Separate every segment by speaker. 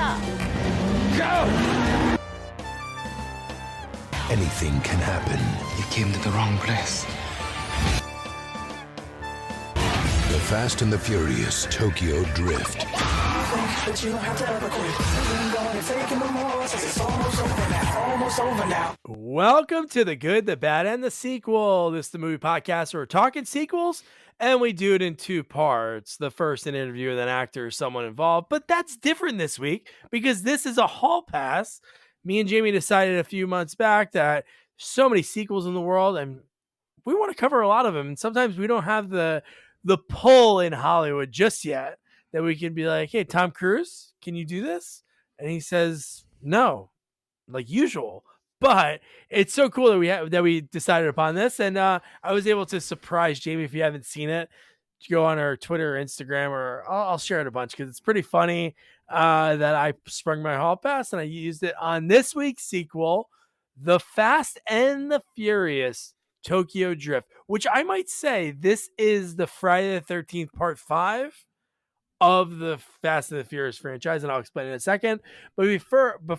Speaker 1: Go!
Speaker 2: Anything can happen.
Speaker 1: You came to the wrong place.
Speaker 2: The Fast and the Furious Tokyo Drift.
Speaker 3: But you don't have to ever quit. You ain't gonna take it no more, since it's almost over now. Almost over now.
Speaker 4: Welcome to The Good, the Bad, and the Sequel. This is the movie podcast where we're talking sequels, and we do it in two parts. The first, an interview with an actor or someone involved. But that's different this week because this is a hall pass. Me and Jamie decided a few months back that so many sequels in the world, and we want to cover a lot of them. And sometimes we don't have the pull in Hollywood just yet that we can be like, hey, Tom Cruise, can you do this? And he says, no, like usual. But it's so cool that we decided upon this. And I was able to surprise Jamie. If you haven't seen it, go on our Twitter or Instagram, or I'll share it a bunch because it's pretty funny that I sprung my hall pass and I used it on this week's sequel, The Fast and the Furious Tokyo Drift, which I might say this is the Friday the 13th part 5 of the Fast and the Furious franchise, and I'll explain in a second. But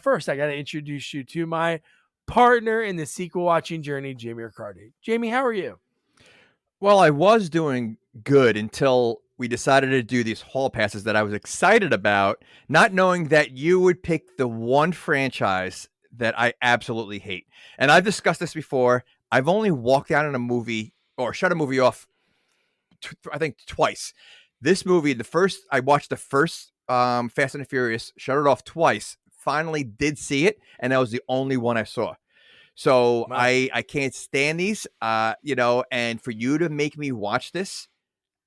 Speaker 4: first, I got to introduce you to my partner in the sequel watching journey, Jamie Riccardi. Jamie, how are you?
Speaker 5: Well, I was doing good until we decided to do these hall passes that I was excited about, not knowing that you would pick the one franchise that I absolutely hate. And I've discussed this before. I've only walked out on a movie or shut a movie off, I think twice. This movie, I watched the first Fast and the Furious, shut it off twice, finally did see it, and that was the only one I saw. So wow. I can't stand these, and for you to make me watch this,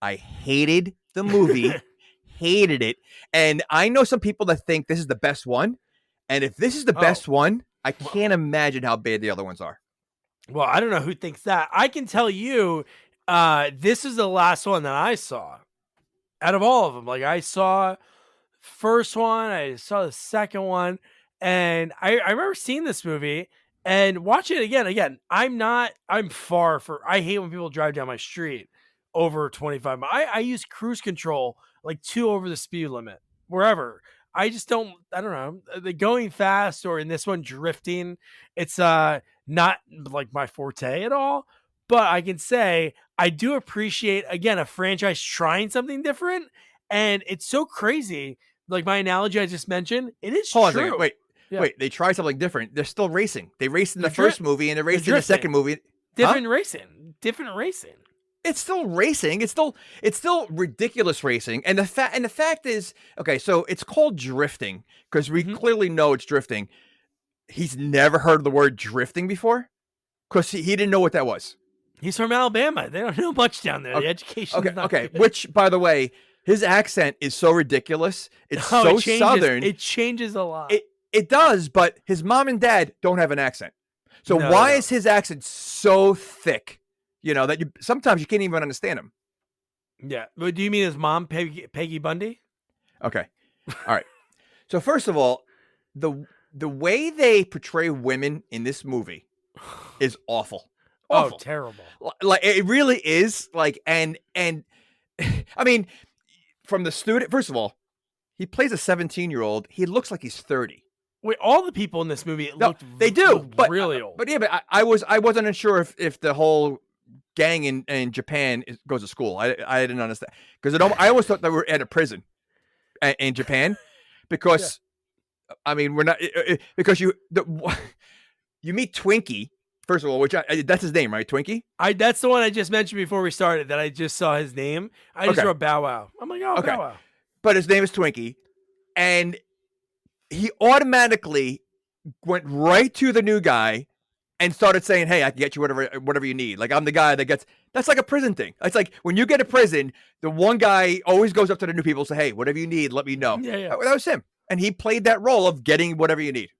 Speaker 5: I hated the movie, hated it. And I know some people that think this is the best one, and if this is the best one, I can't imagine how bad the other ones are.
Speaker 4: Well, I don't know who thinks that. I can tell you, this is the last one that I saw. Out of all of them, like I saw first one, I saw the second one, and I remember seeing this movie and watching it again. I hate when people drive down my street over 25 miles. I use cruise control like 2 over the speed limit wherever. I don't know, the going fast or in this one drifting. It's not like my forte at all. But I can say I do appreciate, again, a franchise trying something different. And it's so crazy. Like my analogy I just mentioned, it is
Speaker 5: Hold
Speaker 4: true.
Speaker 5: On a second. Wait, they try something different. They're still racing. They raced in the first movie and they raced in the second movie.
Speaker 4: Different racing.
Speaker 5: It's still racing. It's still ridiculous racing. And the fact is, okay, so it's called drifting because we clearly know it's drifting. He's never heard of the word drifting before because he didn't know what that was.
Speaker 4: He's from Alabama. They don't know much down there. The education is not good.
Speaker 5: Which, by the way, his accent is so ridiculous. It's so southern.
Speaker 4: It changes a lot.
Speaker 5: It does, but his mom and dad don't have an accent. So why is his accent so thick? That sometimes you can't even understand him.
Speaker 4: Yeah. But do you mean his mom, Peggy Bundy?
Speaker 5: Okay. All right. So first of all, the way they portray women in this movie is awful. Awful.
Speaker 4: Oh, terrible.
Speaker 5: Like it really is. Like and I mean, from the student, first of all, he plays a 17-year-old. He looks like he's 30.
Speaker 4: Wait, all the people in this movie
Speaker 5: look
Speaker 4: really old.
Speaker 5: But yeah, but I wasn't unsure if the whole gang in Japan goes to school. I didn't understand because I always thought they were at a prison in Japan because I mean we're not because you meet Twinkie. First of all, that's his name, right? Twinkie?
Speaker 4: That's the one I just mentioned before we started that I just saw his name. I just wrote Bow Wow. I'm like, okay. Bow Wow.
Speaker 5: But his name is Twinkie. And he automatically went right to the new guy and started saying, hey, I can get you whatever you need. Like, I'm the guy that gets... That's like a prison thing. It's like when you get to prison, the one guy always goes up to the new people and say, hey, whatever you need, let me know.
Speaker 4: Yeah.
Speaker 5: That was him. And he played that role of getting whatever you need.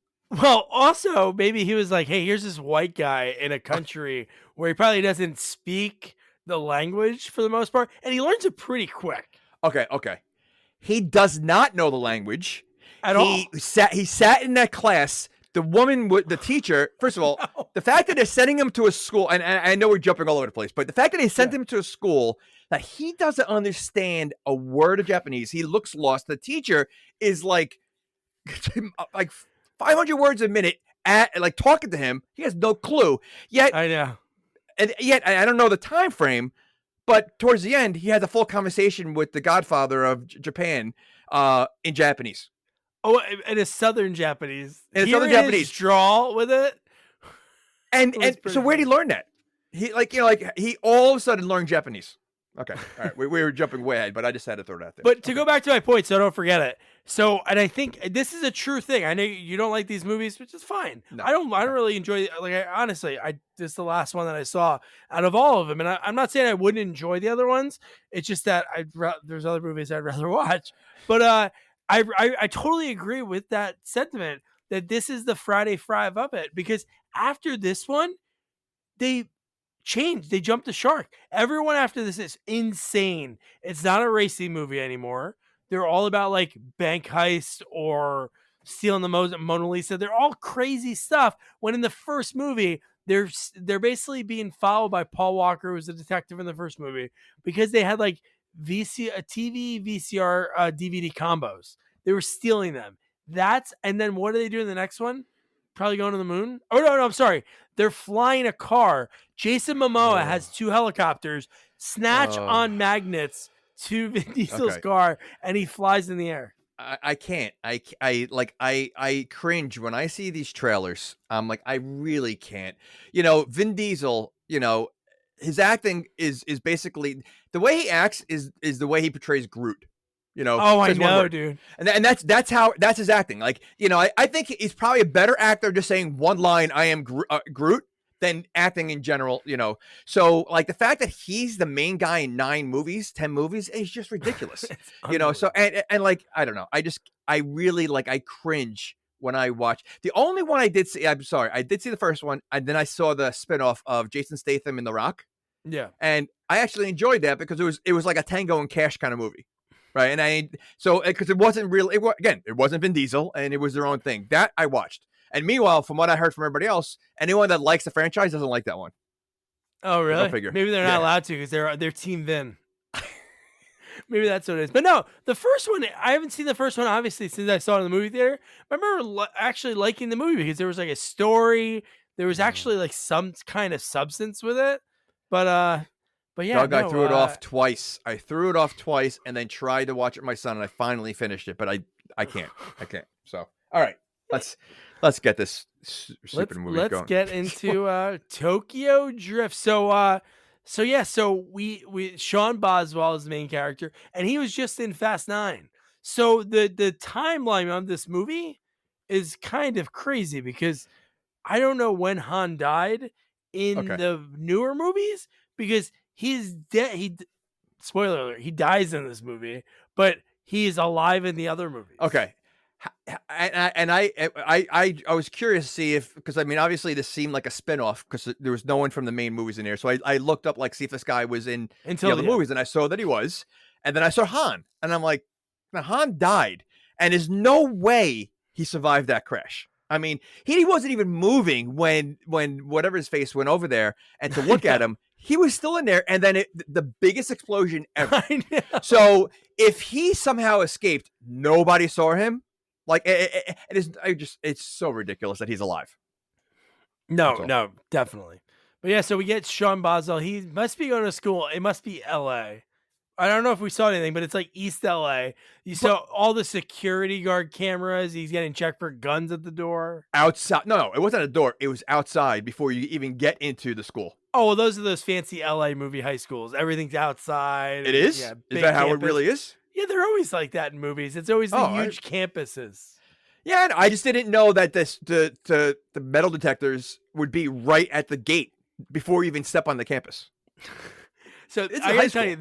Speaker 4: Well, also, maybe he was like, hey, here's this white guy in a country where he probably doesn't speak the language for the most part, and he learns it pretty quick.
Speaker 5: Okay. He does not know the language.
Speaker 4: At all.
Speaker 5: He sat in that class. The woman, the teacher, first of all, the fact that they're sending him to a school, and I know we're jumping all over the place, but the fact that they sent him to a school that he doesn't understand a word of Japanese, he looks lost. The teacher is like like 500 words a minute at like talking to him. He has no clue. Yet
Speaker 4: I know.
Speaker 5: And yet I don't know the time frame, but towards the end, he has a full conversation with the Godfather of Japan in Japanese.
Speaker 4: Oh, and a Southern Japanese.
Speaker 5: And a Southern Japanese
Speaker 4: drawl with it.
Speaker 5: And so where did he learn that? He he all of a sudden learned Japanese. Okay, all right, we were jumping way ahead, but I just had to throw that there.
Speaker 4: But to go back to my point, so don't forget it. So, and I think this is a true thing. I know you don't like these movies, which is fine. No. I don't really enjoy. Like, honestly, this is the last one that I saw out of all of them, and I'm not saying I wouldn't enjoy the other ones. It's just that there's other movies I'd rather watch. But I totally agree with that sentiment that this is the Friday Five of it, because after this one, they changed. They jumped the shark. Everyone after this is insane. It's not a racing movie anymore. They're all about like bank heist or stealing the Mona Lisa. They're all crazy stuff. When in the first movie, they're basically being followed by Paul Walker, who was a detective in the first movie, because they had like TV, VCR, DVD combos. They were stealing them. And then what do they do in the next one? Probably going to the moon. Oh, no, I'm sorry. They're flying a car. Jason Momoa has 2 helicopters, snatch on magnets to Vin Diesel's car, and he flies in the air.
Speaker 5: I can't. I cringe when I see these trailers. I'm like, I really can't. Vin Diesel, his acting is basically the way he acts is the way he portrays Groot.
Speaker 4: Oh, I know, dude.
Speaker 5: And that's his acting. Like, I think he's probably a better actor just saying one line, I am Groot, than acting in general, So, like, the fact that he's the main guy in 10 movies is just ridiculous, So, and like, I don't know. I really, like, I cringe when I watch. The only one I did see, I'm sorry, I did see the first one, and then I saw the spinoff of Jason Statham in The Rock.
Speaker 4: Yeah.
Speaker 5: And I actually enjoyed that because it was like a Tango and Cash kind of movie. Right. And because it wasn't real. It wasn't Vin Diesel, and it was their own thing that I watched. And meanwhile, from what I heard from everybody else, anyone that likes the franchise doesn't like that one.
Speaker 4: Oh, really? Maybe they're not allowed to because they're Team Vin. Maybe that's what it is. But no, the first one, I haven't seen the first one, obviously, since I saw it in the movie theater. I remember actually liking the movie because there was like a story. There was actually like some kind of substance with it. But yeah,
Speaker 5: Doug, I threw it off twice. I threw it off twice and then tried to watch it with my son, and I finally finished it, but I can't. So, all right, let's get this stupid movie going.
Speaker 4: Let's get into Tokyo Drift. So we Sean Boswell is the main character, and he was just in Fast 9. So the timeline on this movie is kind of crazy because I don't know when Han died in the newer movies because he's dead. Spoiler alert, he dies in this movie, but he's alive in the other movies.
Speaker 5: Okay. And I was curious to see if, because I mean, obviously this seemed like a spinoff because there was no one from the main movies in there. So I looked up, like, see if this guy was in the other movies, and I saw that he was. And then I saw Han, and I'm like, now Han died, and there's no way he survived that crash. I mean, he wasn't even moving when whatever his face went over there, and to look at him, he was still in there, and then the biggest explosion ever. So if he somehow escaped, nobody saw him. Like, it's so ridiculous that he's alive.
Speaker 4: No, definitely. But yeah, so we get Sean Boswell. He must be going to school. It must be L.A. I don't know if we saw anything, but it's like East LA. You saw all the security guard cameras. He's getting checked for guns at the door.
Speaker 5: Outside. No, it wasn't a door. It was outside before you even get into the school.
Speaker 4: Oh, well, those are those fancy LA movie high schools. Everything's outside.
Speaker 5: It is?
Speaker 4: Yeah,
Speaker 5: is that how it really is?
Speaker 4: Yeah, they're always like that in movies. It's always the huge campuses.
Speaker 5: Yeah, I just didn't know that the metal detectors would be right at the gate before you even step on the campus.
Speaker 4: So I gotta tell you,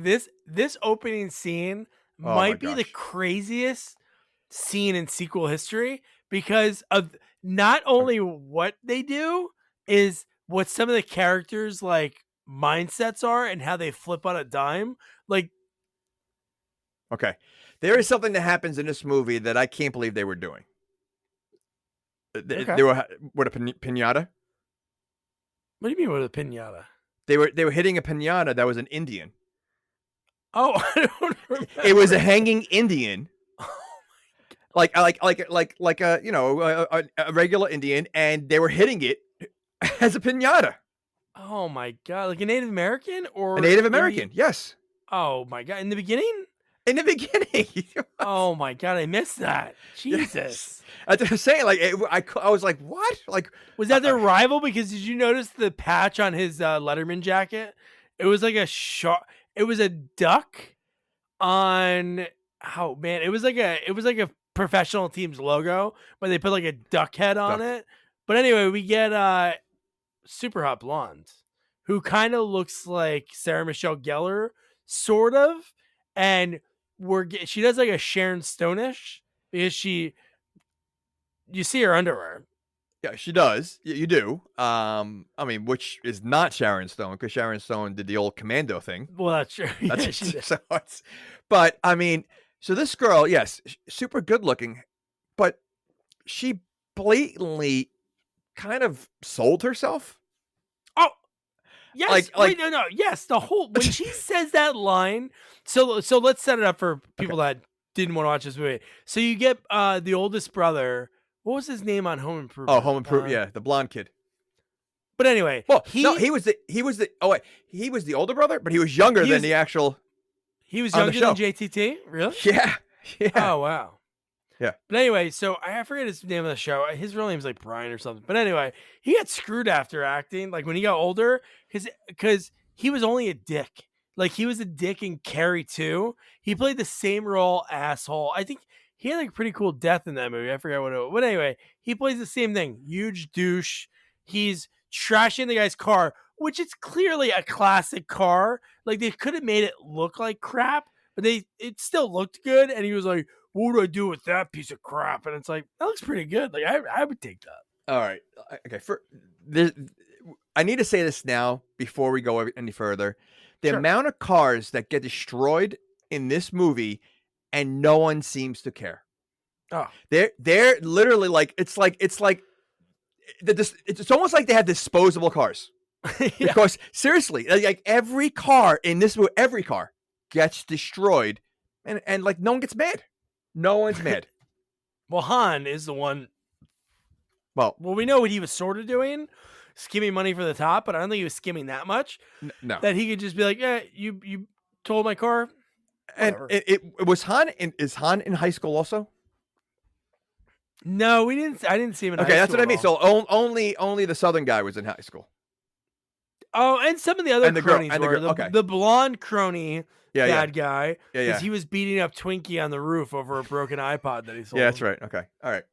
Speaker 4: this opening scene might be the craziest scene in sequel history because of not only what they do, is what some of the characters' like mindsets are and how they flip on a dime. Like,
Speaker 5: okay, there is something that happens in this movie that I can't believe they were doing. They were what, a piñata?
Speaker 4: What do you mean with a piñata?
Speaker 5: They were hitting a piñata that was an Indian.
Speaker 4: Oh, I don't remember.
Speaker 5: It was a hanging Indian. like a a regular Indian, and they were hitting it as a pinata.
Speaker 4: Oh my god! Like a Native American or
Speaker 5: A Native American, yes.
Speaker 4: Oh my god! In the beginning?
Speaker 5: In the beginning.
Speaker 4: Oh my god! I missed that. Jesus.
Speaker 5: Yes. That's what I'm saying. Like I was like, what? Like,
Speaker 4: was that their rival? Because did you notice the patch on his Letterman jacket? It was like a shark. It was a duck on. Oh man! It was like a professional team's logo, but they put like a duck head on it. But anyway, we get super hot blonde who kind of looks like Sarah Michelle Gellar, sort of, and she does like a Sharon Stone-ish because you see her underwear.
Speaker 5: Yeah, she does. You do. I mean, which is not Sharon Stone, because Sharon Stone did the old commando thing.
Speaker 4: Well, that's true.
Speaker 5: That's
Speaker 4: Yeah, she did.
Speaker 5: so but I mean, so this girl, yes, super good looking, but she blatantly kind of sold herself.
Speaker 4: Oh, yes.
Speaker 5: Like
Speaker 4: Wait, no. Yes, the whole when she says that line. So let's set it up for people that didn't want to watch this movie. So you get the oldest brother. What was his name on Home Improvement?
Speaker 5: Oh, Home Improvement. Yeah, the blonde kid.
Speaker 4: But anyway,
Speaker 5: well, he was the older brother, but he was younger than the actual.
Speaker 4: He was younger than JTT. Really?
Speaker 5: Yeah. Yeah.
Speaker 4: Oh wow.
Speaker 5: Yeah.
Speaker 4: But anyway, so I forget his name of the show. His real name's like Brian or something. But anyway, he got screwed after acting. Like when he got older, because he was only a dick. Like he was a dick in Carrie 2. He played the same role, asshole. I think he had like a pretty cool death in that movie. I forgot what it was. But anyway, he plays the same thing. Huge douche. He's trashing the guy's car, which is clearly a classic car. Like they could have made it look like crap, but it still looked good. And he was like, what do I do with that piece of crap? And it's like, that looks pretty good. Like I would take that.
Speaker 5: All right. Okay. I need to say this now before we go any further. The amount of cars that get destroyed in this movie and no one seems to care.
Speaker 4: Oh,
Speaker 5: they're literally like, it's almost like they have disposable cars.
Speaker 4: yeah.
Speaker 5: Because seriously, like every car in this movie, every car gets destroyed and like no one gets mad. No one's mad.
Speaker 4: Well, Han is the one. Well, we know what he was sort of doing, skimming money for the top, but I don't think he was skimming that much.
Speaker 5: No,
Speaker 4: that he could just be like, "Yeah, you told my car."
Speaker 5: Whatever. And it was Han. Is Han in high school also?
Speaker 4: No, we didn't. I didn't see him in high school.
Speaker 5: Okay, that's what I mean. So only the Southern guy was in high school.
Speaker 4: Oh, and some of the other cronies were.
Speaker 5: Okay.
Speaker 4: The blonde crony. Bad guy,
Speaker 5: because
Speaker 4: he was beating up Twinkie on the roof over a broken iPod that he sold.
Speaker 5: Yeah, that's right. Okay, all right.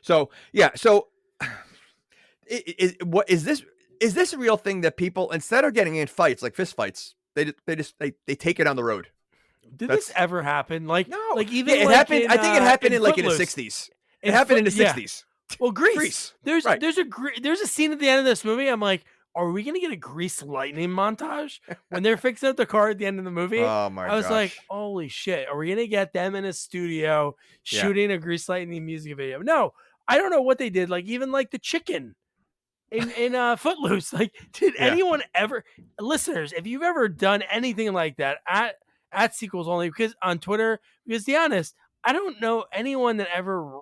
Speaker 5: So yeah, so what is this? Is this a real thing that people, instead of getting in fights like fist fights, they take it on the road?
Speaker 4: Did this ever happen? Like
Speaker 5: no,
Speaker 4: like even
Speaker 5: it
Speaker 4: like
Speaker 5: happened. I think it happened in the
Speaker 4: Footloose.
Speaker 5: 60s. It happened in the 60s.
Speaker 4: Well, Grease. There's
Speaker 5: right.
Speaker 4: there's a scene at the end of this movie. I'm like, are we gonna get a Grease lightning montage when they're fixing up the car at the end of the movie?
Speaker 5: Oh my!
Speaker 4: I was like, holy shit! Are we gonna get them in a studio shooting a Grease lightning music video? No, I don't know what they did. Like even like the chicken in Footloose. Like, did anyone ever, listeners, if you've ever done anything like that at Sequels Only, because on Twitter, because to be honest, I don't know anyone that ever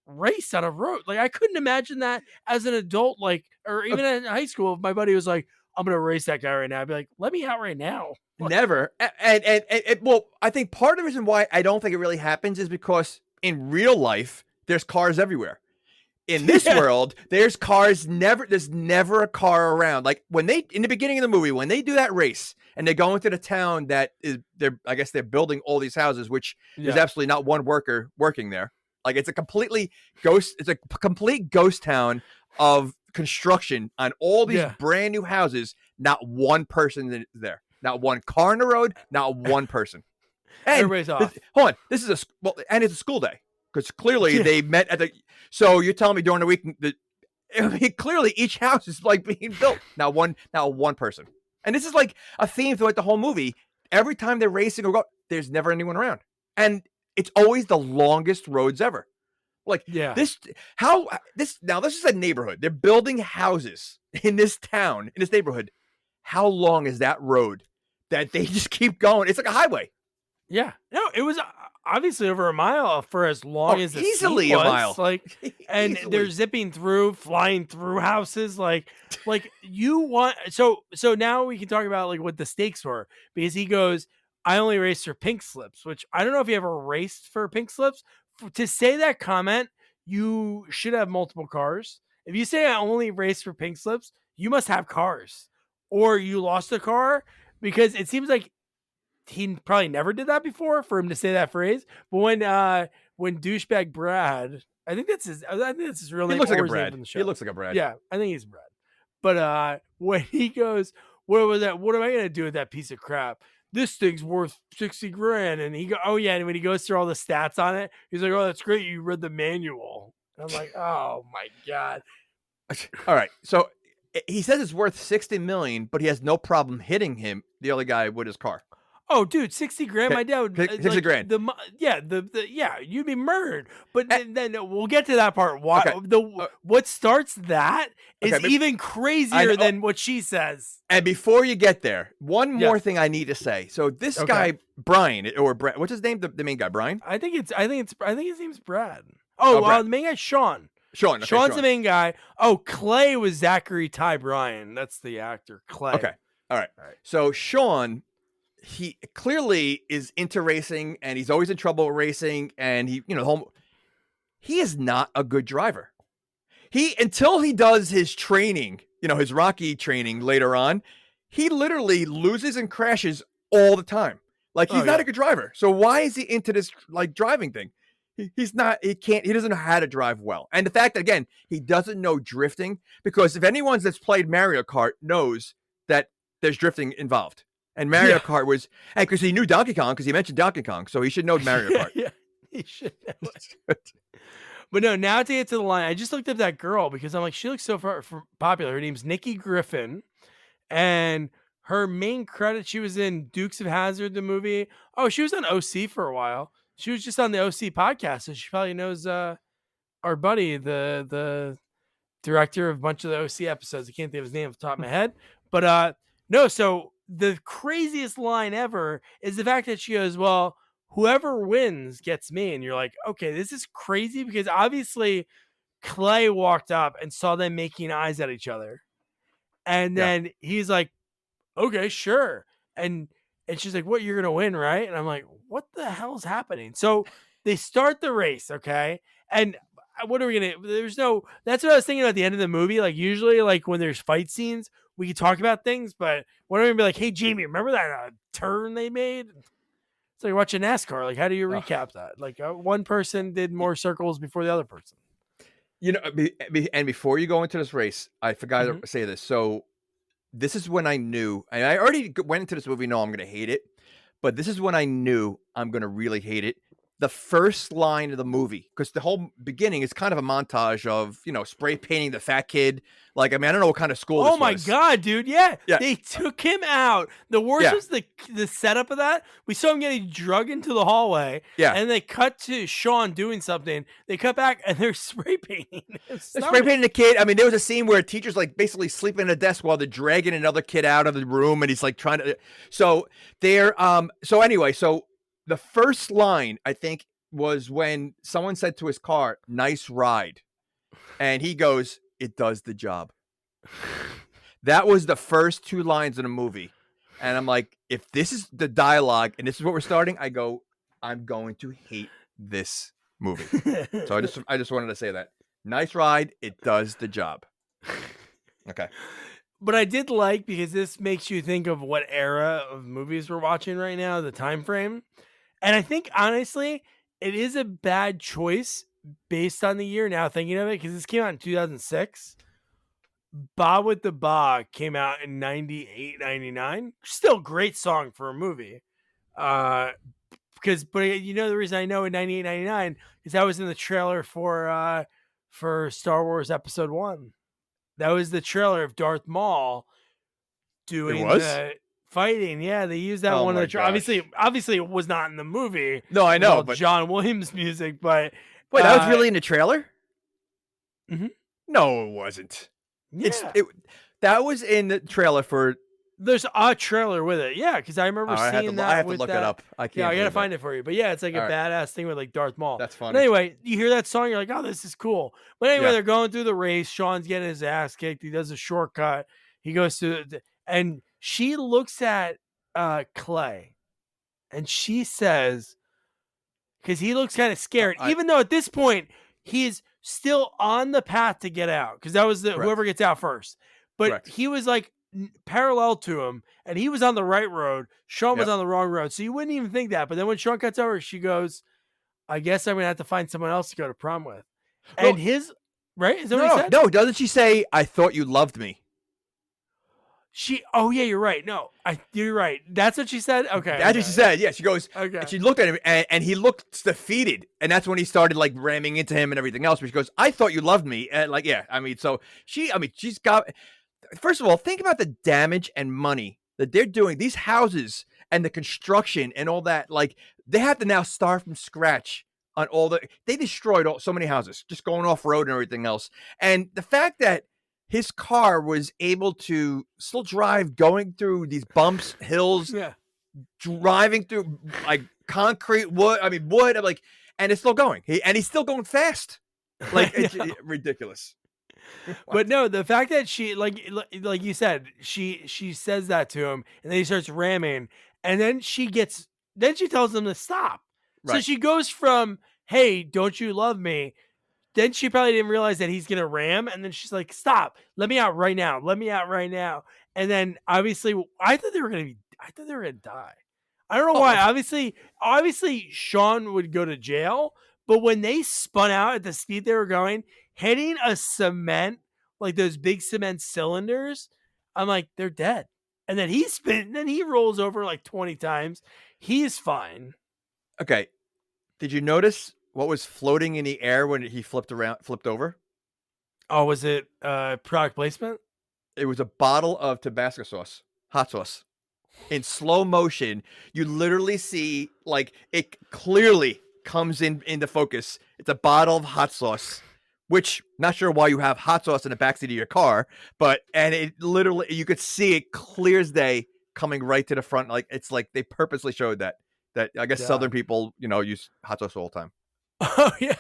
Speaker 4: raced on a road. Like I couldn't imagine that as an adult, like, or even in high school, if my buddy was like, I'm gonna race that guy right now, I'd be like, let me out right now.
Speaker 5: Never. And well, I think part of the reason why I don't think it really happens is because in real life there's cars everywhere. In this world, there's never a car around. Like when in the beginning of the movie, when they do that race and they go into the town that is, I guess they're building all these houses, which there's absolutely not one worker working there. Like it's a complete ghost town of construction on all these brand new houses. Not one person is there. Not one car on the road. Not one person. And
Speaker 4: everybody's off.
Speaker 5: Hold on. This is and it's a school day because clearly they met at the. So you're telling me during the week that clearly each house is like being built. Not one person. And this is like a theme throughout the whole movie. Every time they're racing or go, there's never anyone around, and it's always the longest roads ever. Like this is a neighborhood. They're building houses in this town, in this neighborhood. How long is that road that they just keep going? It's like a highway.
Speaker 4: Yeah. No, it was obviously over a mile for as long as the
Speaker 5: easily
Speaker 4: seat
Speaker 5: a
Speaker 4: was,
Speaker 5: mile.
Speaker 4: like, and
Speaker 5: Easily.
Speaker 4: they're zipping through, flying through houses, like you want. So now we can talk about like what the stakes were, because he goes, I only raced for pink slips, which I don't know if he ever raced for pink slips. To say that comment, you should have multiple cars. If you say I only race for pink slips, you must have cars, or you lost a car, because it seems like he probably never did that before for him to say that phrase. But when douchebag Brad, I think that's his real name.
Speaker 5: He looks like a
Speaker 4: or his name
Speaker 5: Brad.
Speaker 4: from the show.
Speaker 5: He looks like a Brad.
Speaker 4: Yeah, I think he's Brad. But when he goes, what was that? What am I gonna do with that piece of crap? This thing's worth 60 grand. And he go, oh yeah. And when he goes through all the stats on it, he's like, oh, that's great. You read the manual. And I'm like, oh my God.
Speaker 5: All right. So he says it's worth 60 million, but he has no problem hitting him, the other guy, with his car.
Speaker 4: Oh, dude, 60 grand. My dad would
Speaker 5: 60 grand.
Speaker 4: You'd be murdered. But then we'll get to that part. Why
Speaker 5: Okay.
Speaker 4: What starts that is
Speaker 5: Okay,
Speaker 4: even crazier than what she says.
Speaker 5: And before you get there, one more thing I need to say. So this guy, Brian, or Brad, what's his name? The main guy, Brian?
Speaker 4: I think his name's Brad. Oh,
Speaker 5: Brad.
Speaker 4: the main guy's Sean.
Speaker 5: Sean. Okay,
Speaker 4: Sean's the main guy. Oh, Clay was Zachary Ty Bryan. That's the actor, Clay.
Speaker 5: Okay. All right. So Sean, he clearly is into racing, and he's always in trouble racing, and he is not a good driver. Until he does his training, his Rocky training later on, he literally loses and crashes all the time. Like, he's not a good driver. So why is he into this like driving thing? He's not, he doesn't know how to drive well. And the fact that, again, he doesn't know drifting, because if anyone that's played Mario Kart knows that there's drifting involved. And Mario Kart was, and because he knew Donkey Kong, because he mentioned Donkey Kong, so he should know Mario Kart.
Speaker 4: Yeah, he should know it. But no, now to get to the line, I just looked up that girl because I'm like, she looks so popular. Her name's Nikki Griffin, and her main credit, she was in Dukes of Hazzard, the movie. Oh, she was on OC for a while. She was just on the OC podcast, so she probably knows our buddy, the director of a bunch of the OC episodes. I can't think of his name off the top of my head. But no, so the craziest line ever is the fact that she goes, well, whoever wins gets me. And you're like, okay, this is crazy, because obviously Clay walked up and saw them making eyes at each other. And then he's like, okay, sure. And she's like, what, you're going to win, right? And I'm like, what the hell's happening? So they start the race, okay? And what are we going to, that's what I was thinking at the end of the movie. Like, usually, like, when there's fight scenes, we can talk about things, but when I'm going to be like, hey, Jamie, remember that turn they made? It's like watching NASCAR. Like, how do you recap that? Like, one person did more circles before the other person.
Speaker 5: And before you go into this race, I forgot to say this. So this is when I knew, and I already went into this movie, no, I'm going to hate it, but this is when I knew I'm going to really hate it. The first line of the movie, because the whole beginning is kind of a montage of, spray painting the fat kid. Like, I mean, I don't know what kind of school this was.
Speaker 4: Oh my God, dude. Yeah. They took him out. The worst was the setup of that. We saw him getting drugged into the hallway. Yeah. And they cut to Sean doing something. They cut back and they're spray painting.
Speaker 5: They're spray painting the kid. I mean, there was a scene where a teacher's like basically sleeping at a desk while they're dragging another kid out of the room, and he's like trying to. So they're so the first line, I think, was when someone said to his car, "Nice ride." And he goes, "It does the job." That was the first two lines in the movie. And I'm like, if this is the dialogue and this is what we're starting, I go, I'm going to hate this movie. So I just wanted to say that. Nice ride. It does the job. Okay.
Speaker 4: But I did like, because this makes you think of what era of movies we're watching right now, the time frame. And I think, honestly, it is a bad choice based on the year now, thinking of it, because this came out in 2006. Bob with the Ba came out in 98, 99. Still a great song for a movie. But the reason I know in 98, 99 is that was in the trailer for Star Wars Episode 1. That was the trailer of Darth Maul doing the fighting. Yeah, they used that one of the obviously it was not in the movie.
Speaker 5: No, I know,
Speaker 4: but John Williams music, but
Speaker 5: wait, that was really in the trailer?
Speaker 4: Mm-hmm.
Speaker 5: No, it wasn't.
Speaker 4: Yeah.
Speaker 5: That was in the trailer for
Speaker 4: There's a trailer with it. Yeah, because I remember seeing that.
Speaker 5: I have to
Speaker 4: with
Speaker 5: look
Speaker 4: that.
Speaker 5: it up. I can't.
Speaker 4: Yeah, I gotta
Speaker 5: believe
Speaker 4: find it for you. But yeah, it's like a
Speaker 5: All right.
Speaker 4: badass thing with like Darth Maul.
Speaker 5: That's funny.
Speaker 4: But anyway, you hear that song, you're like, oh, this is cool. But anyway,
Speaker 5: Yeah.
Speaker 4: they're going through the race. Sean's getting his ass kicked. He does a shortcut. He goes to, and she looks at Clay, and she says, because he looks kind of scared, even though at this point he's still on the path to get out, because that was whoever gets out first. But he was like parallel to him, and he was on the right road. Sean was on the wrong road, so you wouldn't even think that. But then when Sean cuts over, she goes, "I guess I'm gonna have to find someone else to go to prom with." And his right is that what he said?
Speaker 5: No, doesn't she say, "I thought you loved me"?
Speaker 4: Oh yeah, you're right. No, you're right. That's what she said. Okay,
Speaker 5: that's what she said. Yeah, she goes.
Speaker 4: Okay,
Speaker 5: and she looked at him, and he looked defeated, and that's when he started like ramming into him and everything else. But she goes, "I thought you loved me," and like, yeah, I mean, she's got. First of all, think about the damage and money that they're doing. These houses and the construction and all that, like they have to now start from scratch on all they destroyed so many houses, just going off road and everything else. And the fact that his car was able to still drive, going through these bumps, hills, driving through like concrete, wood. I'm like, and it's still going. He's still going fast. Like it's ridiculous.
Speaker 4: But no, the fact that she like you said, she says that to him, and then he starts ramming, and then she tells him to stop. Right. So she goes from, "Hey, don't you love me?" Then she probably didn't realize that he's gonna ram, and then she's like, "Stop! Let me out right now! Let me out right now!" And then obviously, I thought they were gonna die. I don't know why. Obviously, Sean would go to jail, but when they spun out at the speed they were going, hitting a cement, like those big cement cylinders, I'm like, they're dead. And then he rolls over like 20 times. He's fine.
Speaker 5: Okay. Did you notice what was floating in the air when he flipped over?
Speaker 4: Oh, was it product placement?
Speaker 5: It was a bottle of Tabasco sauce, hot sauce. In slow motion, you literally see like it clearly comes into focus. It's a bottle of hot sauce, which not sure why you have hot sauce in the backseat of your car, and it literally, you could see it clear as day coming right to the front. Like it's like they purposely showed that I guess Southern people, use hot sauce all the time.
Speaker 4: Oh yeah.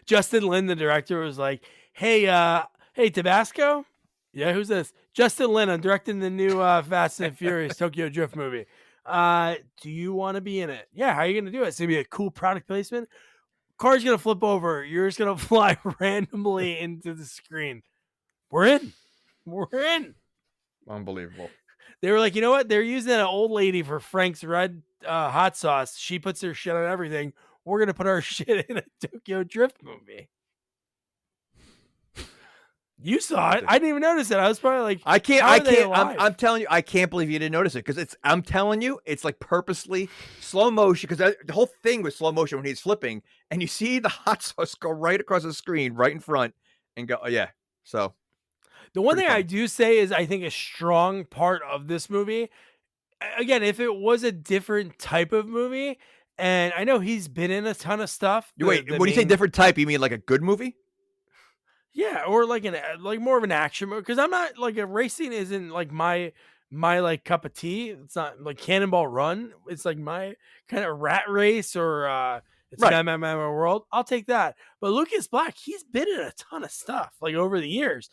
Speaker 4: Justin Lin, the director, was like, hey, Tabasco? Yeah, who's this? Justin Lin. I'm directing the new Fast and Furious Tokyo Drift movie. Do you want to be in it? Yeah, how are you going to do it? It's going to be a cool product placement. Car's going to flip over. You're just going to fly randomly into the screen. We're in.
Speaker 5: Unbelievable.
Speaker 4: They were like, you know what? They're using an old lady for Frank's Red hot sauce. She puts her shit on everything. We're going to put our shit in a Tokyo Drift movie. You saw it. I didn't even notice it. I was probably like,
Speaker 5: I can't. I'm telling you, I can't believe you didn't notice it, because I'm telling you, it's like purposely slow motion, because the whole thing was slow motion when he's flipping, and you see the hot sauce go right across the screen, right in front, and go, oh, yeah. So
Speaker 4: the one thing I do say is, I think a strong part of this movie, again, if it was a different type of movie, and I know he's been in a ton of stuff.
Speaker 5: When you say different type, you mean like a good movie?
Speaker 4: Yeah, or like more of an action movie, because I'm not like racing isn't like my like cup of tea. It's not like Cannonball Run. It's like my kind of rat race, or it's right. My world. I'll take that. But Lucas Black, he's been in a ton of stuff like over the years,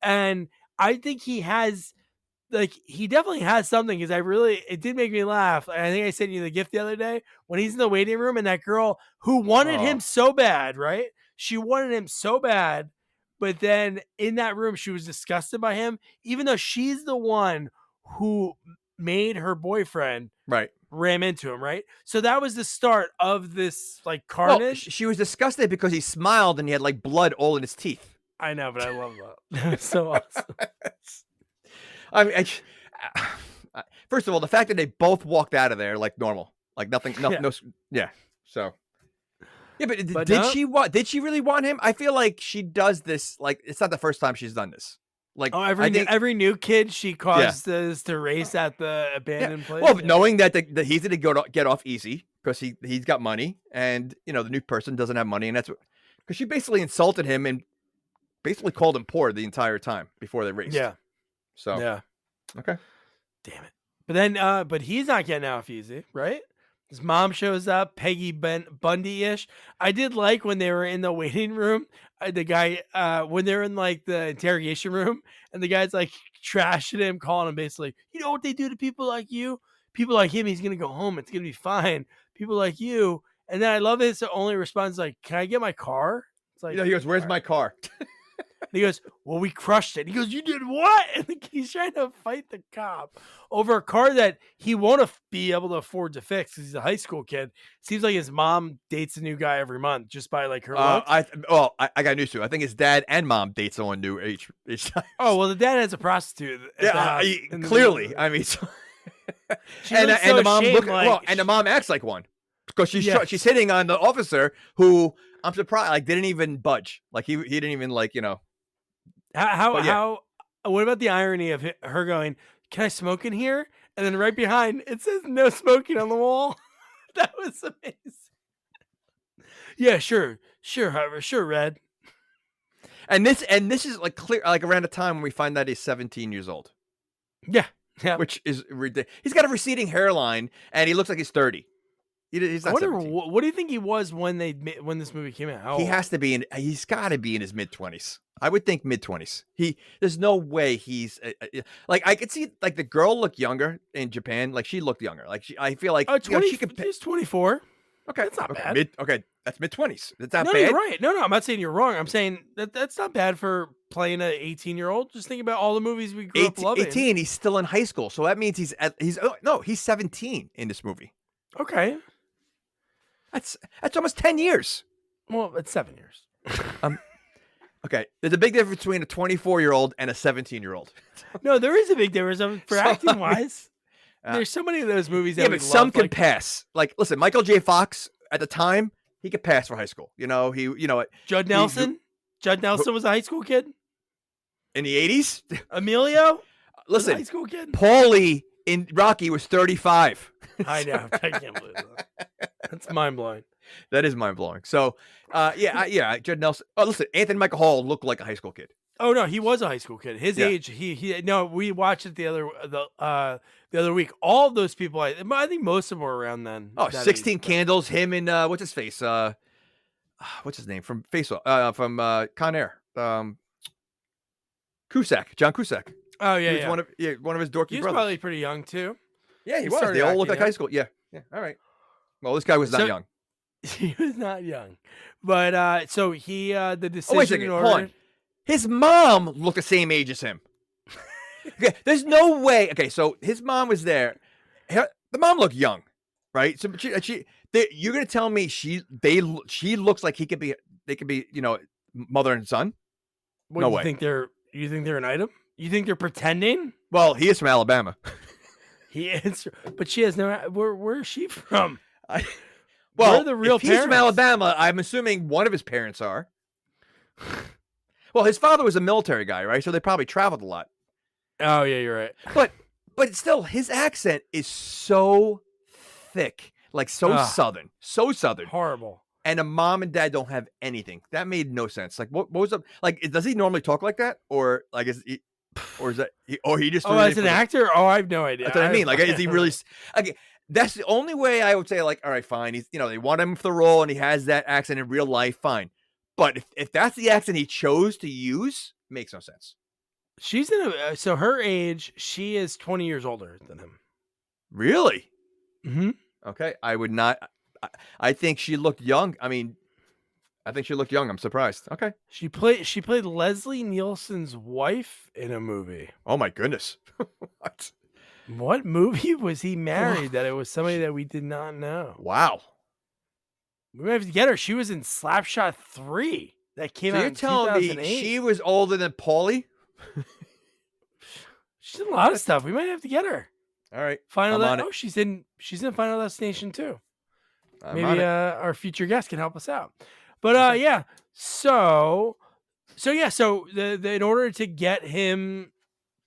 Speaker 4: and I think he definitely has something, because it did make me laugh. I think I sent you the gift the other day when he's in the waiting room, and that girl who wanted him so bad, right? She wanted him so bad. But then in that room, she was disgusted by him, even though she's the one who made her boyfriend ram into him, right? So that was the start of this like carnage. Well,
Speaker 5: she was disgusted because he smiled and he had like blood all in his teeth.
Speaker 4: I know, but I love that. It's so awesome.
Speaker 5: I mean, first of all, the fact that they both walked out of there like normal, like nothing, yeah. So. Yeah, but did she really want him? I feel like she does this, like it's not the first time she's done this. Like
Speaker 4: every new kid she causes to race at the abandoned place.
Speaker 5: Well, knowing that he's going to get off easy because he's got money, and the new person doesn't have money, and that's because she basically insulted him and basically called him poor the entire time before they raced.
Speaker 4: Yeah.
Speaker 5: So
Speaker 4: yeah.
Speaker 5: Okay.
Speaker 4: Damn it. But then, but he's not getting off easy, right? His mom shows up, Peggy Bundy-ish. I did like when they were in the waiting room, the guy, when they're in like the interrogation room, and the guy's like trashing him, calling him basically, you know what they do to people like you? People like him, he's going to go home. It's going to be fine. People like you. And then I love his only response like, can I get my car? It's like,
Speaker 5: He goes, "Where's my car?"
Speaker 4: he goes, well, we crushed it. He goes, you did what? And he's trying to fight the cop over a car that he won't be able to afford to fix because he's a high school kid. Seems like his mom dates a new guy every month just by like her looks.
Speaker 5: I got news too. I think his dad and mom date someone new each time.
Speaker 4: Oh, well, the dad has a prostitute.
Speaker 5: Clearly. I mean, so and the mom and the mom acts like one because she's hitting on the officer who I'm surprised like didn't even budge. Like he didn't even like, you know.
Speaker 4: How what about the irony of her going, can I smoke in here? And then right behind it says no smoking on the wall. That was amazing. Yeah, sure, Red.
Speaker 5: And this is like clear, like around the time when we find that he's 17 years old.
Speaker 4: Yeah.
Speaker 5: Which is ridiculous. He's got a receding hairline and he looks like he's 30. He's not 17.
Speaker 4: What do you think he was when this movie came out?
Speaker 5: He's got to be in his mid-20s. I would think mid-20s. There's no way he's like, I could see like the girl look younger in Japan. Like she looked younger. Like I feel like
Speaker 4: she's 24.
Speaker 5: Okay.
Speaker 4: That's not bad.
Speaker 5: That's mid-20s. That's not
Speaker 4: bad.
Speaker 5: You're
Speaker 4: right. No, I'm not saying you're wrong. I'm saying that's not bad for playing an 18-year-old. Just think about all the movies we grew up loving.
Speaker 5: 18, he's still in high school. So that means he's 17 in this movie.
Speaker 4: Okay.
Speaker 5: That's almost 10 years.
Speaker 4: Well, it's 7 years.
Speaker 5: Okay. There's a big difference between a 24-year-old and a 17-year-old.
Speaker 4: No, there is a big difference for acting wise. There's so many of those movies that
Speaker 5: but some can pass. Like, listen, Michael J. Fox at the time, he could pass for high school. You know,
Speaker 4: Judd Nelson? Judd Nelson was a high school kid?
Speaker 5: In the 80s?
Speaker 4: Emilio?
Speaker 5: Listen,
Speaker 4: high school kid?
Speaker 5: Paulie in Rocky was 35.
Speaker 4: I know. I can't believe that. That's mind-blowing.
Speaker 5: That is mind-blowing. So, Judd Nelson. Oh, listen, Anthony Michael Hall looked like a high school kid.
Speaker 4: Oh, no, he was a high school kid. His age, we watched it the other week. All of those people, I think most of them were around then.
Speaker 5: Oh, 16 Candles, him and, what's his face? What's his name? From from Con Air. Cusack, John Cusack.
Speaker 4: Oh, yeah,
Speaker 5: he was one of his dorky brothers.
Speaker 4: He was probably pretty young, too.
Speaker 5: Yeah, he was. They all looked like high school. Yeah. All right. Well, this guy was not young.
Speaker 4: He was not young. But, so he, the decision...
Speaker 5: Oh, wait a second. Hold on. His mom looked the same age as him. Okay, there's no way. Okay, so his mom was there. The mom looked young, right? So you're gonna tell me she looks like they could be, mother and son? No way.
Speaker 4: You think they're an item? You think they're pretending?
Speaker 5: Well, he is from Alabama.
Speaker 4: He is, but she has no. Where is she from?
Speaker 5: Well,
Speaker 4: are the real
Speaker 5: if he's
Speaker 4: parents?
Speaker 5: from Alabama, I'm assuming one of his parents are. Well, his father was a military guy, right? So they probably traveled a lot.
Speaker 4: Oh, yeah, you're right.
Speaker 5: But still, his accent is so thick, like southern, so southern.
Speaker 4: Horrible.
Speaker 5: And a mom and dad don't have anything. That made no sense. Like, what was up? Like, does he normally talk like that, or like is he just?
Speaker 4: Oh, as an actor? Oh, I have no idea.
Speaker 5: That's what I mean. Like, is he really? Okay, that's the only way I would say. Like, all right, fine. He's, they want him for the role, and he has that accent in real life. Fine. But if that's the accent he chose to use, it makes no sense.
Speaker 4: She's so her age, she is 20 years older than him.
Speaker 5: Really?
Speaker 4: Mm-hmm.
Speaker 5: Okay. I would not. I think she looked young. I mean, I think she looked young. I'm surprised. Okay.
Speaker 4: She played Leslie Nielsen's wife in a movie.
Speaker 5: Oh my goodness.
Speaker 4: What movie was he married that it was somebody that we did not know?
Speaker 5: Wow.
Speaker 4: We might have to get her. She was in Slapshot 3 that came out in 2008.
Speaker 5: You're telling me she was older than Paulie?
Speaker 4: She's in a lot of stuff. We might have to get her.
Speaker 5: All right.
Speaker 4: She's in Final Destination 2.
Speaker 5: Maybe
Speaker 4: our future guest can help us out. But yeah. So in order to get him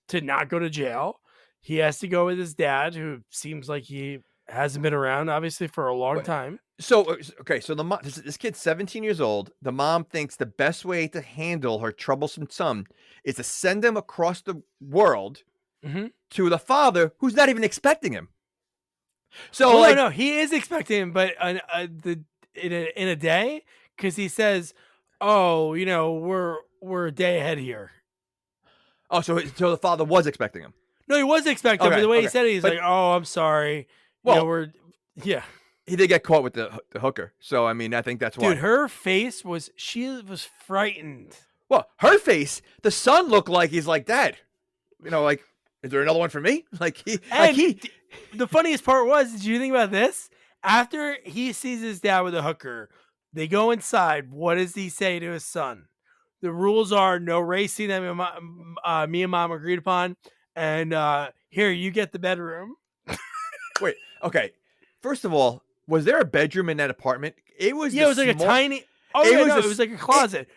Speaker 4: to not go to jail, he has to go with his dad, who seems like he hasn't been around, obviously, for a long time.
Speaker 5: So, okay, so the mom, this kid's 17 years old. The mom thinks the best way to handle her troublesome son is to send him across the world to the father who's not even expecting him. So
Speaker 4: well,
Speaker 5: like,
Speaker 4: no, he is expecting him, but in a day, because he says, "Oh, we're a day ahead here."
Speaker 5: oh, so the father was expecting him.
Speaker 4: No, he was expecting him, but the way he said it, he's
Speaker 5: But-
Speaker 4: like, "Oh, I'm sorry."
Speaker 5: Well,
Speaker 4: yeah.
Speaker 5: He did get caught with the hooker, so I mean, I think that's why.
Speaker 4: Dude, her face she was frightened.
Speaker 5: Well, her face, the son looked like he's like, Dad, like, is there another one for me?
Speaker 4: The funniest part was, did you think about this? After he sees his dad with a hooker, they go inside. What does he say to his son? The rules are no racing that me and mom agreed upon. And here, you get the bedroom.
Speaker 5: Wait, okay. First of all, was there a bedroom in that apartment? It was
Speaker 4: it was like a tiny. Oh, it was like a closet.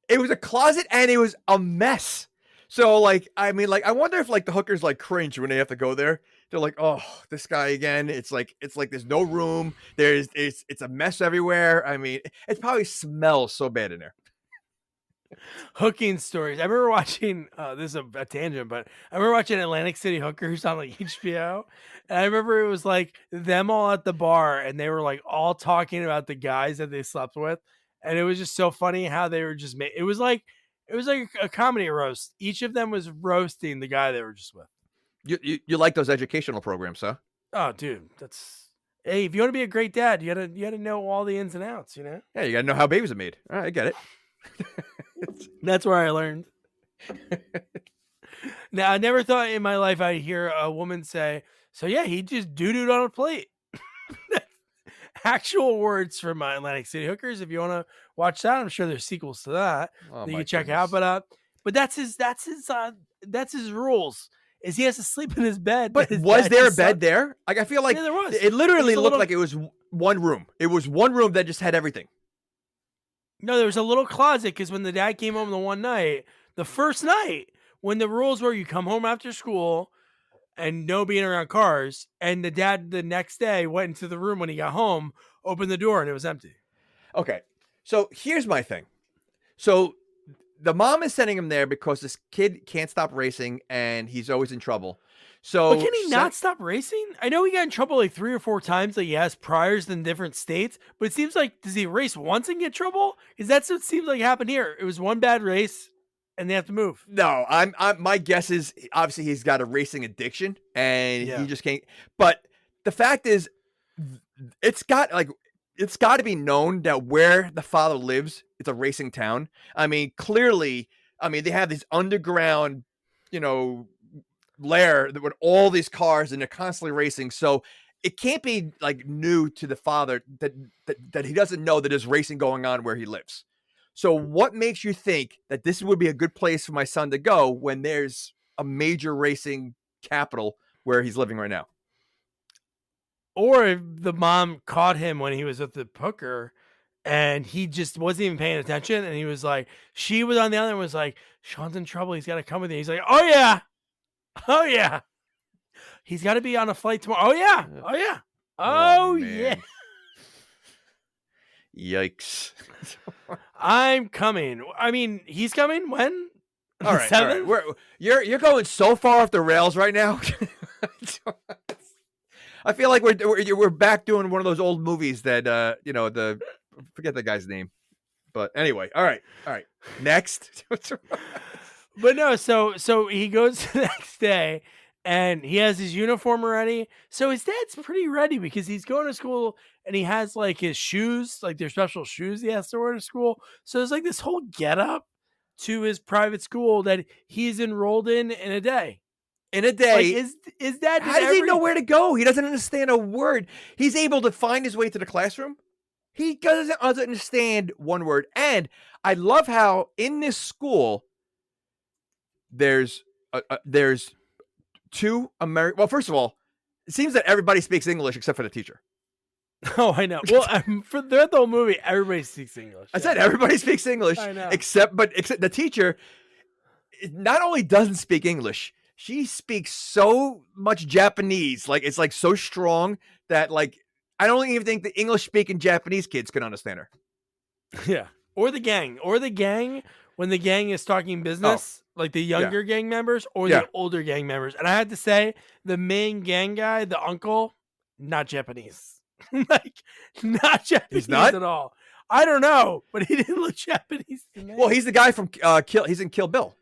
Speaker 5: It was a closet, and it was a mess. So, like, I mean, like, I wonder if like the hookers like cringe when they have to go there. They're like, oh, this guy again. It's like there's no room. It's a mess everywhere. I mean, it probably smells so bad in there.
Speaker 4: Hooking stories. I remember watching. This is a tangent, but I remember watching Atlantic City Hookers on like HBO, and I remember it was like them all at the bar, and they were like all talking about the guys that they slept with, and it was just so funny how they were just it was like a comedy roast. Each of them was roasting the guy they were just with.
Speaker 5: You like those educational programs, huh?
Speaker 4: Oh, dude, hey, if you want to be a great dad, you gotta know all the ins and outs,
Speaker 5: Yeah, you gotta know how babies are made. All right, I get it.
Speaker 4: That's where I learned. Now, I never thought in my life I'd hear a woman say, "So yeah, he just doo-dooed on a plate." Actual words from Atlantic City Hookers. If you want to watch that, I'm sure there's sequels to that that you can check out. But that's his rules. Is he has to sleep in his bed.
Speaker 5: But was there a bed there? Like, I feel like
Speaker 4: there was.
Speaker 5: It literally looked like it was one room. It was one room that just had everything.
Speaker 4: No, there was a little closet because when the dad came home the first night, when the rules were you come home after school and no being around cars, and the dad the next day went into the room when he got home, opened the door, and it was empty.
Speaker 5: Okay, so here's my thing. So the mom is sending him there because this kid can't stop racing and he's always in trouble. So,
Speaker 4: but can he not stop racing? I know he got in trouble like 3 or 4 times. Like he has priors in different states, but it seems like, does he race once and get trouble? Because that's what it seems like happened here. It was one bad race, and they have to move.
Speaker 5: No, I'm my guess is obviously he's got a racing addiction and he just can't. But the fact is, it's got to be known that where the father lives, it's a racing town. I mean, clearly, they have these underground, lair with all these cars and they're constantly racing. So it can't be like new to the father that he doesn't know that there's racing going on where he lives. So what makes you think that this would be a good place for my son to go when there's a major racing capital where he's living right now?
Speaker 4: Or if the mom caught him when he was with the hooker and he just wasn't even paying attention. And he was like, she was on the other end, was like, Sean's in trouble. He's got to come with you. He's like, oh yeah. Oh yeah. He's got to be on a flight tomorrow. Oh yeah. Oh yeah. Oh yeah.
Speaker 5: Yikes.
Speaker 4: I'm coming. I mean, he's coming when?
Speaker 5: All right. 7th? You're going so far off the rails right now. I feel like we're back doing one of those old movies that forget the guy's name. But anyway, all right. Next.
Speaker 4: But no, so he goes the next day and he has his uniform ready. So his dad's pretty ready because he's going to school and he has like his shoes, like their special shoes he has to wear to school. So there's like this whole get up to his private school that he's enrolled in a day.
Speaker 5: In a day.
Speaker 4: Like, is that
Speaker 5: how does he know where to go? He doesn't understand a word. He's able to find his way to the classroom. He doesn't understand one word. And I love how in this school there's two American. Well, first of all, it seems that everybody speaks English except for the teacher.
Speaker 4: Oh, I know. Well, throughout the whole movie, everybody speaks English.
Speaker 5: I said everybody speaks English.
Speaker 4: I know.
Speaker 5: Except the teacher not only doesn't speak English, she speaks so much Japanese. Like it's like so strong that like I don't even think the English speaking Japanese kids can understand her.
Speaker 4: Yeah. Or the gang when the gang is talking business, like the younger gang members or the older gang members. And I had to say, the main gang guy, the uncle, not Japanese. Like, not Japanese at all. I don't know, but he didn't look Japanese to me.
Speaker 5: Well, he's the guy from he's in Kill Bill.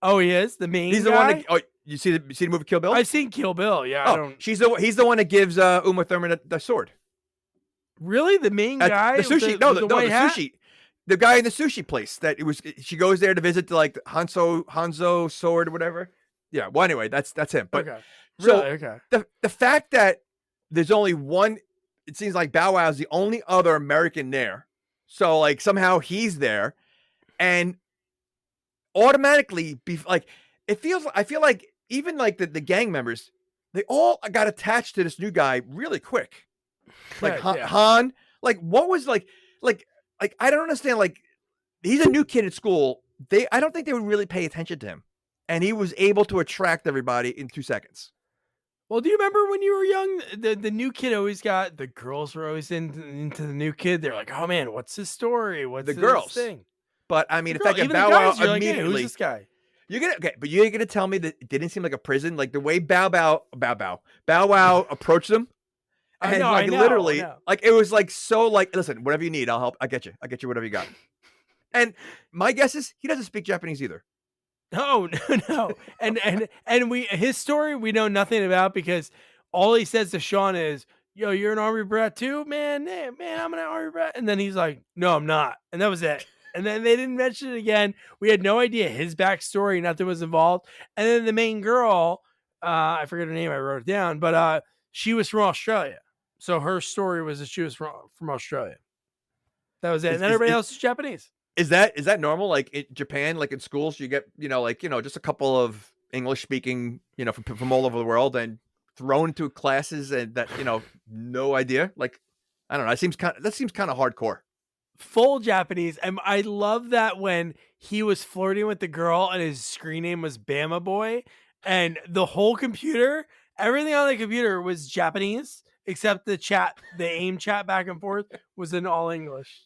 Speaker 4: Oh, he is? The main
Speaker 5: He's
Speaker 4: guy?
Speaker 5: the one that, you see the movie Kill Bill?
Speaker 4: I've seen Kill Bill, yeah.
Speaker 5: He's the one that gives Uma Thurman the sword.
Speaker 4: Really? The main guy?
Speaker 5: The sushi.
Speaker 4: The white hat?
Speaker 5: Sushi. The guy in the sushi place that it was. She goes there to visit the Hanzo sword or whatever. Yeah. Well, anyway, that's him. But
Speaker 4: okay.
Speaker 5: So
Speaker 4: really? Okay.
Speaker 5: The fact that there's only one, it seems like Bow Wow is the only other American there. So like somehow he's there, and automatically I feel like even like the gang members, they all got attached to this new guy really quick. Like Han, like what was like I don't understand. Like he's a new kid at school. I don't think they would really pay attention to him, and he was able to attract everybody in 2 seconds.
Speaker 4: Well, do you remember when you were young, the new kid always got, the girls were always into the new kid. They're like, oh man, what's his story? What's
Speaker 5: the
Speaker 4: his
Speaker 5: girl
Speaker 4: thing?
Speaker 5: But I mean,
Speaker 4: the
Speaker 5: the fact
Speaker 4: girl,
Speaker 5: that Bow Wow
Speaker 4: guys,
Speaker 5: immediately,
Speaker 4: like, hey, who's this guy?
Speaker 5: But you're gonna tell me that it didn't seem like a prison, like the way Bow Wow approached them, and
Speaker 4: I know,
Speaker 5: literally, like it was like so like, listen, whatever you need, I'll help. I get you whatever you got. And my guess is he doesn't speak Japanese either. No.
Speaker 4: And his story we know nothing about, because all he says to Sean is, yo, you're an army brat too, man. Hey, man, I'm an army brat. And then he's like, no, I'm not. And that was it. And then they didn't mention it again. We had no idea his backstory. Nothing was involved. And then the main girl, I forget her name. I wrote it down, but she was from Australia. So her story was that she was from Australia. That was it. And then everybody else is Japanese.
Speaker 5: Is that normal? Like in Japan, like in schools, you get, just a couple of English speaking, from all over the world and thrown to classes and that, no idea. Like, I don't know. That seems kind of hardcore.
Speaker 4: Full Japanese. And I love that when he was flirting with the girl and his screen name was Bama Boy, and the whole computer, everything on the computer was Japanese except the AIM chat back and forth was in all English.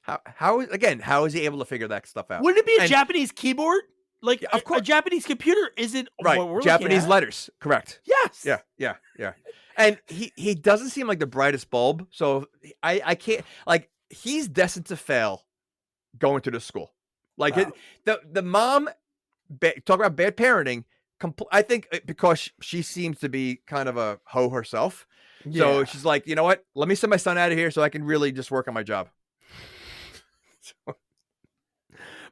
Speaker 5: How is he able to figure that stuff out?
Speaker 4: Wouldn't it be a Japanese keyboard? Like, of course, a Japanese computer isn't
Speaker 5: right.
Speaker 4: What we're
Speaker 5: Japanese letters, correct?
Speaker 4: Yes.
Speaker 5: Yeah. And he doesn't seem like the brightest bulb, so I can't, like, he's destined to fail going to the school. Like, the mom, talk about bad parenting. I think because she seems to be kind of a hoe herself, so she's like, you know what? Let me send my son out of here so I can really just work on my job.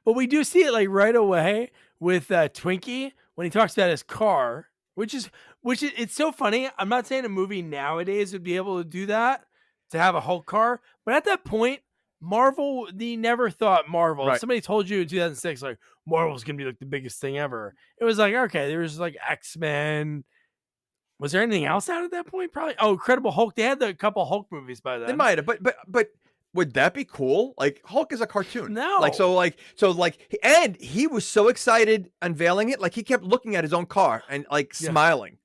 Speaker 4: But we do see it like right away with Twinkie when he talks about his car, which is it's so funny. I'm not saying a movie nowadays would be able to do that, to have a Hulk car, but at that point, Marvel, they never thought Marvel.
Speaker 5: Right.
Speaker 4: If somebody told you in 2006, like, Marvel's gonna be like the biggest thing ever, it was like, okay, there was like X-Men. Was there anything else out at that point? Probably. Oh, Incredible Hulk. They had a couple Hulk movies by then.
Speaker 5: They might have, but would that be cool? Like, Hulk is a cartoon.
Speaker 4: No.
Speaker 5: And he was so excited unveiling it. Like, he kept looking at his own car and like smiling.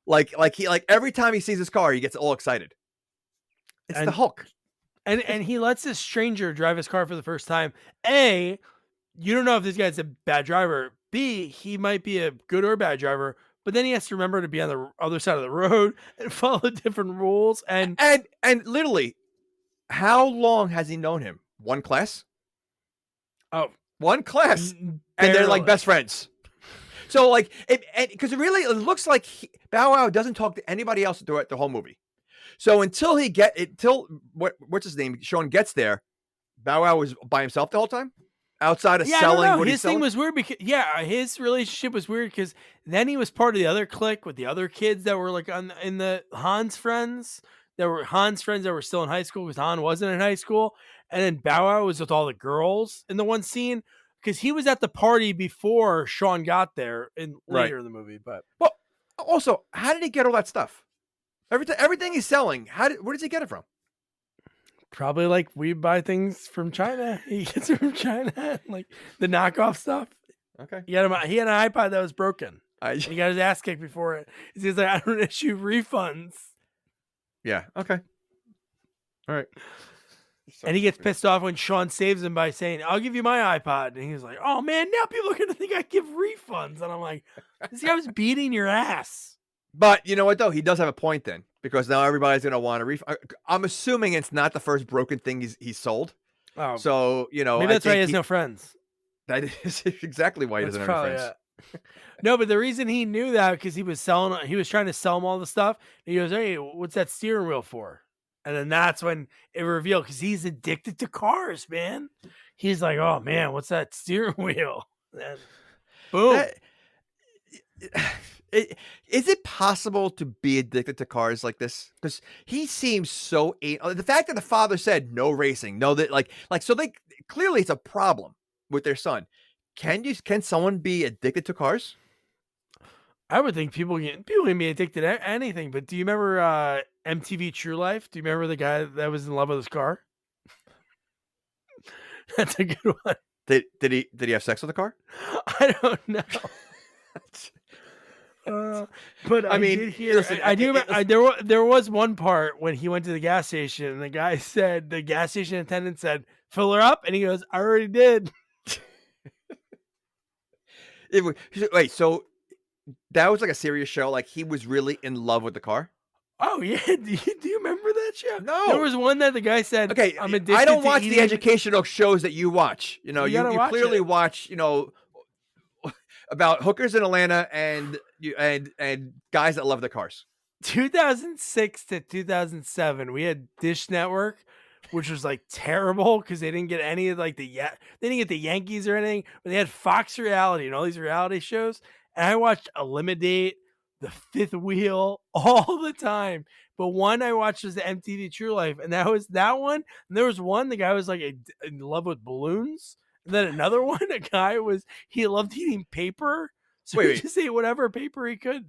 Speaker 5: Like every time he sees his car, he gets all excited. It's the Hulk.
Speaker 4: And he lets this stranger drive his car for the first time. A, you don't know if this guy's a bad driver. B, he might be a good or bad driver, but then he has to remember to be on the other side of the road and follow different rules. And
Speaker 5: literally, how long has he known him? One class?
Speaker 4: Oh,
Speaker 5: one class.
Speaker 4: Barely.
Speaker 5: And they're like best friends. So like, because it looks like Bow Wow doesn't talk to anybody else throughout the whole movie. So until what's his name? Sean gets there, Bow Wow was by himself the whole time, outside of selling what he's selling.
Speaker 4: His thing was weird because his relationship was weird because then he was part of the other clique with the other kids that were like in the Han's friends. There were Han's friends that were still in high school because Han wasn't in high school, and then Bow Wow was with all the girls in the one scene because he was at the party before Sean got there and later in the movie. But
Speaker 5: also, how did he get all that stuff? Everything he's selling, where does he get it from?
Speaker 4: Probably like we buy things from China. He gets it from China, like the knockoff stuff.
Speaker 5: Okay.
Speaker 4: He had an iPod that was broken. He got his ass kicked before it. He's like, I don't issue refunds.
Speaker 5: Yeah. Okay. All right. So
Speaker 4: And he gets
Speaker 5: stupid.
Speaker 4: pissed off when Sean saves him by saying, "I'll give you my iPod." And he's like, "Oh man, now people are gonna think I give refunds." And I'm like, "This guy was beating your ass."
Speaker 5: But you know what though? He does have a point then, because now everybody's gonna want a refund. I'm assuming it's not the first broken thing he's sold.
Speaker 4: Oh,
Speaker 5: So
Speaker 4: maybe that's why he has no friends.
Speaker 5: That is exactly why he
Speaker 4: That's
Speaker 5: doesn't have any
Speaker 4: probably
Speaker 5: friends.
Speaker 4: it. No, but the reason he knew that because he was trying to sell him all the stuff. And he goes, "Hey, what's that steering wheel for?" And then that's when it revealed because he's addicted to cars, man. He's like, "Oh man, what's that steering wheel?" And boom.
Speaker 5: Is it possible to be addicted to cars like this? Because he seems so the fact that the father said no racing, no that like so they clearly it's a problem with their son. Can someone be addicted to cars?
Speaker 4: I would think people can be addicted to anything. But do you remember MTV True Life? Do you remember the guy that was in love with his car? That's a good one.
Speaker 5: Did he have sex with the car?
Speaker 4: I don't know. But I mean, did hear.
Speaker 5: Listen,
Speaker 4: I do. There was one part when he went to the gas station, and the gas station attendant said, "Fill her up," and he goes, "I already did."
Speaker 5: Wait, so that was like a serious show? Like he was really in love with the car?
Speaker 4: Oh yeah, do you remember that show?
Speaker 5: No,
Speaker 4: there was one that the guy said,
Speaker 5: "Okay,
Speaker 4: I'm addicted
Speaker 5: I don't
Speaker 4: to
Speaker 5: watch
Speaker 4: eating."
Speaker 5: the educational shows that you watch. You know, you
Speaker 4: watch
Speaker 5: clearly
Speaker 4: it.
Speaker 5: watch. You know." About hookers in Atlanta and guys that love their cars.
Speaker 4: 2006 to 2007, we had Dish Network, which was like terrible because they didn't get any of like they didn't get the Yankees or anything, but they had Fox Reality and all these reality shows. And I watched Eliminate, The Fifth Wheel all the time. But one I watched was the MTV True Life, and that was that one. And there was one the guy was like in love with balloons. And then another one, a guy he loved eating paper, so he just ate whatever paper he could.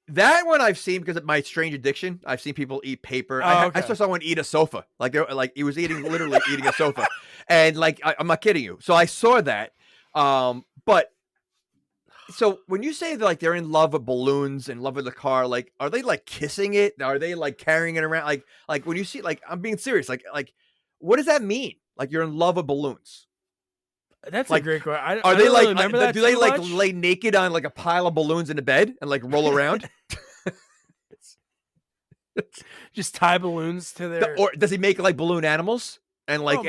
Speaker 5: That one I've seen because of my strange addiction. I've seen people eat paper. I saw someone eat a sofa. Like he was literally eating a sofa, and like I'm not kidding you. So I saw that. But so when you say that, like they're in love with balloons, in love with the car, like are they like kissing it? Are they like carrying it around? Like when you see, like I'm being serious. Like what does that mean? Like you're in love with balloons?
Speaker 4: That's
Speaker 5: like,
Speaker 4: a great question.
Speaker 5: Are they like?
Speaker 4: Remember that
Speaker 5: do they like
Speaker 4: much?
Speaker 5: lay naked on like a pile of balloons in a bed and like roll around?
Speaker 4: Just tie balloons to their.
Speaker 5: Or does he make like balloon animals and like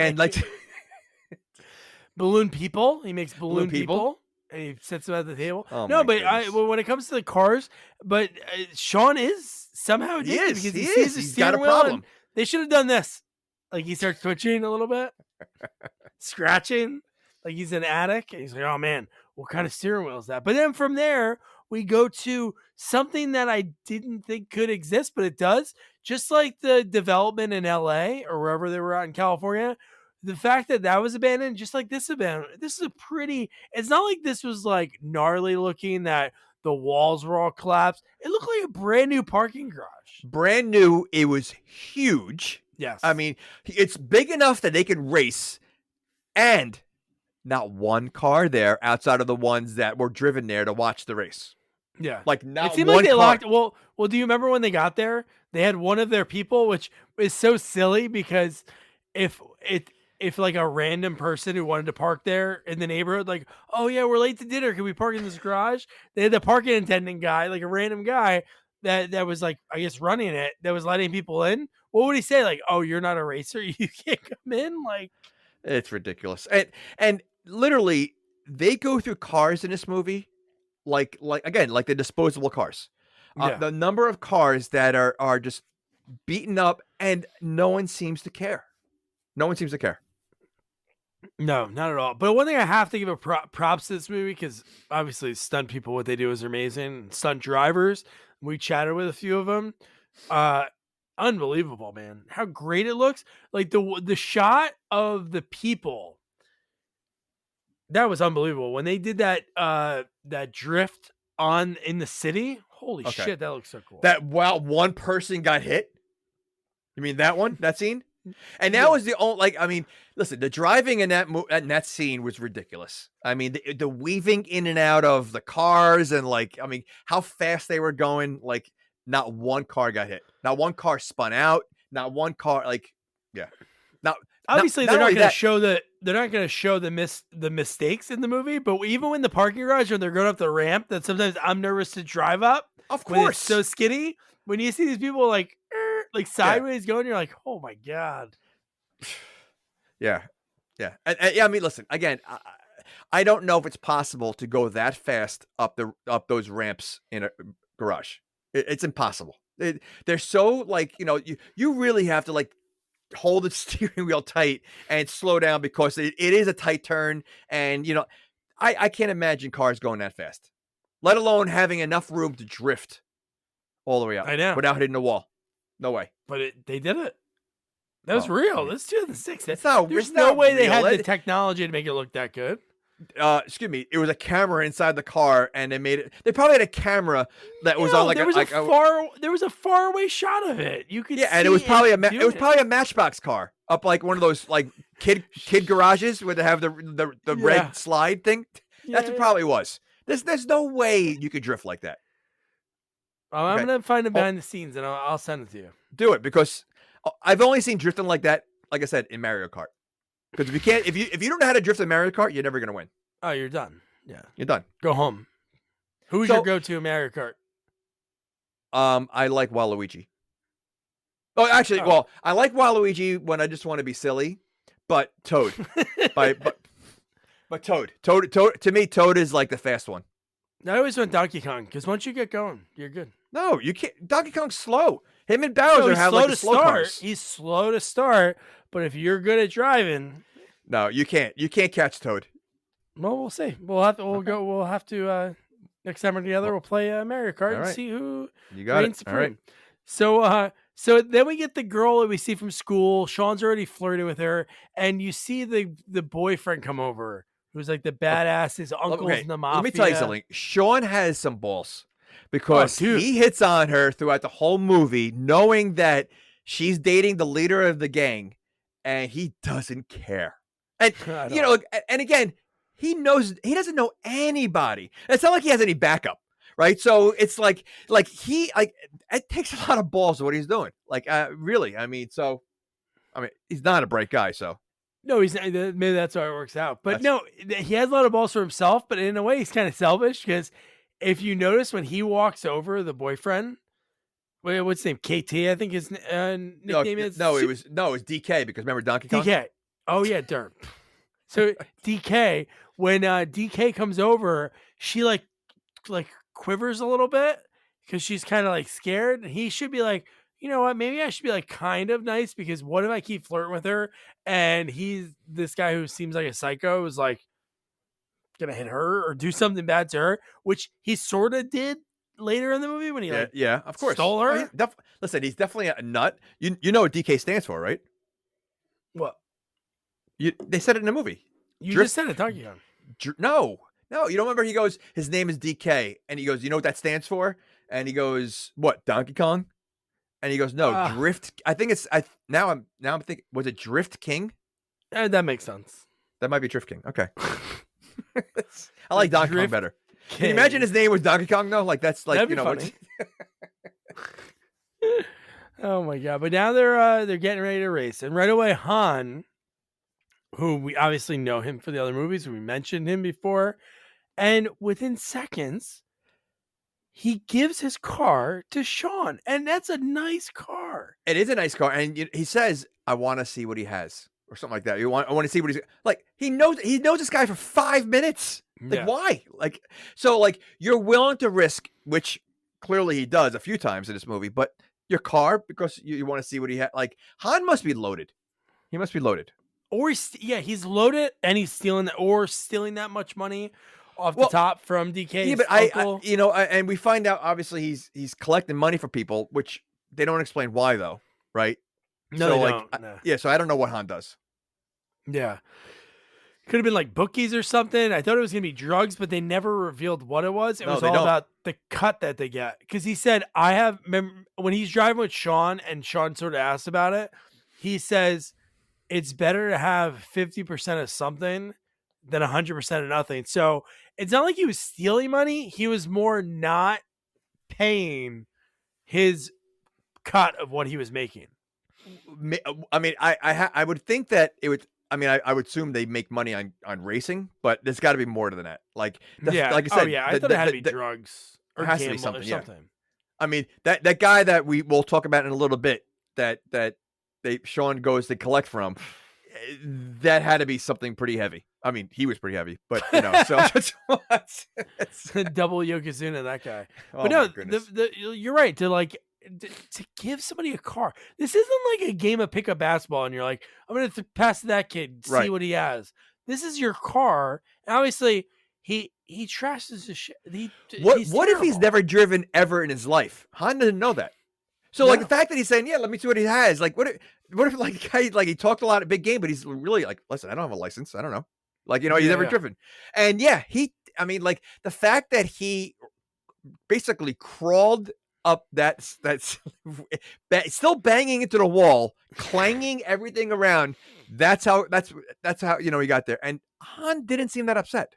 Speaker 4: balloon people? He makes balloon people and he sits them at the table.
Speaker 5: Oh,
Speaker 4: no, but when it comes to the cars, but Sean is somehow addicted because he sees the steering wheel. And they should have done this. Like he starts twitching a little bit, scratching. Like he's an addict. And he's like, "Oh man, what kind of steering wheel is that?" But then from there, we go to something that I didn't think could exist, but it does. Just like the development in LA or wherever they were out in California, the fact that was abandoned, just like this abandoned. This is it's not like this was like gnarly looking that the walls were all collapsed. It looked like a brand new parking garage.
Speaker 5: Brand new. It was huge.
Speaker 4: Yes.
Speaker 5: I mean, it's big enough that they can race, and not one car there outside of the ones that were driven there to watch the race.
Speaker 4: Yeah.
Speaker 5: Like not
Speaker 4: it seemed
Speaker 5: one
Speaker 4: like they
Speaker 5: car.
Speaker 4: locked. Well, do you remember when they got there? They had one of their people, which is so silly because if like a random person who wanted to park there in the neighborhood, like, "Oh yeah, we're late to dinner. Can we park in this garage?" They had the parking attendant guy, like a random guy that was like, I guess running it, that was letting people in. What would he say? Like, "Oh, you're not a racer. You can't come in." Like,
Speaker 5: it's ridiculous. And literally they go through cars in this movie like again, like the disposable cars. The number of cars that are just beaten up and no one seems to care. No, not at all.
Speaker 4: But one thing I have to give a props to this movie, because obviously stunt people, what they do is amazing. Stunt drivers, we chatted with a few of them. Unbelievable, man. How great it looks. Like the shot of the people. That was unbelievable. When they did that drift in the city, holy shit, that looks so cool.
Speaker 5: One person got hit. You mean that one? That scene? And that was the only, like, I mean, listen, the driving in that scene was ridiculous. I mean, the weaving in and out of the cars and like, I mean, how fast they were going, like not one car got hit. Not one car spun out. Not one car, like, yeah. Now,
Speaker 4: obviously,
Speaker 5: not
Speaker 4: they're not
Speaker 5: only
Speaker 4: going to
Speaker 5: that-
Speaker 4: show the mistakes in the movie, but even in the parking garage when they're going up the ramp, that sometimes I'm nervous to drive up.
Speaker 5: Of
Speaker 4: When it's
Speaker 5: course.
Speaker 4: so skinny. When you see these people like sideways going, you're like, oh my god.
Speaker 5: Yeah. And, I mean, listen, again, I don't know if it's possible to go that fast up those ramps in a garage. It's impossible. They're so like, you really have to like hold the steering wheel tight and slow down because it is a tight turn. And, I can't imagine cars going that fast, let alone having enough room to drift all the way up.
Speaker 4: I know.
Speaker 5: Without hitting the wall. No way.
Speaker 4: But they did it. That was real. This 2006.
Speaker 5: There's
Speaker 4: There's no way they had the technology to make it look that good.
Speaker 5: Excuse me. It was a camera inside the car, and they made it. They probably had a camera that was on like
Speaker 4: there was a far away shot of it. You could
Speaker 5: and it was probably a Matchbox car up like one of those like kid garages where they have the red slide thing. That's what it probably was. There's no way you could drift like that.
Speaker 4: Well, I'm gonna find it behind the scenes and I'll send it to you.
Speaker 5: Do it because I've only seen drifting like that, like I said, in Mario Kart. Because if you don't know how to drift in Mario Kart, you're never gonna win.
Speaker 4: Oh, you're done. Yeah,
Speaker 5: you're done.
Speaker 4: Go home. Who's your go-to Mario Kart?
Speaker 5: I like Waluigi. Oh, actually, well, I like Waluigi when I just want to be silly, but Toad, but Toad. To me, Toad is like the fast one.
Speaker 4: I always want Donkey Kong because once you get going, you're good.
Speaker 5: No, you can't. Donkey Kong's slow. Him and Bowser have like the slow cars.
Speaker 4: He's slow to start, but if you're good at driving,
Speaker 5: no, you can't. You can't catch Toad.
Speaker 4: Well, we'll see. We'll have to next time we're together. We'll play Mario Kart and see who reigns supreme. All right. So then we get the girl that we see from school. Sean's already flirting with her, and you see the boyfriend come over, who's like the badass. His uncle's in the mafia.
Speaker 5: Let me tell you something. Sean has some balls because he hits on her throughout the whole movie, knowing that she's dating the leader of the gang, and he doesn't care. And and again, he doesn't know anybody. It's not like he has any backup, right? So it's like it takes a lot of balls of what he's doing. Like really, he's not a bright guy, so.
Speaker 4: No, he's not. Maybe that's how it works out. But no, he has a lot of balls for himself, but in a way, he's kind of selfish because if you notice when he walks over the boyfriend, what's his name? KT, I think his nickname is.
Speaker 5: No, it was DK because remember Donkey Kong?
Speaker 4: DK. Oh, yeah, derp. So DK, when DK comes over, she like quivers a little bit because she's kind of like scared. And he should be like, you know what? Maybe I should be like kind of nice because what if I keep flirting with her and he's this guy who seems like a psycho is like gonna hit her or do something bad to her, which he sort of did later in the movie when he
Speaker 5: of course
Speaker 4: stole her.
Speaker 5: Listen, he's definitely a nut. You know what DK stands for, right?
Speaker 4: What?
Speaker 5: They said it in the movie.
Speaker 4: You just said it, Donkey Kong.
Speaker 5: No, you don't remember? He goes, his name is DK, and he goes, you know what that stands for? And he goes, what, Donkey Kong? And he goes, no, Drift. I think it's. Now I'm thinking. Was it Drift King?
Speaker 4: That makes sense.
Speaker 5: That might be Drift King. Okay. I like Donkey Kong better.
Speaker 4: King.
Speaker 5: Can you imagine his name was Donkey Kong though? Like that's like
Speaker 4: That'd be funny. Oh my god! But now they're getting ready to race, and right away Han, who we obviously know him for the other movies, we mentioned him before, and within seconds. He gives his car to Sean, and that's a nice car.
Speaker 5: It is a nice car, and he says, "I want to see what he has," or something like that. I want to see what he's like. He knows this guy for 5 minutes. Like why? Like so, like you're willing to risk, which clearly he does a few times in this movie, but your car because you want to see what he has. Like Han must be loaded. He must be loaded,
Speaker 4: or he's loaded, and he's stealing that much money. Off the top from DK.
Speaker 5: Yeah, but and we find out obviously he's collecting money for people, which they don't explain why though, right?
Speaker 4: No,
Speaker 5: so
Speaker 4: they don't. No.
Speaker 5: So I don't know what Han does.
Speaker 4: Yeah, could have been like bookies or something. I thought it was gonna be drugs, but they never revealed what it was. It was all about the cut that they get. Because he said, when he's driving with Sean, and Sean sort of asked about it, he says it's better to have 50% of something than 100% of nothing. So it's not like he was stealing money. He was more not paying his cut of what he was making.
Speaker 5: I mean, I would think that it would. I mean, I would assume they make money on racing, but there's got to be more than that. Like,
Speaker 4: Yeah.
Speaker 5: like I said,
Speaker 4: I thought it had to be drugs or
Speaker 5: it has to be
Speaker 4: gamble or
Speaker 5: something, yeah.
Speaker 4: something.
Speaker 5: I mean, that guy that we'll talk about in a little bit that Sean goes to collect from, that had to be something pretty heavy. I mean, he was pretty heavy, but you know, so it's
Speaker 4: Double Yokozuna, that guy.
Speaker 5: oh
Speaker 4: But no,
Speaker 5: my goodness.
Speaker 4: you're right. To give somebody a car. This isn't like a game of pickup basketball, and you're like, I'm gonna pass that kid, see
Speaker 5: Right.
Speaker 4: what he has. This is your car, and obviously he trashes the shit.
Speaker 5: What if he's
Speaker 4: terrible.
Speaker 5: never driven ever in his life? Han didn't know that. So like
Speaker 4: No.
Speaker 5: the fact that he's saying, yeah, let me see what he has. Like, what if like the guy, like he talked a lot at big game, but he's really like, listen, I don't have a license. I don't know. Like, you know, he's
Speaker 4: Yeah,
Speaker 5: never
Speaker 4: yeah.
Speaker 5: driven. And yeah, I mean, like the fact that he basically crawled up that's still banging into the wall, clanging everything around. That's how, you know, he got there. And Han didn't seem that upset.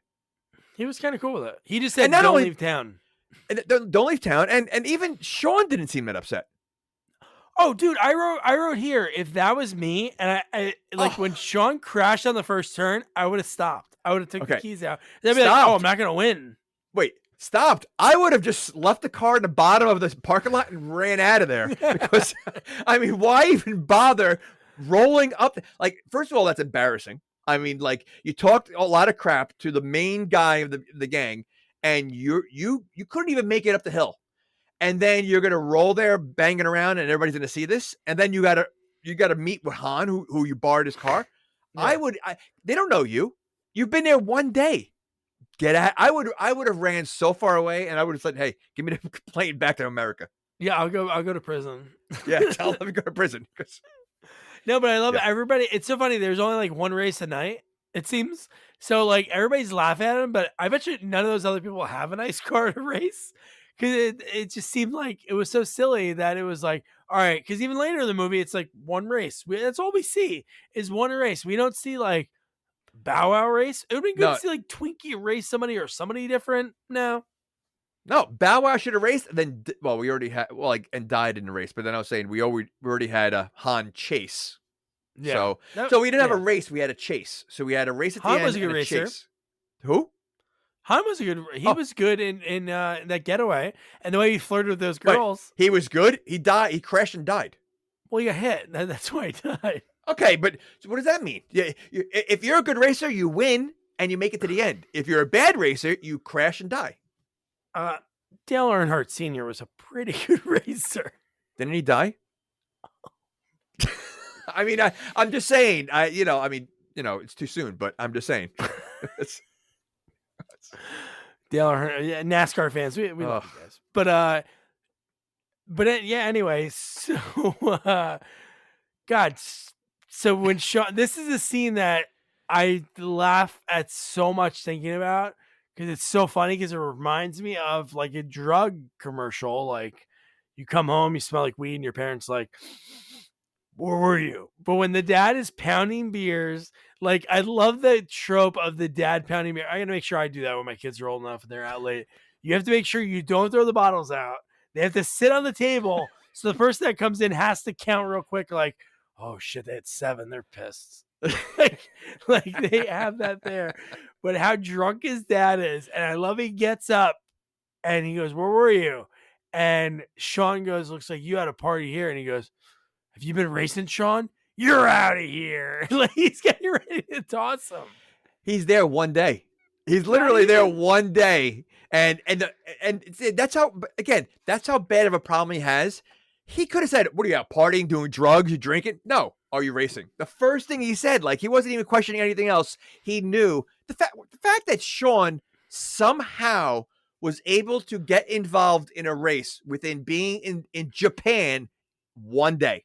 Speaker 4: He was kind of cool with it. He just said,
Speaker 5: And not
Speaker 4: "Don't
Speaker 5: only-
Speaker 4: leave town."
Speaker 5: And don't leave town. And even Sean didn't seem that upset.
Speaker 4: Oh, dude, I wrote here. If that was me, and I like when Sean crashed on the first turn, I would have stopped. I would have took the
Speaker 5: Okay.
Speaker 4: keys out. They'd be like,
Speaker 5: Stopped.
Speaker 4: "Oh, I'm not gonna win."
Speaker 5: Wait, stopped. I would have just left the car in the bottom of the parking lot and ran out of there because, I mean, why even bother rolling up? Like, first of all, that's embarrassing. I mean, like you talked a lot of crap to the main guy of the gang, and you couldn't even make it up the hill, and then you're gonna roll there banging around, and everybody's gonna see this, and then you gotta meet with Han, who you borrowed his car.
Speaker 4: Yeah.
Speaker 5: They don't know you. You've been there one day. Get out. I would have ran so far away, and I would have said, "Hey, give me the plane back to America."
Speaker 4: Yeah, I'll go to prison.
Speaker 5: Yeah, tell them to go to prison. 'Cause-
Speaker 4: No, but I love
Speaker 5: Yeah.
Speaker 4: everybody. It's so funny. There's only like one race a night, it seems. So like everybody's laughing at him, but I bet you none of those other people have a nice car to race because it just seemed like it was so silly that it was like, all right. Because even later in the movie, it's like one race. That's all we see is one race. We don't see like Bow Wow race. It would be good
Speaker 5: No.
Speaker 4: to see like Twinkie race somebody or somebody different. No.
Speaker 5: No, Bow Wow should have raced. Then, we already had and died in the race. But then I was saying we already had a Han chase.
Speaker 4: Yeah.
Speaker 5: So we didn't have a
Speaker 4: yeah.
Speaker 5: race. We had a chase. So we had a race at the
Speaker 4: Han
Speaker 5: end.
Speaker 4: was a good
Speaker 5: and
Speaker 4: racer.
Speaker 5: chase. Who?
Speaker 4: Han was a good. He
Speaker 5: Oh.
Speaker 4: was good in that getaway, and the way he flirted with those
Speaker 5: Right.
Speaker 4: girls.
Speaker 5: He was good. He died. He crashed and died.
Speaker 4: Well, he got hit. That's why he died.
Speaker 5: Okay, but so what does that mean? Yeah, if you're a good racer, you win and you make it to the end. If you're a bad racer, you crash and die.
Speaker 4: Dale Earnhardt Sr. was a pretty good racer.
Speaker 5: Didn't he die? I mean, I'm just saying. It's too soon, but I'm just saying.
Speaker 4: Dale Earnhardt, yeah, NASCAR fans, we love
Speaker 5: Ugh.
Speaker 4: you guys. But yeah. Anyway, so God, so when Sean, this is a scene that I laugh at so much thinking about because it's so funny because it reminds me of like a drug commercial. Like you come home, you smell like weed, and your parents like, where were you? But when the dad is pounding beers, like I love the trope of the dad pounding beer. I gotta make sure I do that when my kids are old enough and they're out late. You have to make sure you don't throw the bottles out. They have to sit on the table. So the person that comes in has to count real quick, like, oh shit, they had 7. They're pissed. like they have that there. But how drunk his dad is. And I love he gets up and he goes, where were you? And Sean goes, looks like you had a party here. And he goes, have you been racing, Sean? You're out of here. Like he's getting ready to toss him.
Speaker 5: He's there one day. He's literally there one day. And that's how bad of a problem he has. He could have said, what are you out partying, doing drugs, you drinking? No. Are you racing? The first thing he said, like he wasn't even questioning anything else. He knew the fact that Sean somehow was able to get involved in a race within being in Japan one day.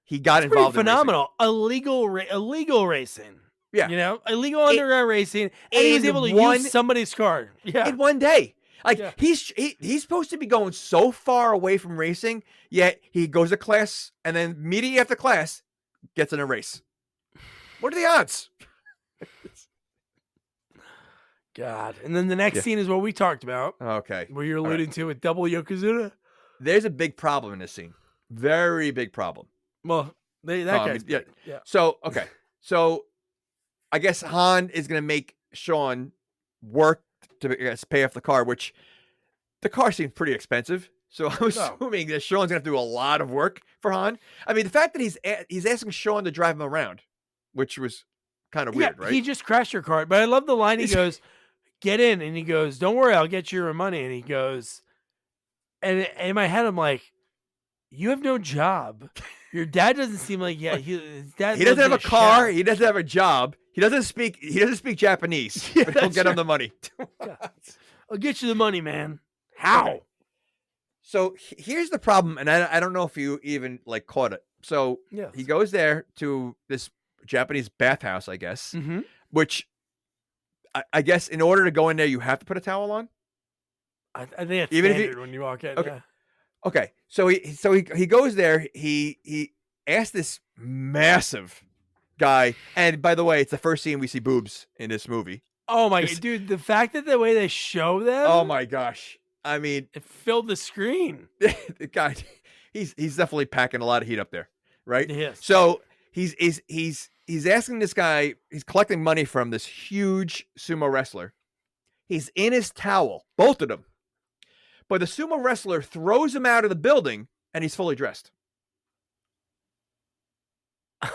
Speaker 5: He got involved
Speaker 4: Phenomenal. Illegal racing.
Speaker 5: Yeah.
Speaker 4: You know, illegal underground racing. And he was able to use somebody's car. Yeah.
Speaker 5: in one day. Like
Speaker 4: Yeah.
Speaker 5: he's supposed to be going so far away from racing, yet he goes to class and then immediately after class gets in a race. What are the odds?
Speaker 4: God. And then the next scene is what we talked about,
Speaker 5: Okay.
Speaker 4: where you're alluding to with double Yokozuna.
Speaker 5: There's a big problem in this scene. Very big problem.
Speaker 4: Well, that guy's big. Yeah.
Speaker 5: So, okay. So I guess Han is going to make Sean work to pay off the car, which the car seems pretty expensive. So I'm assuming that Sean's going to have to do a lot of work for Han. I mean, the fact that he's asking Sean to drive him around, which was kind of weird, right?
Speaker 4: He just crashed your car. But I love the line. He goes, get in. And he goes, don't worry, I'll get you your money. And he goes, and in my head, I'm like, you have no job. Your dad doesn't seem like, his dad
Speaker 5: he doesn't have a car.
Speaker 4: Shack.
Speaker 5: He doesn't have a job. He doesn't speak Japanese. But he'll get him the money.
Speaker 4: I'll get you the money, man. How?
Speaker 5: Okay. So here's the problem, and I don't know if you even like caught it. So he goes there to this Japanese bathhouse, I guess, which I guess in order to go in there, you have to put a towel on.
Speaker 4: I think it's even standard when you walk in.
Speaker 5: Okay. Okay. So he goes there. He asked this massive guy, and by the way, it's the first scene we see boobs in this movie.
Speaker 4: Oh my god, dude! The fact that the way they show them.
Speaker 5: Oh my gosh. I mean,
Speaker 4: it filled the screen.
Speaker 5: The guy, he's definitely packing a lot of heat up there, right?
Speaker 4: Yes.
Speaker 5: So he's asking this guy. He's collecting money from this huge sumo wrestler. He's in his towel, both of them. But the sumo wrestler throws him out of the building, and he's fully dressed.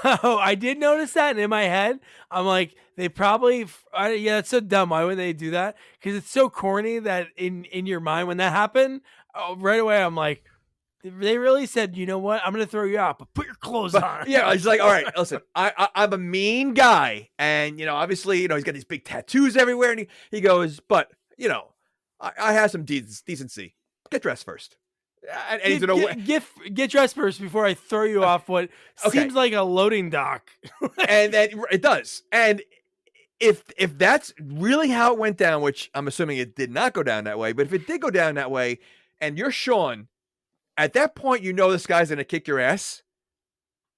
Speaker 4: Oh, I did notice that, and in my head, I'm like, they probably, it's so dumb. Why would they do that? Because it's so corny that in your mind, when that happened, right away, I'm like, they really said, you know what? I'm going to throw you out, but put your clothes on.
Speaker 5: Yeah, he's like, all right, listen, I'm a mean guy, and obviously, he's got these big tattoos everywhere, and he goes, but I have some decency. Get dressed first. And he's gonna
Speaker 4: get dressed first before I throw you off what seems like a loading dock.
Speaker 5: And it does. And if that's really how it went down, which I'm assuming it did not go down that way, but if it did go down that way, and you're Sean, at that point this guy's gonna kick your ass.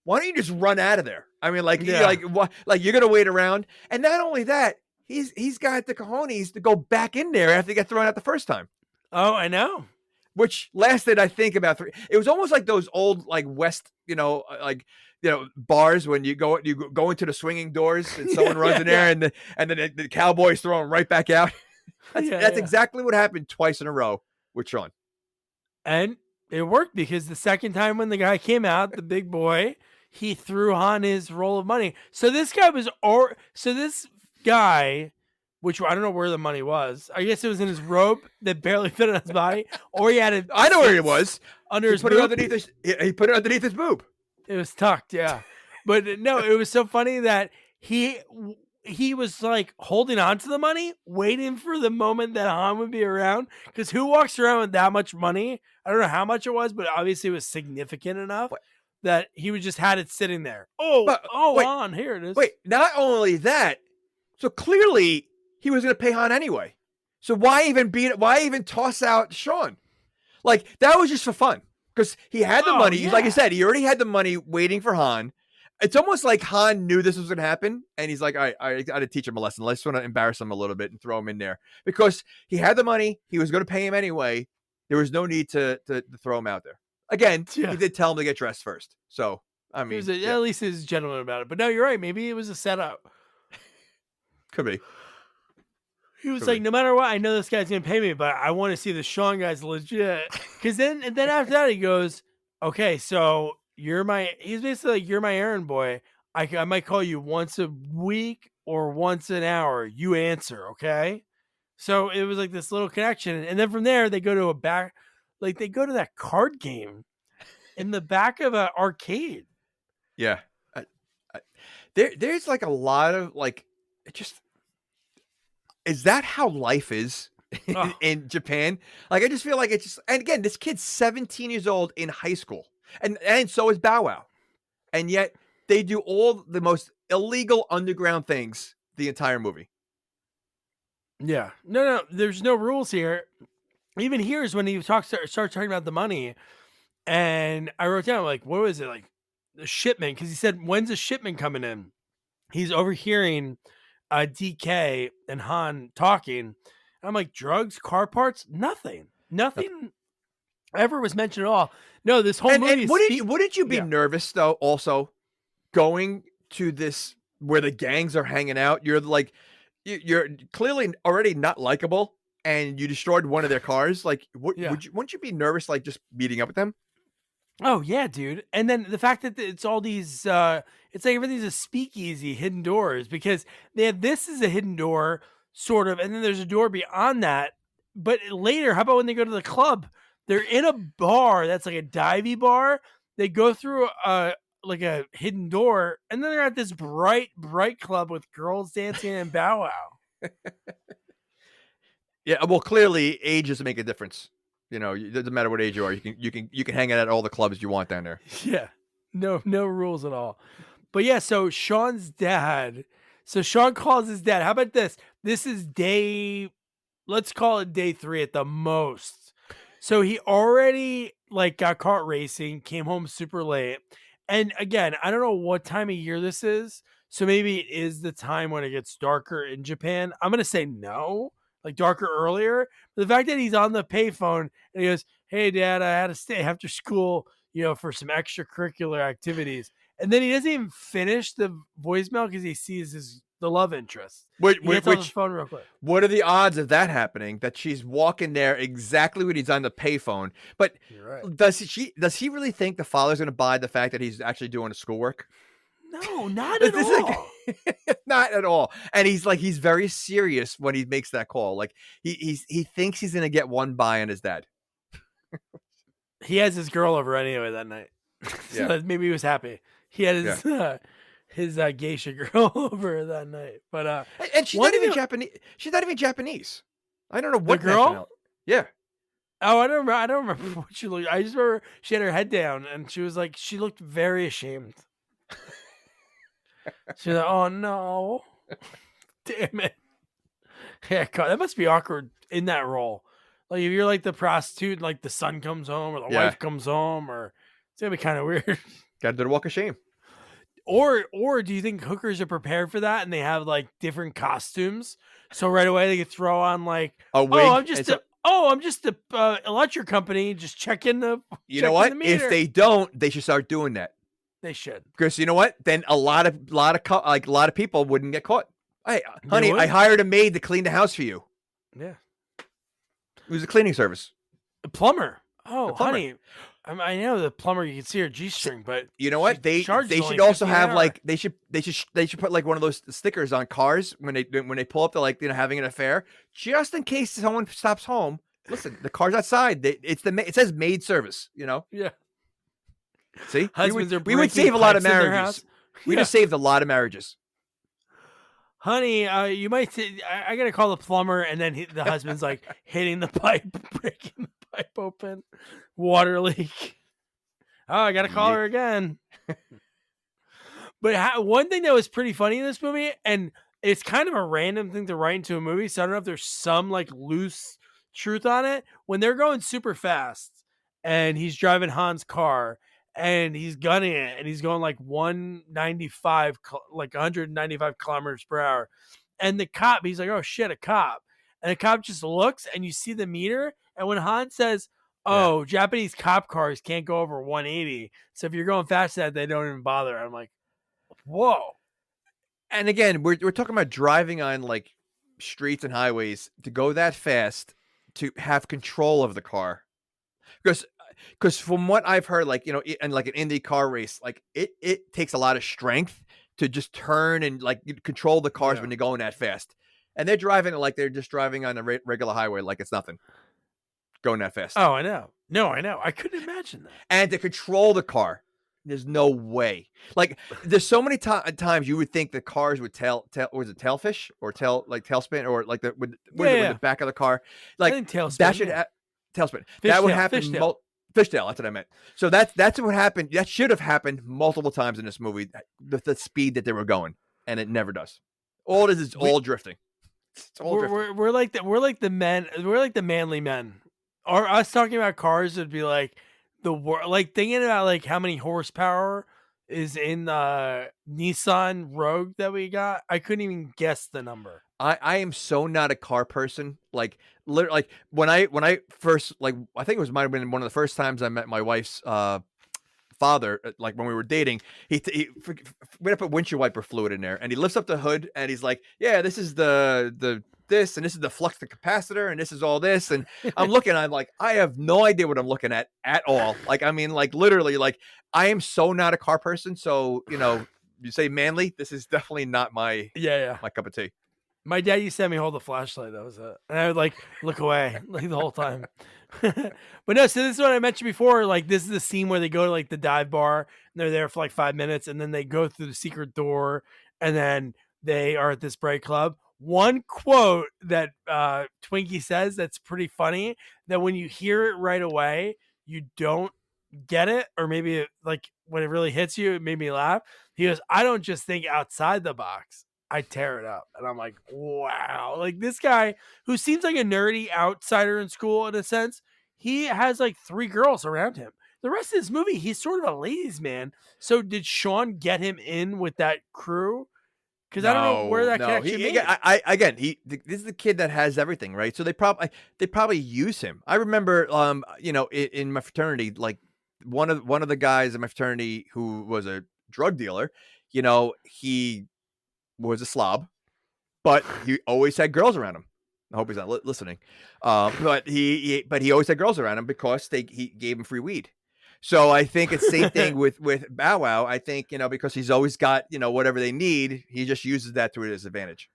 Speaker 5: Why don't you just run out of there? I mean, you're gonna wait around, and not only that, he's got the cojones to go back in there after he got thrown out the first time.
Speaker 4: Oh, I know.
Speaker 5: Which lasted, I think, about 3. It was almost like those old, West, bars when you go into the swinging doors and someone runs in there and then the Cowboys throw him right back out. That's exactly what happened twice in a row with Sean. And
Speaker 4: it worked because the second time when the guy came out, the big boy, he threw Han his roll of money. So this guy, which I don't know where the money was. I guess it was in his robe that barely fit on his body, or he had it.
Speaker 5: I know where it was.
Speaker 4: Under his
Speaker 5: boob. He put it underneath his boob.
Speaker 4: It was tucked, yeah. But no, it was so funny that he was like holding on to the money, waiting for the moment that Han would be around. Because who walks around with that much money? I don't know how much it was, but obviously it was significant enough that he would just had it sitting there. Han, here it is.
Speaker 5: Wait, not only that, so clearly he was going to pay Han anyway. So why even toss out Sean? Like, that was just for fun. Because he had the money. Yeah. Like I said, he already had the money waiting for Han. It's almost like Han knew this was going to happen. And he's like, all right, I got to teach him a lesson. Let's want to embarrass him a little bit and throw him in there. Because he had the money. He was going to pay him anyway. There was no need to throw him out there. Again, he did tell him to get dressed first. So, I mean.
Speaker 4: At least he was gentleman about it. But no, you're right. Maybe it was a setup.
Speaker 5: Could be.
Speaker 4: He was like, no matter what, I know this guy's going to pay me, but I want to see the Sean guy's legit. Because then after that, he goes, okay, so he's basically like, you're my errand boy. I might call you once a week or once an hour. You answer, okay? So it was like this little connection. And then from there, they go to they go to that card game in the back of an arcade.
Speaker 5: Yeah. There's like a lot of it just. Is that how life is in Japan? Like, I just feel like it's just, and again, this kid's 17 years old in high school, and so is Bow Wow, and yet they do all the most illegal underground things the entire movie.
Speaker 4: Yeah, no, there's no rules here. Even here's when he starts talking about the money, and I wrote down like, what was it, like the shipment? Because he said, "When's the shipment coming in?" He's overhearing DK and Han talking. And I'm like, drugs, car parts, nothing. ever was mentioned at all. No, this whole movie.
Speaker 5: And wouldn't you be nervous though? Also, going to this where the gangs are hanging out, you're like, you're clearly already not likable, and you destroyed one of their cars. Like, wouldn't you be nervous, like just meeting up with them?
Speaker 4: Oh yeah, dude. And then the fact that it's all these, it's like everything's a speakeasy, hidden doors, because they have this is a hidden door, sort of, and then there's a door beyond that. But later, how about when they go to the club? They're in a bar that's like a divey bar. They go through like a hidden door, and then they're at this bright club with girls dancing and bow wow.
Speaker 5: Yeah, well, clearly age doesn't make a difference. You know, it doesn't matter what age you are. You can hang out at all the clubs you want down there.
Speaker 4: Yeah, no rules at all. But yeah, so Sean's dad. So Sean calls his dad. How about this? This is let's call it day 3 at the most. So he already like got caught racing, came home super late. And again, I don't know what time of year this is. So maybe it is the time when it gets darker in Japan. I'm going to say no, like darker earlier. But the fact that he's on the payphone and he goes, "Hey dad, I had to stay after school, for some extracurricular activities." And then he doesn't even finish the voicemail because he sees the love interest. He gets on the phone real quick.
Speaker 5: What are the odds of that happening? That she's walking there exactly when he's on the payphone. But
Speaker 4: right.
Speaker 5: Does he really think the father's going to buy the fact that he's actually doing his schoolwork?
Speaker 4: No, not at all.
Speaker 5: Not at all. And he's very serious when he makes that call. Like he thinks he's going to get one by on his dad.
Speaker 4: He has his girl over anyway that night. So
Speaker 5: Yeah.
Speaker 4: maybe he was happy. He had his geisha girl over that night. But
Speaker 5: and she's not even Japanese. She's not even Japanese. I don't know what
Speaker 4: girl.
Speaker 5: nationality. Yeah.
Speaker 4: Oh, I don't remember what she looked. I just remember she had her head down and she looked very ashamed. She's like, "Oh no, damn it!" Yeah, God, that must be awkward in that role. Like if you're like the prostitute, and, like the son comes home or the wife comes home, or it's gonna be kind of weird.
Speaker 5: Got to do the walk of shame.
Speaker 4: Or do you think hookers are prepared for that and they have like different costumes? So right away they could throw on like
Speaker 5: a wig.
Speaker 4: I'm just a electric company. Just checking the.
Speaker 5: You know what? If they don't, they should start doing that.
Speaker 4: They should,
Speaker 5: because you know what? Then a lot of people wouldn't get caught. Hey, honey, I hired a maid to clean the house for you.
Speaker 4: Yeah,
Speaker 5: it was a cleaning service.
Speaker 4: A plumber. Oh, honey, I know the plumber. You can see her G-string, but
Speaker 5: you know what? They should also have like they should put like one of those stickers on cars when they pull up to like having an affair, just in case someone stops home. Listen, the car's outside. It says maid service.
Speaker 4: Yeah.
Speaker 5: See,
Speaker 4: husbands
Speaker 5: we would save a lot of marriages. We just saved a lot of marriages.
Speaker 4: Honey, you might say, I got to call the plumber. And then the husband's like hitting the pipe, breaking the pipe open, water leak. Oh, I got to call her again. But one thing that was pretty funny in this movie, and it's kind of a random thing to write into a movie, so I don't know if there's some like loose truth on it. When they're going super fast and he's driving Han's car, and he's gunning it, and he's going like 195 kilometers per hour. And the cop, he's like, "Oh shit, a cop!" And the cop just looks, and you see the meter. And when Han says, "Oh, Japanese cop cars can't go over 180, so if you're going fast that, they don't even bother," I'm like, "Whoa!"
Speaker 5: And again, we're talking about driving on like streets and highways to go that fast to have control of the car, because from what I've heard, like, in like an Indy car race, like it takes a lot of strength to just turn and like control the cars when they're going that fast. And they're driving like they're just driving on a regular highway like it's nothing, going that fast.
Speaker 4: Oh, I know. No, I know. I couldn't imagine that.
Speaker 5: And to control the car, there's no way. Like there's so many times you would think the cars would was it tailfish or tailspin or like with the back of the car, like
Speaker 4: tailspin,
Speaker 5: that should tailspin. That would happen. Fishtail, that's what I meant. So that's what happened. That should have happened multiple times in this movie, the speed that they were going, and it never does. All it is all drifting. It's all drifting.
Speaker 4: We're like the men. We're like the manly men. Or us talking about cars would be like the like thinking about like how many horsepower is in the Nissan Rogue that we got. I couldn't even guess the number.
Speaker 5: I am so not a car person. Like literally, like when I first, like, I think it might have been one of the first times I met my wife's father, like when we were dating. We had to put windshield wiper fluid in there, and he lifts up the hood and he's like, yeah, this is the this, and this is the flux the capacitor, and this is all this. And I'm looking, I'm like, I have no idea what I'm looking at all. Like, I mean, like literally, like I am so not a car person. So, you know, you say manly, this is definitely not my my cup of tea.
Speaker 4: My dad used to have me hold the flashlight. That was it. And I would like look away like the whole time. But no, so this is what I mentioned before. Like, this is the scene where they go to like the dive bar and they're there for like 5 minutes, and then they go through the secret door, and then they are at this bright club. One quote that Twinkie says that's pretty funny, that when you hear it right away, you don't get it, or maybe it, like when it really hits you, it made me laugh. He goes, I don't just think outside the box, I tear it up. And I'm like, wow. Like, this guy who seems like a nerdy outsider in school in a sense, he has like 3 girls around him. The rest of this movie, he's sort of a ladies' man. So did Sean get him in with that crew? Because I don't know where that connection is.
Speaker 5: This is the kid that has everything, right? So they probably use him. I remember, you know, in my fraternity, like one of the guys in my fraternity who was a drug dealer, you know, he was a slob, but he always had girls around him. I hope he's not listening. But he always had girls around him because he gave him free weed. So I think it's the same thing with Bow Wow. I think, you know, because he's always got, you know, whatever they need, he just uses that to his advantage.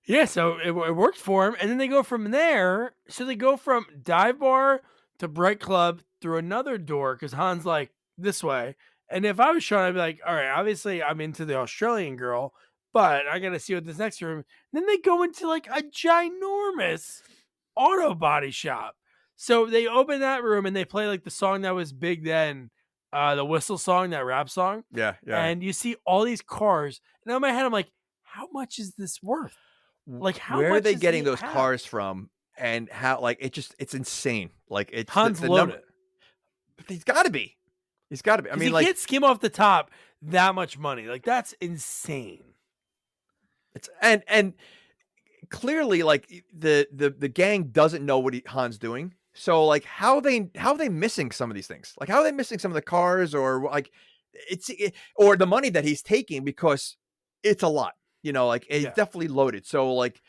Speaker 4: Yeah. So it worked for him, and then they go from there. So they go from dive bar to bright club through another door because Han's like, this way. And if I was Sean, I'd be like, all right, obviously I'm into the Australian girl, but I got to see what this next room. And then they go into like a ginormous auto body shop. So they open that room and they play like the song that was big then, the whistle song, that rap song.
Speaker 5: Yeah.
Speaker 4: And you see all these cars. And in my head, I'm like, how much is this worth? Like,
Speaker 5: where are they getting those cars from? And how, like, it's insane. Like, it's
Speaker 4: Han's loaded.
Speaker 5: But he's got to be. He's got to be. I mean, like,
Speaker 4: can't skim off the top that much money. Like, that's insane.
Speaker 5: It's and clearly, like, the gang doesn't know what Han's doing. So, like, how are they missing some of these things? Like, how are they missing some of the cars, or like or the money that he's taking, because it's a lot. You know, like, it's definitely loaded. So, like,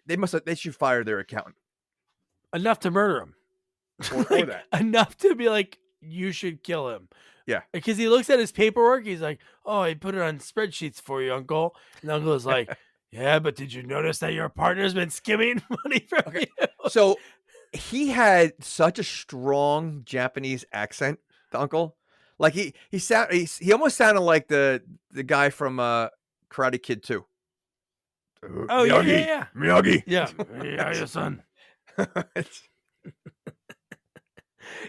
Speaker 5: they should fire their accountant.
Speaker 4: Enough to murder him.
Speaker 5: Or that.
Speaker 4: Enough to be like, you should kill him.
Speaker 5: Yeah.
Speaker 4: Because he looks at his paperwork. He's like, oh, I put it on spreadsheets for you, Uncle. And Uncle is like, yeah, but did you notice that your partner's been skimming money from you?
Speaker 5: So he had such a strong Japanese accent, the uncle. Like, he almost sounded like the guy from Karate Kid 2.
Speaker 4: Oh,
Speaker 5: Miyagi,
Speaker 4: yeah.
Speaker 5: Miyagi.
Speaker 4: Yeah, your son.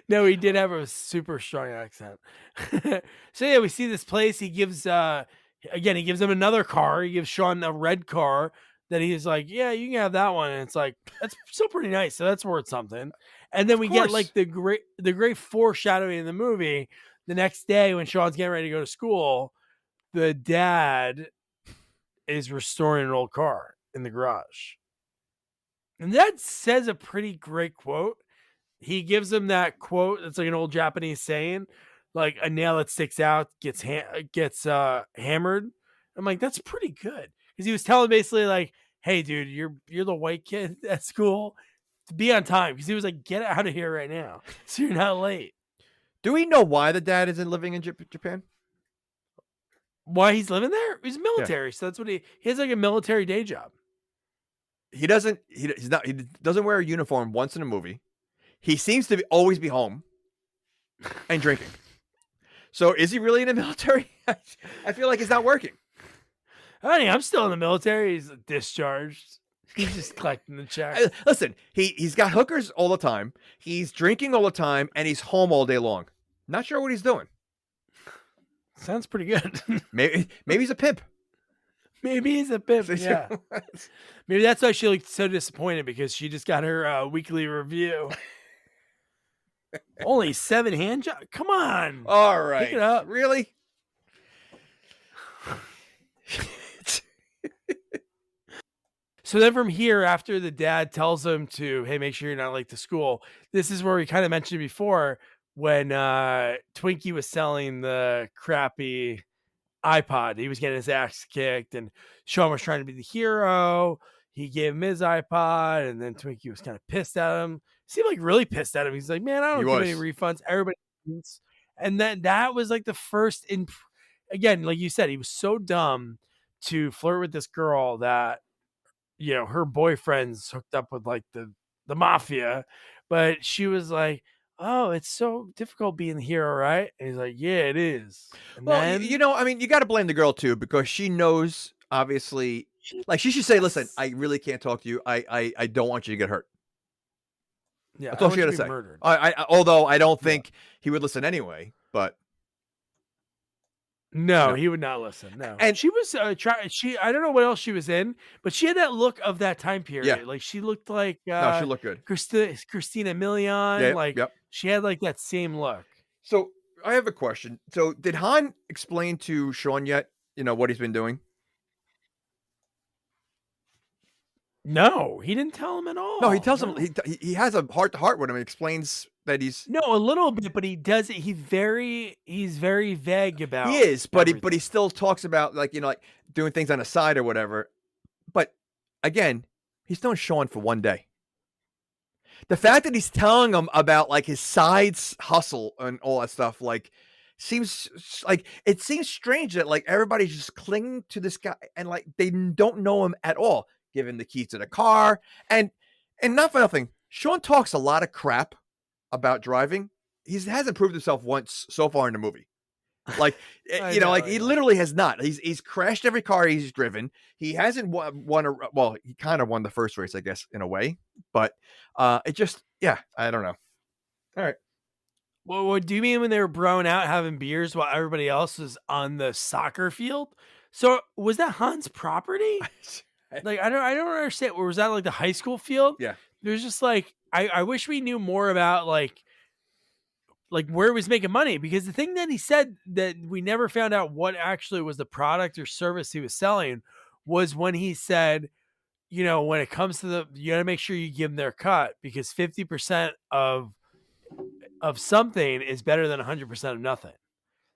Speaker 4: No, he did have a super strong accent. So yeah, we see this place. He gives him another car. He gives Sean a red car that he's like, yeah, you can have that one. And it's like, that's still pretty nice. So that's worth something. And then we get like the great foreshadowing in the movie. The next day when Sean's getting ready to go to school, the dad is restoring an old car in the garage. And that says a pretty great quote. He gives him that quote. It's like an old Japanese saying, like, a nail that sticks out gets hammered. I'm like, that's pretty good. Because he was telling basically like, hey, dude, you're the white kid at school. To be on time. Because he was like, get out of here right now, so you're not late.
Speaker 5: Do we know why the dad isn't living in Japan?
Speaker 4: Why he's living there? He's military, so that's what he has, like a military day job.
Speaker 5: He doesn't wear a uniform once in a movie. He seems to always be home and drinking. So is he really in the military? I feel like he's not working.
Speaker 4: Honey, I'm still in the military. He's discharged. He's just collecting the check.
Speaker 5: Listen, he's got hookers all the time. He's drinking all the time, and he's home all day long. Not sure what he's doing.
Speaker 4: Sounds pretty good.
Speaker 5: Maybe he's a pimp.
Speaker 4: Maybe he's a pimp. Yeah. Maybe that's why she looked so disappointed, because she just got her weekly review. Only 7 hand jobs? Come on.
Speaker 5: All right.
Speaker 4: Pick it up.
Speaker 5: Really?
Speaker 4: So then from here, after the dad tells him to, hey, make sure you're not late to school, this is where we kind of mentioned before when Twinkie was selling the crappy iPod. He was getting his ass kicked, and Sean was trying to be the hero. He gave him his iPod, and then Twinkie was kind of pissed at him. Seemed like really pissed at him. He's like, man, I don't give any refunds. Everybody wins. And then that was like the first again, like you said, he was so dumb to flirt with this girl that, you know, her boyfriend's hooked up with like the mafia, but she was like, oh, it's so difficult being the hero, right? And he's like, yeah, it is. And
Speaker 5: Well,
Speaker 4: then,
Speaker 5: you know, I mean, you got to blame the girl too, because she knows, obviously, like she should say, listen, I really can't talk to you. I don't want you to get hurt.
Speaker 4: yeah,
Speaker 5: That's all she had to say.
Speaker 4: Murdered.
Speaker 5: Although I don't think he would listen anyway, but.
Speaker 4: No, he would not listen. No, and she was I don't know what else she was in, but she had that look of that time period.
Speaker 5: Yeah.
Speaker 4: Like she looked like
Speaker 5: No, she looked good.
Speaker 4: Christina Milian.
Speaker 5: Yeah,
Speaker 4: like she had like that same look.
Speaker 5: So I have a question. So did Han explain to Sean yet, you know, what he's been doing?
Speaker 4: No, he didn't tell him at all.
Speaker 5: No, he tells him he has a heart to heart with him. He explains that he's
Speaker 4: a little bit, but he does it. He's very vague about.
Speaker 5: He is, but he still talks about, like, you know, like doing things on the side or whatever. But again, he's known Sean for one day. The fact that he's telling him about like his sides hustle and all that stuff, like, seems strange that like everybody's just clinging to this guy and like they don't know him at all. Give him the keys to the car, and not for nothing, Sean talks a lot of crap about driving. He hasn't proved himself once so far in the movie. Like, he literally has not. He's crashed every car he's driven. He hasn't well, he kind of won the first race, I guess, in a way, but it just, I don't know. All right.
Speaker 4: Well, what do you mean when they were broing out having beers while everybody else was on the soccer field? So was that Han's property? Like, I don't understand. Or was that like the high school field?
Speaker 5: Yeah.
Speaker 4: There's just like, I wish we knew more about like where he was making money, because the thing that he said that we never found out what actually was the product or service he was selling was when he said, you know, when it comes to you got to make sure you give them their cut, because 50% of something is better than 100% of nothing.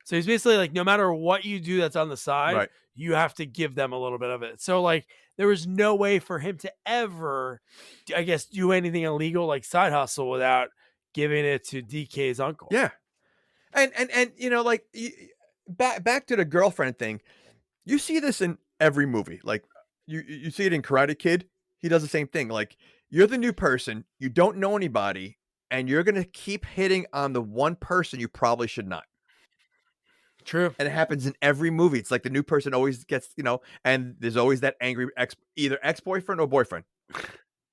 Speaker 4: So he's basically like, no matter what you do that's on the side,
Speaker 5: right,
Speaker 4: you have to give them a little bit of it. So like, there was no way for him to ever, I guess, do anything illegal like side hustle without giving it to DK's uncle.
Speaker 5: Yeah. And you know, like, back to the girlfriend thing. You see this in every movie. Like, you see it in Karate Kid. He does the same thing. Like, you're the new person, you don't know anybody, and you're going to keep hitting on the one person you probably should not.
Speaker 4: True.
Speaker 5: And it happens in every movie. It's like the new person always gets, you know, and there's always that angry either ex-boyfriend or boyfriend.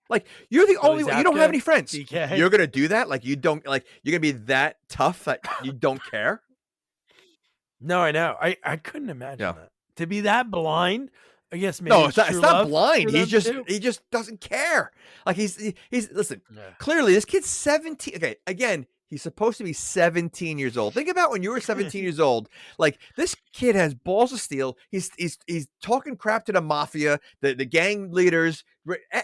Speaker 5: Like, you're the only one. You don't have any friends.
Speaker 4: DK.
Speaker 5: You're going to do that? Like, you don't, like, you're going to be that tough that you don't care?
Speaker 4: No, I know. I couldn't imagine that. To be that blind, I guess maybe.
Speaker 5: No, it's not blind. He just doesn't care. Like, he's listen, clearly this kid's 17. Okay, again, he's supposed to be 17 years old. Think about when you were 17 years old. Like, this kid has balls of steel. He's talking crap to the mafia, the gang leaders,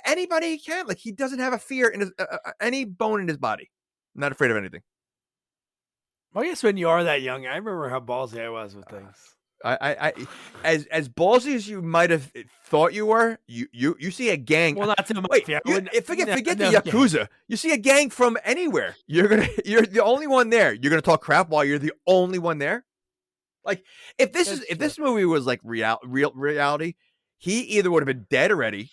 Speaker 5: anybody he can. Like, he doesn't have a fear in his any bone in his body. Not afraid of anything.
Speaker 4: Well, I guess when you are that young, I remember how ballsy I was with things.
Speaker 5: I as ballsy as you might have thought you were, you see a gang.
Speaker 4: Well, not to the
Speaker 5: wait.
Speaker 4: mafia.
Speaker 5: Forget the Yakuza. Gang. You see a gang from anywhere. You're the only one there. You're gonna talk crap while you're the only one there. Like, if this movie was like real reality, he either would have been dead already,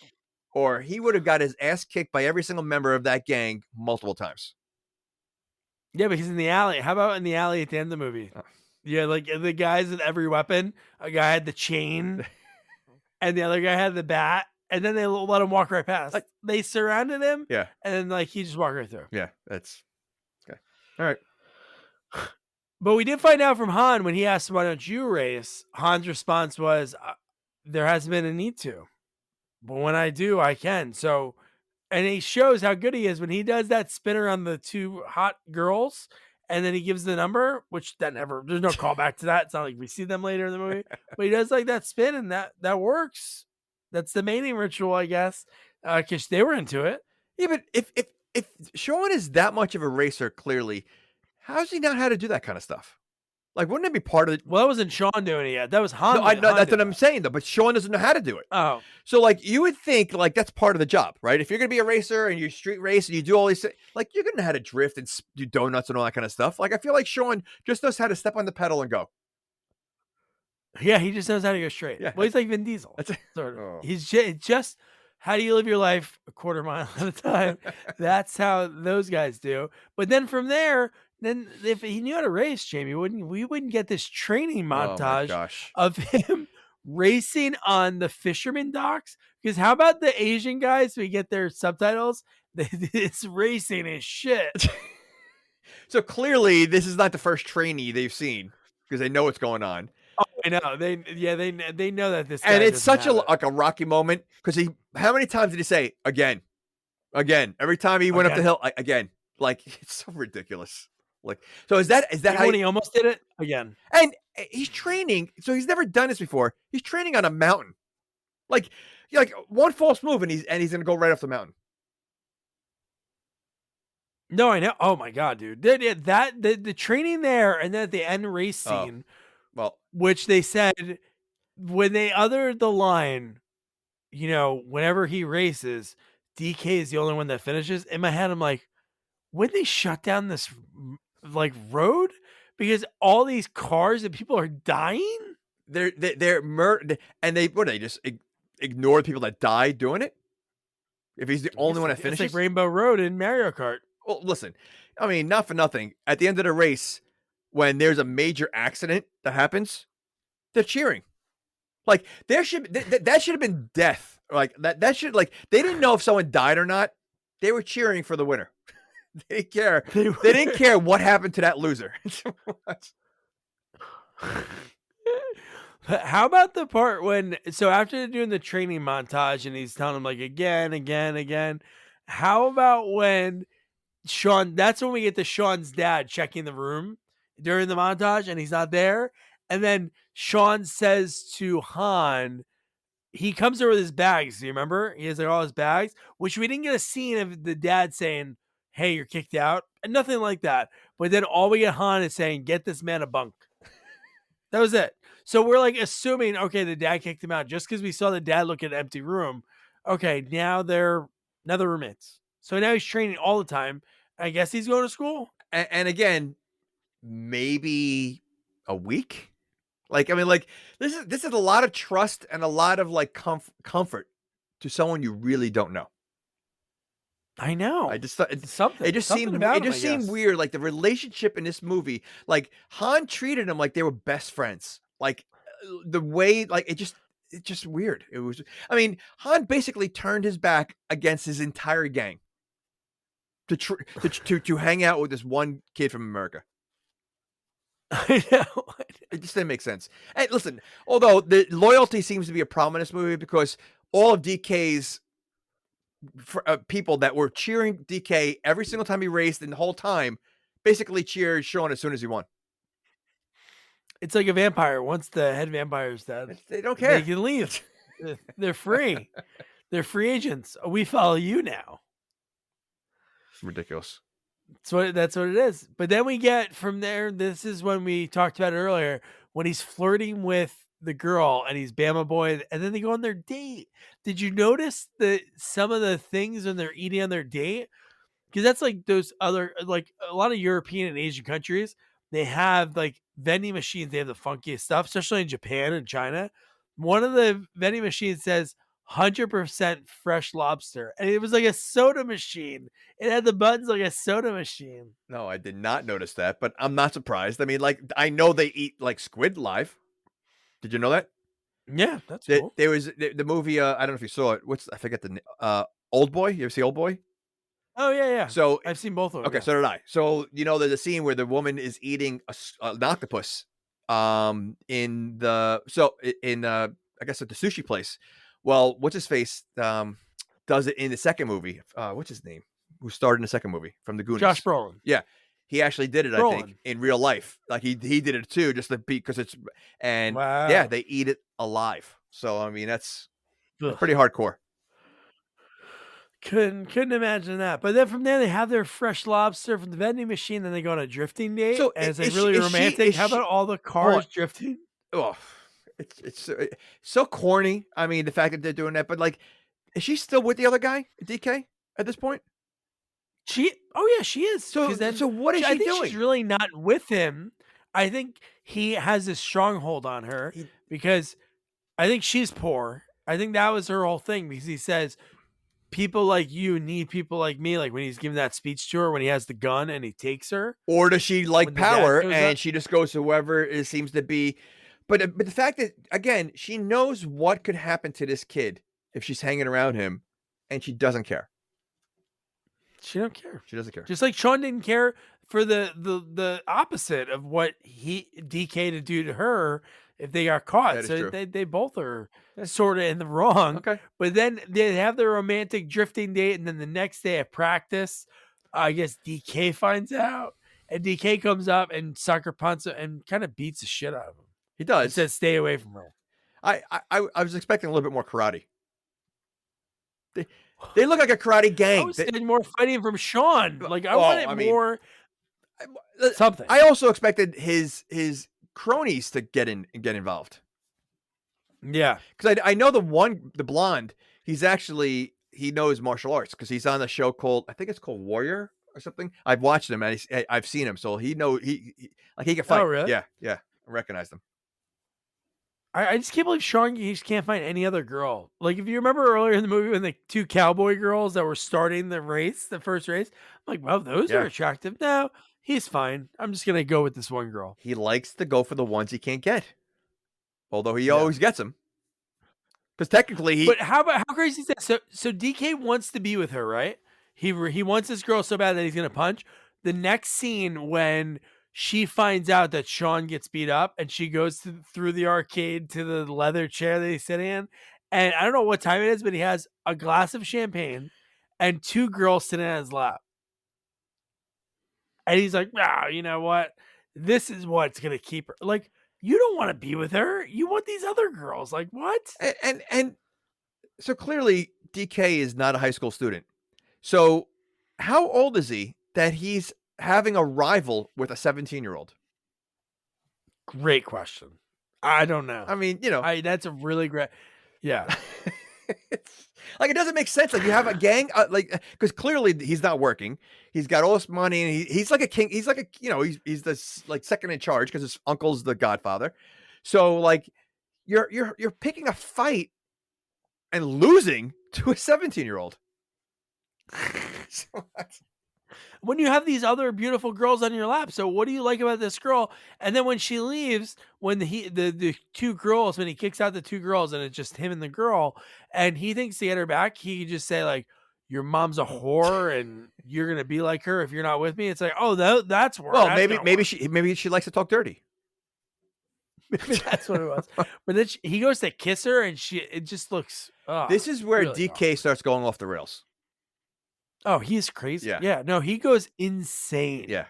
Speaker 5: or he would have got his ass kicked by every single member of that gang multiple times.
Speaker 4: Yeah, because in the alley. How about in the alley at the end of the movie? Oh. Yeah, like the guys with every weapon. A guy had the chain, and the other guy had the bat, and then they let him walk right past. Like, they surrounded him,
Speaker 5: yeah,
Speaker 4: and then like he just walked right through.
Speaker 5: Yeah, that's okay. All right.
Speaker 4: But we did find out from Han when he asked, "Why don't you race?" Han's response was, "There hasn't been a need to, but when I do, I can." So and he shows how good he is when he does that spin around the two hot girls, and then he gives the number, which there's no callback to that. It's not like we see them later in the movie, but he does like that spin, and that works. That's the mating ritual, I guess, because they were into it.
Speaker 5: Yeah, but if Sean is that much of a racer, clearly, how does he not how to do that kind of stuff? Like, wouldn't it be part of the...
Speaker 4: Well, that wasn't Sean doing it yet. That was Han.
Speaker 5: No, I know, that's what I'm saying, though. But Sean doesn't know how to do it.
Speaker 4: Oh.
Speaker 5: So, like, you would think, like, that's part of the job, right? If you're going to be a racer and you street race and you do all these things, like, you're going to know how to drift and do donuts and all that kind of stuff. Like, I feel like Sean just knows how to step on the pedal and go.
Speaker 4: Yeah, he just knows how to go straight.
Speaker 5: Yeah.
Speaker 4: Well, he's like Vin Diesel. Sort of.
Speaker 5: Oh.
Speaker 4: He's just how do you live your life a quarter mile at a time? That's how those guys do. But then from there, then if he knew how to race, Jamie, we wouldn't get this training montage of him racing on the fisherman docks. Because how about the Asian guys? We get their subtitles. It's racing is shit.
Speaker 5: So clearly, this is not the first trainee they've seen because they know what's going on.
Speaker 4: Oh, I know. They know that this.
Speaker 5: And it's such a Rocky moment because how many times did he say again? Every time he went up the hill, again. Like, it's so ridiculous. Like, so is that how
Speaker 4: he almost did it again?
Speaker 5: And he's training, so he's never done this before. He's training on a mountain. Like one false move and he's gonna go right off the mountain.
Speaker 4: No, I know. Oh my god, dude! The training there, and then at the end race scene, which they said when they uttered the line, whenever he races, DK is the only one that finishes. In my head, I'm like, when they shut down this road because all these cars and people are dying.
Speaker 5: They're murdered, and they just ignore the people that died doing it. If he's the only one that finishes,
Speaker 4: it's like Rainbow Road in Mario Kart.
Speaker 5: Well, listen, I mean, not for nothing. At the end of the race, when there's a major accident that happens, they're cheering. Like that should have been death. Like that should they didn't know if someone died or not. They were cheering for the winner. They didn't care. They didn't care what happened to that loser.
Speaker 4: How about the part when after doing the training montage and he's telling him again, how about when Sean, that's when we get to Sean's dad checking the room during the montage and he's not there. And then Sean says to Han, he comes over with his bags. Do you remember? He has all his bags, which we didn't get a scene of the dad saying, "Hey, you're kicked out," and nothing like that. But then all we get Han is saying, "Get this man a bunk." That was it. So we're assuming, okay, the dad kicked him out just because we saw the dad look at an empty room. Okay, now they're roommates. So now he's training all the time. I guess he's going to school.
Speaker 5: And again, maybe a week. This is a lot of trust and a lot of comfort to someone you really don't know.
Speaker 4: I know.
Speaker 5: I just thought it just seemed weird. Like the relationship in this movie, Han treated him like they were best friends. Like the way, it's just weird. It was. I mean, Han basically turned his back against his entire gang to hang out with this one kid from America.
Speaker 4: I know.
Speaker 5: It just didn't make sense. And listen, although the loyalty seems to be a problem in this movie because all of DK's people that were cheering DK every single time he raced and the whole time basically cheered Sean as soon as he won.
Speaker 4: It's like a vampire. Once the head vampire's dead,
Speaker 5: they don't care.
Speaker 4: They can leave. They're free. They're free agents. We follow you now.
Speaker 5: Ridiculous.
Speaker 4: That's what it is. But then we get from there. This is when we talked about it earlier when he's flirting with the girl and he's Bama Boy, and then they go on their date. Did you notice some of the things when they're eating on their date? Because that's those other a lot of European and Asian countries. They have vending machines. They have the funkiest stuff, especially in Japan and China. One of the vending machines says 100% fresh lobster, and it was like a soda machine. It had the buttons like a soda machine.
Speaker 5: No, I did not notice that, but I'm not surprised. I mean, I know they eat squid live. Did you know that?
Speaker 4: Yeah, that's cool.
Speaker 5: There was the movie. I don't know if you saw it. I forget the Old Boy. You ever see Old Boy?
Speaker 4: Oh yeah.
Speaker 5: So
Speaker 4: I've seen both of them.
Speaker 5: Okay, so did I. So there's a scene where the woman is eating an octopus. I guess at the sushi place. Well, what's his face? does it in the second movie. What's his name? Who starred in the second movie from the Goonies?
Speaker 4: Josh Brolin.
Speaker 5: Yeah. He actually did it, I think,
Speaker 4: Brolin.
Speaker 5: in real life. Like he did it too, just to be, because it's, and
Speaker 4: Wow.
Speaker 5: yeah, they eat it alive. So I mean, that's
Speaker 4: Ugh.
Speaker 5: pretty hardcore.
Speaker 4: Couldn't imagine that. But then from there, they have their fresh lobster from the vending machine. Then they go on a drifting date,
Speaker 5: So
Speaker 4: and it's like
Speaker 5: is
Speaker 4: really
Speaker 5: she-
Speaker 4: romantic. How
Speaker 5: is she-
Speaker 4: about all the cars drifting?
Speaker 5: Oh, it's so corny. I mean, the fact that they're doing that, but like, is she still with the other guy, DK, at this point?
Speaker 4: She is.
Speaker 5: So
Speaker 4: 'Cause then
Speaker 5: what is
Speaker 4: I
Speaker 5: she
Speaker 4: think
Speaker 5: doing?
Speaker 4: she's really not with him. I think he has this stronghold on her because I think she's poor. I think that was her whole thing, because he says people like you need people like me. Like when he's giving that speech to her, when he has the gun and he takes her.
Speaker 5: Or does she like
Speaker 4: When the dad
Speaker 5: power
Speaker 4: shows
Speaker 5: and
Speaker 4: up?
Speaker 5: she just goes to whoever it seems to be? But the fact that, again, she knows what could happen to this kid if she's hanging around him, and she doesn't care.
Speaker 4: She don't care.
Speaker 5: She doesn't care.
Speaker 4: Just like Sean didn't care for the opposite of what DK to do to her if they got caught.
Speaker 5: That is
Speaker 4: So
Speaker 5: true.
Speaker 4: they both are sort of in the wrong.
Speaker 5: Okay.
Speaker 4: But then they have their romantic drifting date, and then the next day at practice, I guess DK finds out, and DK comes up and sucker punts him and kind of beats the shit out of him.
Speaker 5: He
Speaker 4: He
Speaker 5: does.
Speaker 4: says, "Stay away from her."
Speaker 5: I was expecting a little bit more karate. They look like a karate
Speaker 4: I
Speaker 5: gang.
Speaker 4: was getting more fighting from Sean. Like I
Speaker 5: Oh,
Speaker 4: wanted
Speaker 5: I mean,
Speaker 4: more something.
Speaker 5: I also expected his cronies to get involved.
Speaker 4: Yeah.
Speaker 5: Because I know the blonde, he knows martial arts, because he's on a show called, I think it's called Warrior or something. I've watched him and I've seen him, so he can fight.
Speaker 4: Oh, really?
Speaker 5: Yeah, I recognize him.
Speaker 4: I just can't believe Sean, he just can't find any other girl. Like, if you remember earlier in the movie when the two cowboy girls that were starting the first race, I'm like, well, those
Speaker 5: Yeah.
Speaker 4: are attractive. No, he's fine. I'm just going to go with this one girl.
Speaker 5: He likes to go for the ones he can't get, although he always gets them. Because technically
Speaker 4: But how crazy is that? So DK wants to be with her, right? He wants this girl so bad that he's going to punch. The next scene when she finds out that Sean gets beat up and she goes through the arcade to the leather chair that he's sitting in. And I don't know what time it is, but he has a glass of champagne and two girls sitting on his lap. And he's like, wow, you know what? This is what's going to keep her. Like, you don't want to be with her. You want these other girls. Like, what?
Speaker 5: and so clearly DK is not a high school student. So how old is he that he's having a rival with a 17-year-old?
Speaker 4: Great question. I don't know.
Speaker 5: I mean,
Speaker 4: That's a really great. Yeah.
Speaker 5: it's like, it doesn't make sense. Like, you have a gang, because clearly he's not working. He's got all this money, and he's like a king. He's like he's the like second in charge because his uncle's the godfather. So like, you're picking a fight and losing to a 17-year-old. So
Speaker 4: When you have these other beautiful girls on your lap, so what do you like about this girl? And then when she leaves, when the two girls, when he kicks out the two girls and it's just him and the girl, and he thinks to get her back, he can just say like, "Your mom's a whore, and you're gonna be like her if you're not with me." It's like, oh, that's work.
Speaker 5: well,
Speaker 4: That's not
Speaker 5: maybe
Speaker 4: work.
Speaker 5: she likes to talk dirty.
Speaker 4: Maybe that's what it was. But then he goes to kiss her, and it just looks.
Speaker 5: This is where
Speaker 4: really
Speaker 5: DK starts going off the rails.
Speaker 4: Oh, he's crazy.
Speaker 5: Yeah.
Speaker 4: Yeah. No, he goes insane.
Speaker 5: Yeah.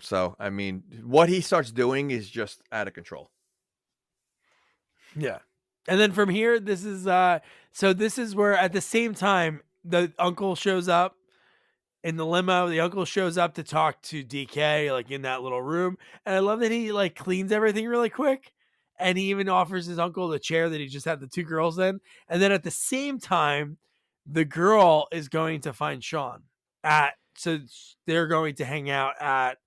Speaker 5: So, I mean, what he starts doing is just out of control.
Speaker 4: Yeah. And then from here, this is where at the same time the uncle shows up in the limo. The uncle shows up to talk to DK, like in that little room. And I love that he like cleans everything really quick. And he even offers his uncle the chair that he just had the two girls in. And then at the same time, the girl is going to find Sean so they're going to hang out at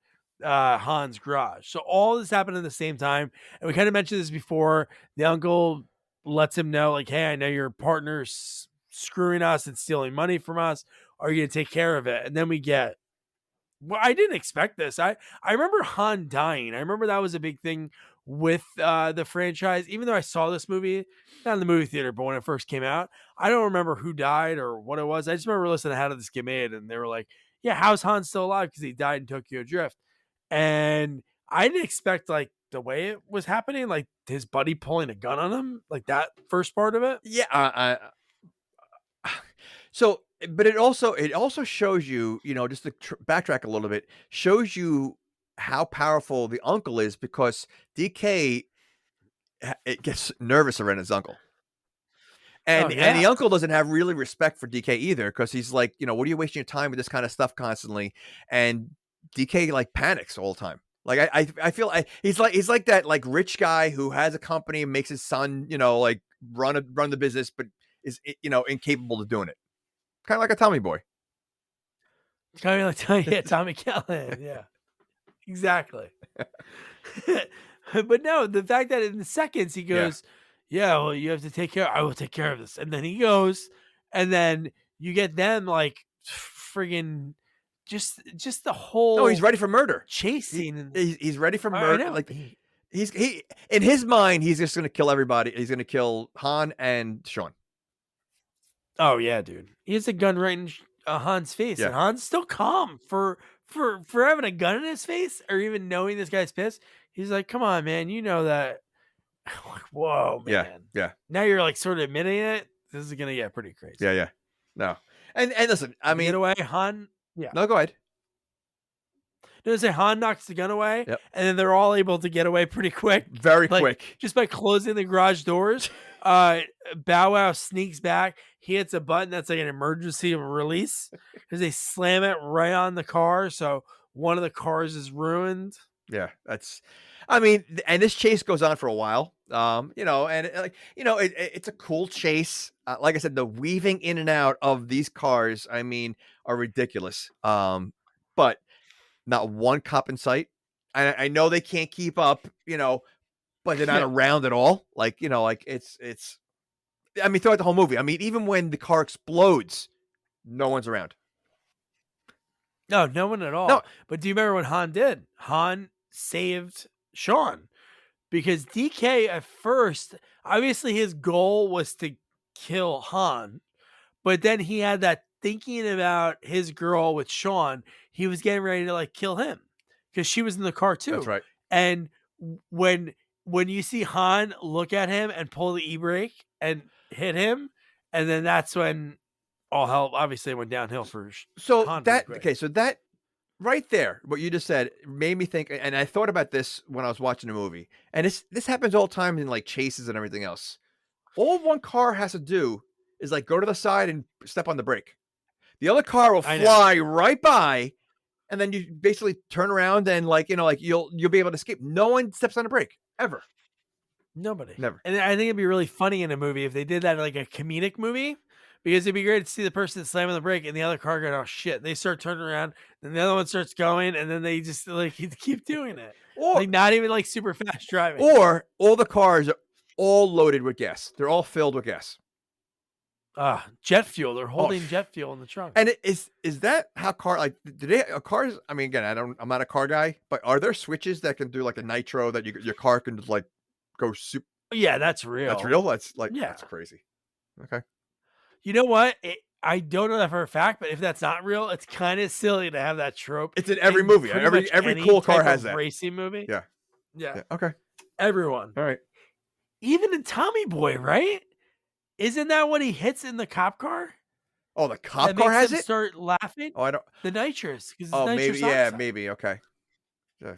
Speaker 4: Han's garage. So all this happened at the same time. And we kind of mentioned this before. The uncle lets him know, like, hey, I know your partner's screwing us and stealing money from us. Are you going to take care of it? And then we get, well, I didn't expect this. I remember Han dying. I remember that was a big thing with the franchise. Even though I saw this movie, not in the movie theater, but when it first came out, I don't remember who died or what it was. I just remember listening to How Did This Get Made? And they were like, yeah, how's Han still alive? Because he died in Tokyo Drift. And I didn't expect like the way it was happening, like his buddy pulling a gun on him, like that first part of it.
Speaker 5: Yeah. So, but it also shows you, just to backtrack a little bit, shows you how powerful the uncle is because DK it gets nervous around his uncle. And the uncle doesn't have really respect for DK either because he's like, what are you wasting your time with this kind of stuff constantly? And DK like panics all the time. Like I feel he's like that like rich guy who has a company and makes his son, like run the business, but is incapable of doing it. Kind of like a Tommy boy.
Speaker 4: Kind of like Tommy Callahan. Yeah, exactly. But no, the fact that in the seconds he goes, yeah, well, you have to take care. I will take care of this. And then he goes, and then you get them like friggin' just the whole.
Speaker 5: No, he's ready for murder.
Speaker 4: Chasing.
Speaker 5: He's ready for murder. Like he in his mind, he's just gonna kill everybody. He's gonna kill Han and Sean.
Speaker 4: Oh yeah, dude. He has a gun right in Han's face, and Han's still calm for having a gun in his face, or even knowing this guy's pissed. He's like, "Come on, man, you know that." I'm like, whoa, man.
Speaker 5: Yeah.
Speaker 4: Now you're like sort of admitting it. This is gonna get pretty crazy.
Speaker 5: Yeah. No. And listen, I mean,
Speaker 4: get away, Han. Yeah.
Speaker 5: No, go ahead.
Speaker 4: No, say Han knocks the gun away,
Speaker 5: and
Speaker 4: then they're all able to get away pretty quick.
Speaker 5: Very quick.
Speaker 4: Just by closing the garage doors. Bow Wow sneaks back. He hits a button that's like an emergency release because they slam it right on the car. So one of the cars is ruined.
Speaker 5: Yeah, and this chase goes on for a while. It's a cool chase. Like I said, the weaving in and out of these cars, are ridiculous. But not one cop in sight. I know they can't keep up, but they're not around at all. It's throughout the whole movie. Even when the car explodes, no one's around.
Speaker 4: No one at all.
Speaker 5: No.
Speaker 4: But do you remember what Han did? Han saved Sean because DK at first, obviously his goal was to kill Han, but then he had that thinking about his girl with Sean. He was getting ready to like kill him because she was in the car too.
Speaker 5: That's right.
Speaker 4: And when you see Han look at him and pull the e-brake and hit him, and then that's when all hell obviously went downhill for Han.
Speaker 5: So that right there, what you just said made me think, and I thought about this when I was watching the movie, and this happens all the time in like chases and everything else. All one car has to do is like go to the side and step on the brake. The other car will fly right by, and then you basically turn around and you'll be able to escape. No one steps on the brake ever.
Speaker 4: Nobody.
Speaker 5: Never.
Speaker 4: And I think it'd be really funny in a movie if they did that, like a comedic movie, because it'd be great to see the person slamming the brake and the other car going, oh shit. They start turning around and the other one starts going, and then they just like keep doing it. Or like not even like super fast driving.
Speaker 5: Or all the cars are all loaded with gas. They're all filled with gas.
Speaker 4: Jet fuel. They're holding jet fuel in the trunk.
Speaker 5: And is that how cars? Again, I'm not a car guy, but are there switches that can do like a nitro that your car can just like go super?
Speaker 4: Yeah, that's real.
Speaker 5: That's real. That's crazy. Okay.
Speaker 4: You know what? I don't know that for a fact, but if that's not real, it's kind of silly to have that trope.
Speaker 5: It's in every movie. Every cool car has that.
Speaker 4: Racing movie.
Speaker 5: Yeah. Okay.
Speaker 4: Everyone.
Speaker 5: All right.
Speaker 4: Even in Tommy Boy, right? Isn't that what he hits in the cop car?
Speaker 5: Oh, the cop car has it?
Speaker 4: Start laughing.
Speaker 5: Oh, I don't.
Speaker 4: The nitrous.
Speaker 5: Maybe. Yeah, maybe. Okay.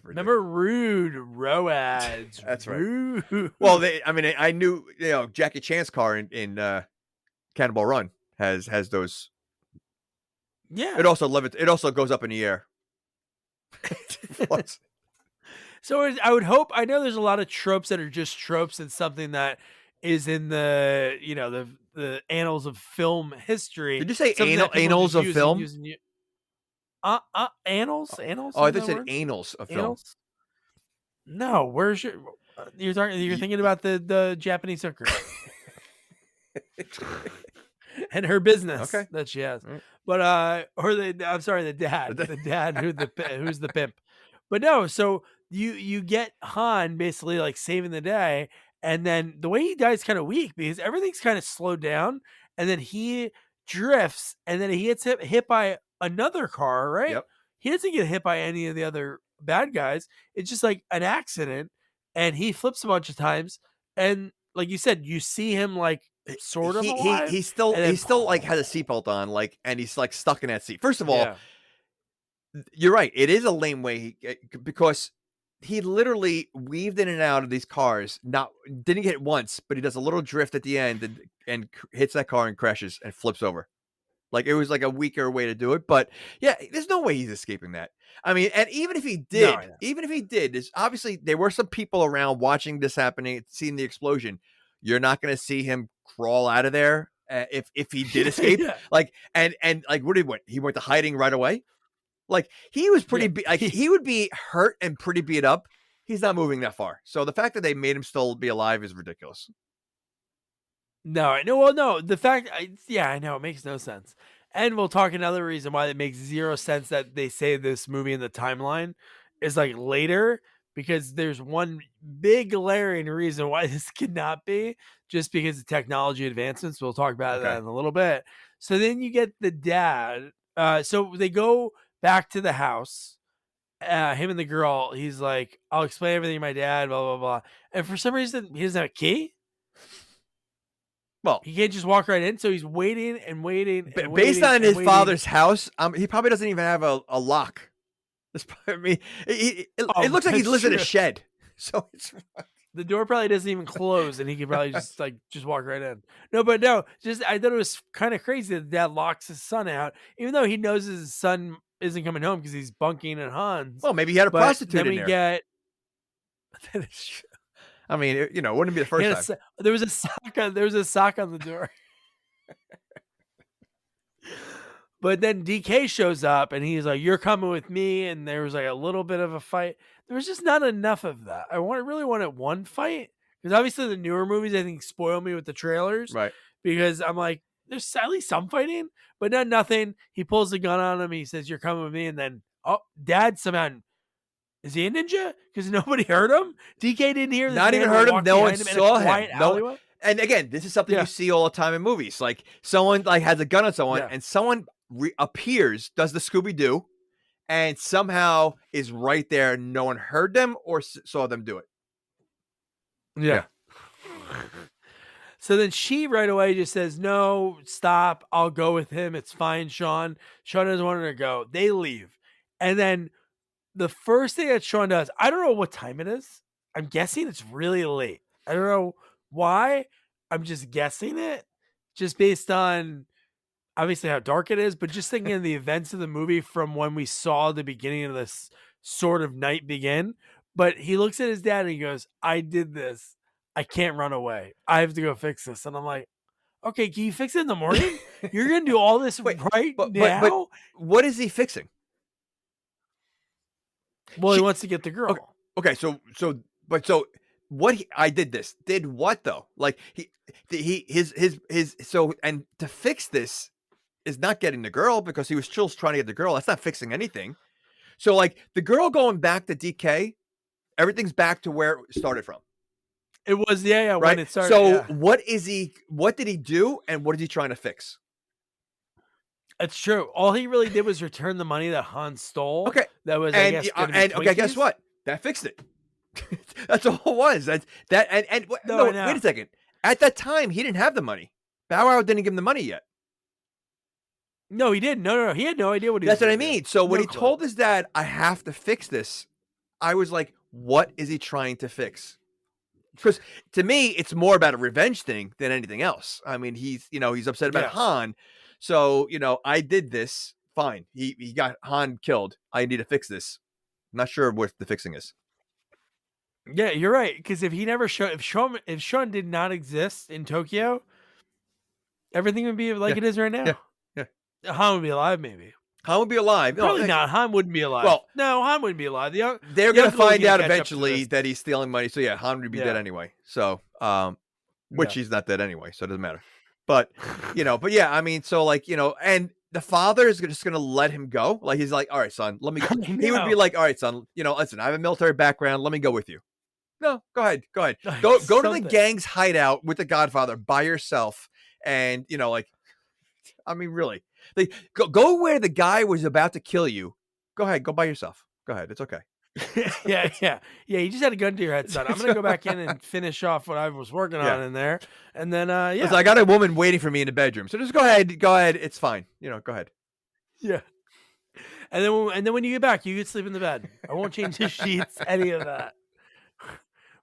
Speaker 4: Remember Rude Roads?
Speaker 5: That's right.
Speaker 4: Rude.
Speaker 5: Well, I knew Jackie Chan's car in Cannonball Run has those.
Speaker 4: Yeah.
Speaker 5: It also It also goes up in the air.
Speaker 4: So I would hope. I know there's a lot of tropes that are just tropes and something that is in the the annals of film history.
Speaker 5: Did you say annals of film?
Speaker 4: Annals.
Speaker 5: Oh, I thought you said annals of film.
Speaker 4: No, where's you're thinking about the Japanese hooker and her business that she has.
Speaker 5: Right.
Speaker 4: But I'm sorry, the dad who's the pimp. But no, so you get Han basically like saving the day. And then the way he dies kind of weak because everything's kind of slowed down, and then he drifts, and then he gets hit by another car, right?
Speaker 5: Yep.
Speaker 4: He doesn't get hit by any of the other bad guys. It's just like an accident, and he flips a bunch of times. And like you said, you see him like sort of alive.
Speaker 5: He still
Speaker 4: and then-
Speaker 5: like has a seatbelt on, like, and he's like stuck in that seat. First of all,
Speaker 4: Yeah.
Speaker 5: you're right. It is a lame way because he literally weaved in and out of these cars. Didn't get hit once, but he does a little drift at the end and hits that car and crashes and flips over. Like, it was like a weaker way to do it, but yeah, there's no way he's escaping that. I mean, and even if he did, there's obviously there were some people around watching this happening, seeing the explosion. You're not going to see him crawl out of there if he did escape.
Speaker 4: Yeah.
Speaker 5: Like, and like, what did he went? He went to hiding right away. Like, he was pretty he would be hurt and pretty beat up. He's not moving that far. So the fact that they made him still be alive is ridiculous.
Speaker 4: No. The fact, I know it makes no sense. And we'll talk another reason why it makes zero sense that they say this movie in the timeline is like later, because there's one big glaring reason why this could not be, just because of technology advancements. We'll talk about that in a little bit. So then you get the dad. So they go back to the house. Him and the girl. He's like, "I'll explain everything to my dad." Blah blah blah. And for some reason, he doesn't have a key.
Speaker 5: Well,
Speaker 4: he can't just walk right in, so he's waiting and waiting. And
Speaker 5: based on his
Speaker 4: waiting.
Speaker 5: father's house, he probably doesn't even have a lock. It looks like he lives in a shed, so it's
Speaker 4: the door probably doesn't even close, and he could probably just walk right in. No, I thought it was kind of crazy that dad locks his son out, even though he knows his son isn't coming home because he's bunking at Hans.
Speaker 5: Well, maybe he had a prostitute in there.
Speaker 4: That is true.
Speaker 5: I mean, it wouldn't be the first time.
Speaker 4: There was a sock on the door. But then DK shows up and he's like, "You're coming with me." And there was like a little bit of a fight. There was just not enough of that. I really wanted one fight, because obviously the newer movies, I think, spoil me with the trailers.
Speaker 5: Right.
Speaker 4: Because I'm like, there's at least some fighting, but nothing. He pulls the gun on him. He says, "You're coming with me." And then, dad somehow, is he a ninja? Because nobody heard him. DK didn't hear.
Speaker 5: Not even heard him. No one saw him. No. And again, this is something you see all the time in movies. Like, someone has a gun on someone, and someone appears, does the Scooby-Doo, and somehow is right there. No one heard them or saw them do it.
Speaker 4: Yeah. So then she right away just says, "No, stop. I'll go with him. It's fine, Sean." Sean doesn't want her to go. They leave. And then the first thing that Sean does, I don't know what time it is. I'm guessing it's really late. I don't know why. I'm just guessing it, just based on obviously how dark it is, but just thinking of the events of the movie from when we saw the beginning of this sort of night begin. But he looks at his dad and he goes, "I did this. I can't run away. I have to go fix this." And I'm like, okay, can you fix it in the morning? You're going to do all this now?
Speaker 5: But what is he fixing?
Speaker 4: Well, he wants to get the girl.
Speaker 5: Okay. So what I did this did what though? Like and to fix this is not getting the girl, because he was still trying to get the girl. That's not fixing anything. So like the girl going back to DK, everything's back to where it started from.
Speaker 4: It was, right? When it started.
Speaker 5: So what did he do, and what is he trying to fix?
Speaker 4: It's true. All he really did was return the money that Han stole.
Speaker 5: Okay.
Speaker 4: That was,
Speaker 5: okay, guess what? That fixed it. That's all it was. Wait a second. At that time, he didn't have the money. Bow Wow didn't give him the money yet.
Speaker 4: No, he didn't. No. He had no idea what he was
Speaker 5: doing. That's what I mean. So when he told his dad, "I have to fix this," I was like, what is he trying to fix? Because to me, it's more about a revenge thing than anything else. I mean, he's upset about Han. So, I did this. Fine. He got Han killed. I need to fix this. I'm not sure what the fixing is.
Speaker 4: Yeah, you're right. Because if he never if Sean did not exist in Tokyo, everything would be like it is right now.
Speaker 5: Yeah.
Speaker 4: Han would be alive, maybe.
Speaker 5: Han would be alive.
Speaker 4: Probably not. Han wouldn't be alive.
Speaker 5: Well,
Speaker 4: no, Han wouldn't be alive.
Speaker 5: They're going to find out eventually that he's stealing money. So yeah, Han would be dead anyway. So, which he's not dead anyway, so it doesn't matter. But, but yeah, I mean, so like, and the father is just going to let him go. Like, he's like, "All right, son, let me go." He would be like, "All right, son, listen, I have a military background. Let me go with you." No, go ahead. Go to the gang's hideout with the Godfather by yourself. And, I mean, really, go where the guy was about to kill you. Go ahead. Go by yourself. Go ahead. It's okay.
Speaker 4: Yeah. You just had a gun to your head, son. I'm gonna go back in and finish off what I was working on in there, and then
Speaker 5: Listen, I got a woman waiting for me in the bedroom, so just go ahead. It's fine. Go ahead.
Speaker 4: Yeah. And then when you get back, you can sleep in the bed. I won't change the sheets, any of that.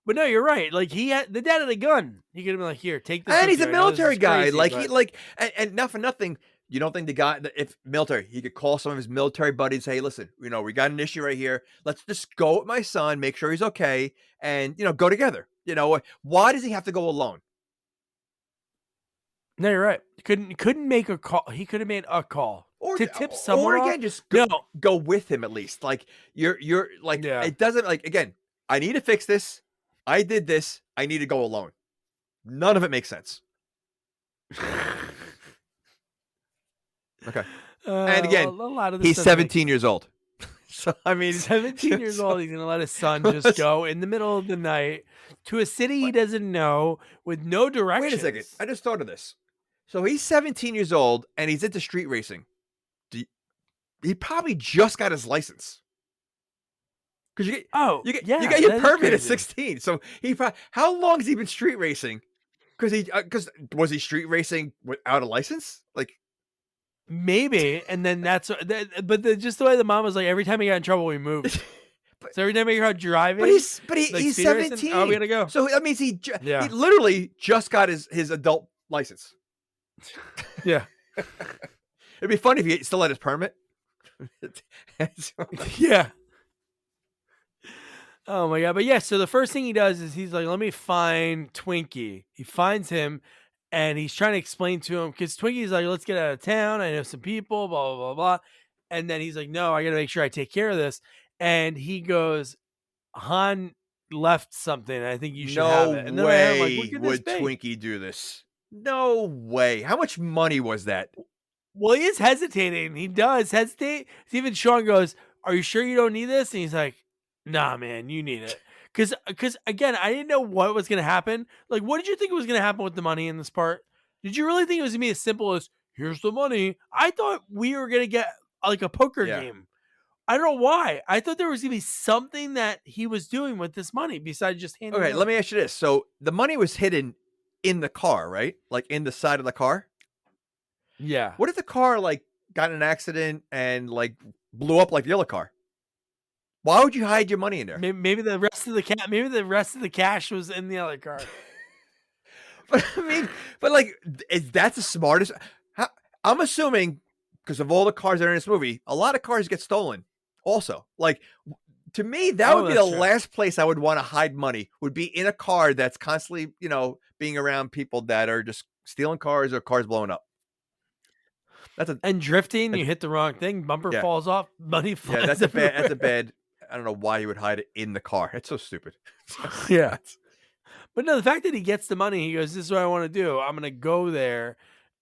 Speaker 4: But no, you're right. Like the dad had a gun. He could have been like, "Here, take this."
Speaker 5: And he's a military guy.
Speaker 4: Crazy,
Speaker 5: And not for nothing. You don't think the guy, if military, he could call some of his military buddies. Hey, listen, we got an issue right here. Let's just go with my son, make sure he's okay, and go together. Why does he have to go alone?
Speaker 4: No, you're right. Couldn't make a call. He could have made a call to tip someone
Speaker 5: or again,
Speaker 4: off.
Speaker 5: just go with him at least. Like you're like it doesn't again. I need to fix this. I did this. I need to go alone. None of it makes sense. Okay. And again,
Speaker 4: a lot of this
Speaker 5: he's 17 years old. So, I mean,
Speaker 4: 17 years old, he's going to let his son just go in the middle of the night to a city he doesn't know with no directions.
Speaker 5: Wait a second. I just thought of this. So he's 17 years old and he's into street racing. He probably just got his license. Because you get your permit at 16. So how long has he been street racing? Because was he street racing without a license? Like,
Speaker 4: maybe, and then just the way the mom was like, every time he got in trouble, we moved. So every time he got driving,
Speaker 5: but he's 17.
Speaker 4: Racing, oh, we gotta go.
Speaker 5: So that means he literally just got his adult license.
Speaker 4: Yeah,
Speaker 5: it'd be funny if he still had his permit.
Speaker 4: Yeah. Oh my god! But yeah, so the first thing he does is he's like, "Let me find Twinkie." He finds him. And he's trying to explain to him because Twinkie's like, "Let's get out of town. I know some people, blah, blah, blah, blah." And then he's like, "No, I got to make sure I take care of this." And he goes, "Han left something. I think you should have it." And
Speaker 5: no way would Twinkie do this. No way. How much money was that?
Speaker 4: Well, he is hesitating. He does hesitate. Even Sean goes, "Are you sure you don't need this?" And he's like, "Nah, man, you need it." Because again, I didn't know what was going to happen. Like, what did you think was going to happen with the money in this part? Did you really think it was going to be as simple as, here's the money? I thought we were going to get like a poker game. I don't know why. I thought there was going to be something that he was doing with this money besides just handing it.
Speaker 5: Let me ask you this. So the money was hidden in the car, right? Like in the side of the car?
Speaker 4: Yeah.
Speaker 5: What if the car like got in an accident and like blew up like the other car? Why would you hide your money in there?
Speaker 4: Maybe the rest of the cash was in the other car.
Speaker 5: But I mean, is that the smartest? I'm assuming because of all the cars that are in this movie, a lot of cars get stolen. Also, like to me, that would be the last place I would want to hide money. Would be in a car that's constantly, being around people that are just stealing cars or cars blowing up.
Speaker 4: And drifting. You hit the wrong thing. Bumper falls off. Money flies.
Speaker 5: Yeah, that's a bad. I don't know why he would hide it in the car. It's so stupid.
Speaker 4: Yeah. But no, the fact that he gets the money, he goes, "This is what I want to do. I'm going to go there